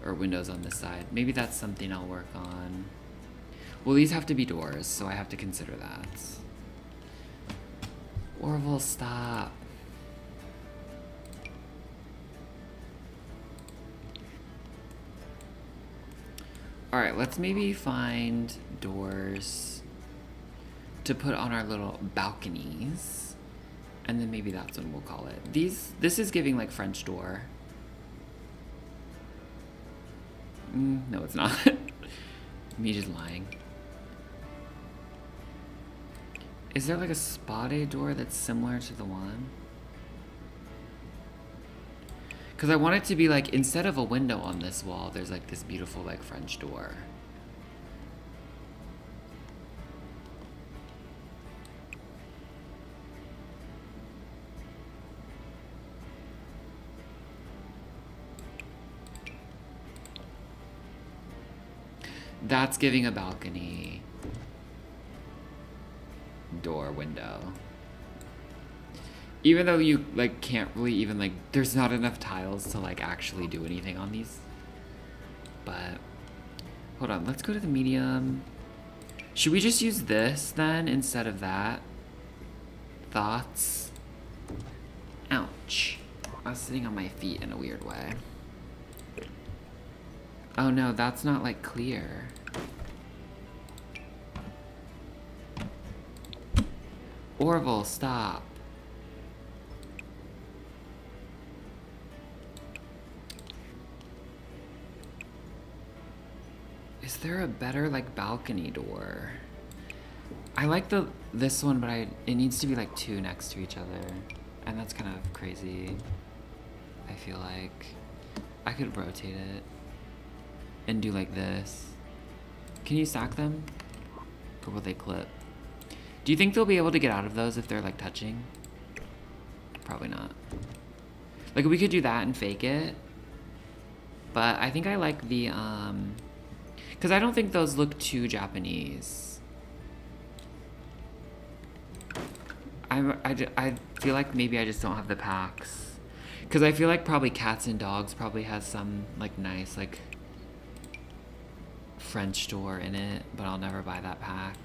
or windows on this side. Maybe that's something I'll work on. Well, these have to be doors, so I have to consider that. Orville, stop. Alright, let's maybe find doors to put on our little balconies. And then maybe that's what we'll call it. This is giving like French door. No, it's not. Me just lying. Is there like a spa day door that's similar to the one? Because I want it to be like, instead of a window on this wall, there's like this beautiful like French door. That's giving a balcony. Door, window. Even though you like can't really even like, there's not enough tiles to like actually do anything on these. But hold on, let's go to the medium. Should we just use this then instead of that? Thoughts? Ouch. I was sitting on my feet in a weird way. Oh no, that's not like clear. Orville, stop. Is there a better like balcony door? I like this one, but it needs to be like two next to each other. And that's kind of crazy. I feel like I could rotate it and do like this. Can you stack them? Or will they clip? Do you think they'll be able to get out of those if they're like touching? Probably not. Like we could do that and fake it. But I think I like the, because I don't think those look too Japanese. I feel like maybe I just don't have the packs. Because I feel like probably Cats and Dogs probably has some like nice like French door in it, but I'll never buy that pack.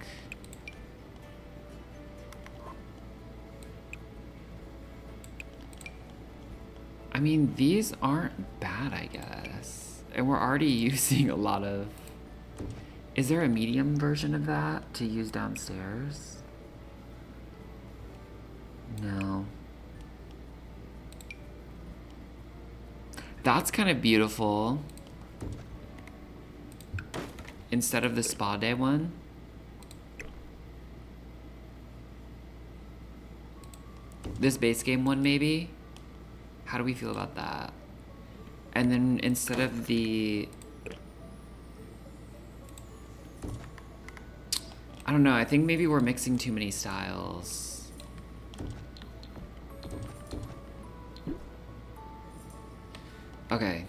I mean, these aren't bad, I guess. And we're already using a lot of... Is there a medium version of that to use downstairs? No. That's kind of beautiful. Instead of the spa day one. This base game one, maybe? How do we feel about that? And then instead of the... I don't know, I think maybe we're mixing too many styles. Okay,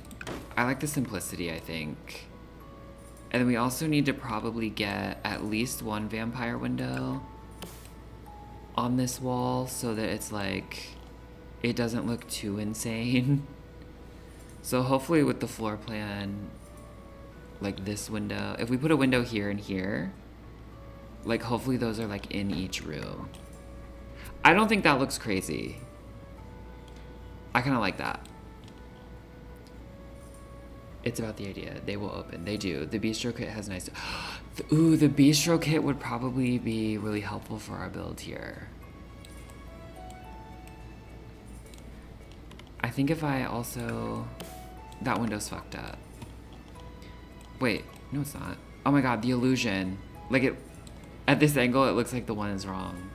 I like the simplicity, I think. And then we also need to probably get at least one vampire window on this wall so that it's like... it doesn't look too insane. So hopefully with the floor plan, like this window, if we put a window here and here, like hopefully those are like in each room. I don't think that looks crazy. I kind of like that. It's about the idea. They will open. They do. The bistro kit has nice... Ooh, the bistro kit would probably be really helpful for our build here. I think if I also... That window's fucked up. Wait, no it's not. Oh my god, the illusion. Like it... At this angle, it looks like the one is wrong.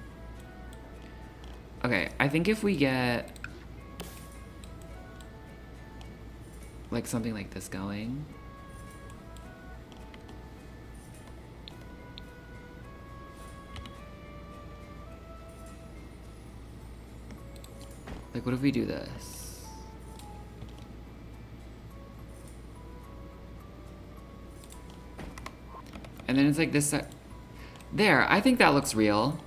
Okay, I think if we get... like something like this going... Like what if we do this? And then it's like this side. There, I think that looks real.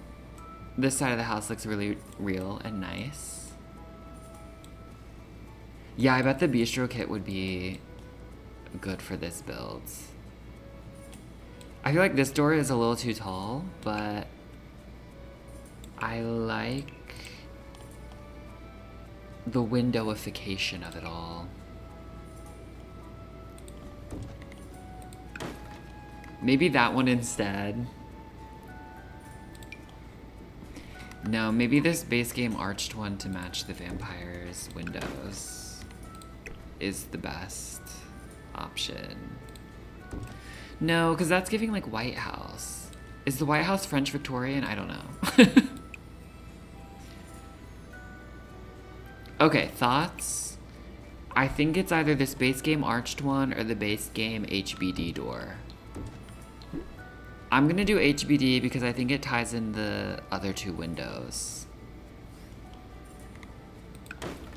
This side of the house looks really real and nice. Yeah, I bet the bistro kit would be good for this build. I feel like this door is a little too tall, but I like the windowification of it all. Maybe that one instead. No, maybe this base game arched one to match the vampire's windows is the best option. No, because that's giving like White House. Is the White House French Victorian? I don't know. Okay, thoughts? I think it's either this base game arched one or the base game HBD door. I'm gonna do HBD because I think it ties in the other two windows.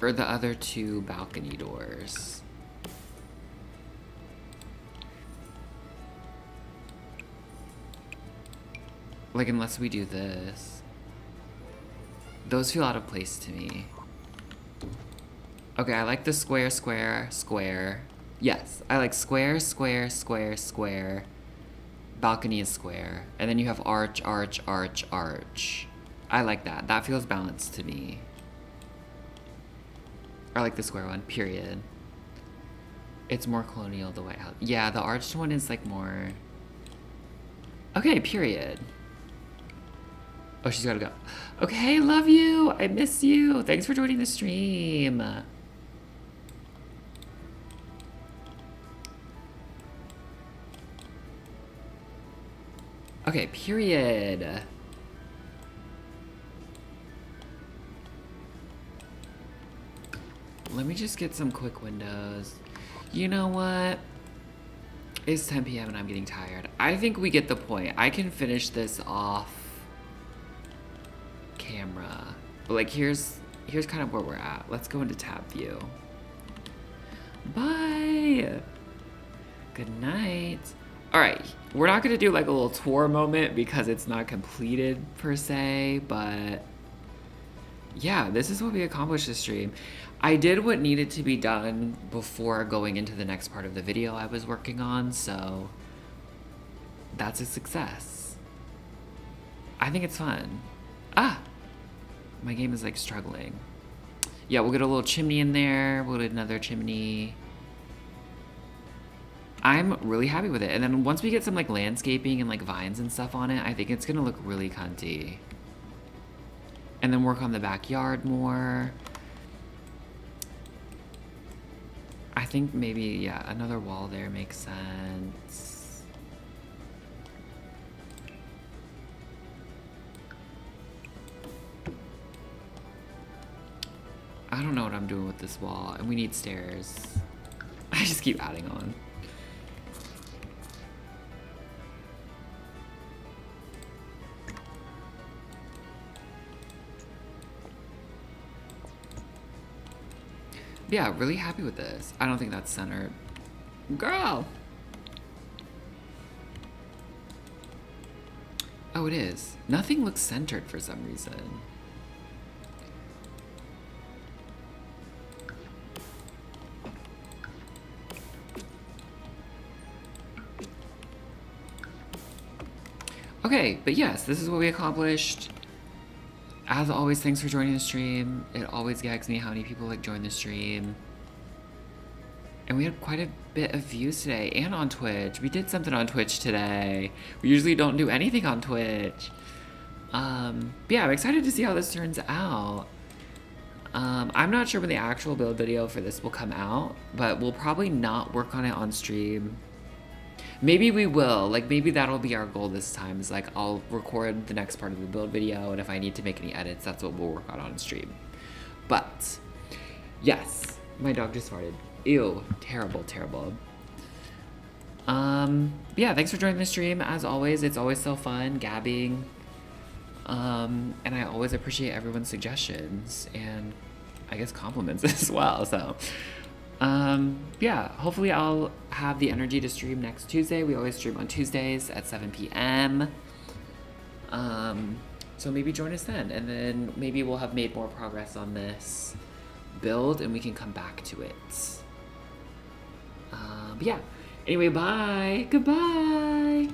Or the other two balcony doors. Like, unless we do this. Those feel out of place to me. Okay, I like the square, square, square. Yes, I like square, square, square, square. Balcony is square. And then you have arch, arch, arch, arch. I like that. That feels balanced to me. I like the square one, period. It's more colonial, the White House. Yeah, the arched one is like more... Okay, period. Oh, she's gotta go. Okay, love you. I miss you. Thanks for joining the stream. Okay, period. Let me just get some quick windows. You know what? It's 10 p.m. and I'm getting tired. I think we get the point. I can finish this off camera. But like here's kind of where we're at. Let's go into tab view. Bye. Good night. All right, we're not gonna do like a little tour moment because it's not completed per se, but yeah, this is what we accomplished this stream. I did what needed to be done before going into the next part of the video I was working on, so that's a success. I think it's fun. Ah, my game is like struggling. Yeah, we'll get a little chimney in there. We'll get another chimney. I'm really happy with it. And then once we get some like landscaping and like vines and stuff on it, I think it's gonna look really cunty. And then work on the backyard more. I think maybe, yeah, another wall there makes sense. I don't know what I'm doing with this wall, and we need stairs. I just keep adding on. Yeah, really happy with this. I don't think that's centered. Girl! Oh, it is. Nothing looks centered for some reason. Okay, but yes, this is what we accomplished. As always, thanks for joining the stream. It always gags me how many people like join the stream. And we had quite a bit of views today and on Twitch. We did something on Twitch today. We usually don't do anything on Twitch. But yeah, I'm excited to see how this turns out. I'm not sure when the actual build video for this will come out, but we'll probably not work on it on stream. Maybe we will, like maybe that'll be our goal this time, is like I'll record the next part of the build video, and if I need to make any edits, that's what we'll work on stream. But yes, my dog just farted. Ew, terrible, terrible. Yeah, thanks for joining the stream. As always, it's always so fun gabbing. And I always appreciate everyone's suggestions and I guess compliments as well. So yeah, hopefully I'll have the energy to stream next Tuesday. We always stream on Tuesdays at 7 p.m. So maybe join us then, and then maybe we'll have made more progress on this build and we can come back to it. But yeah, anyway, bye. Goodbye.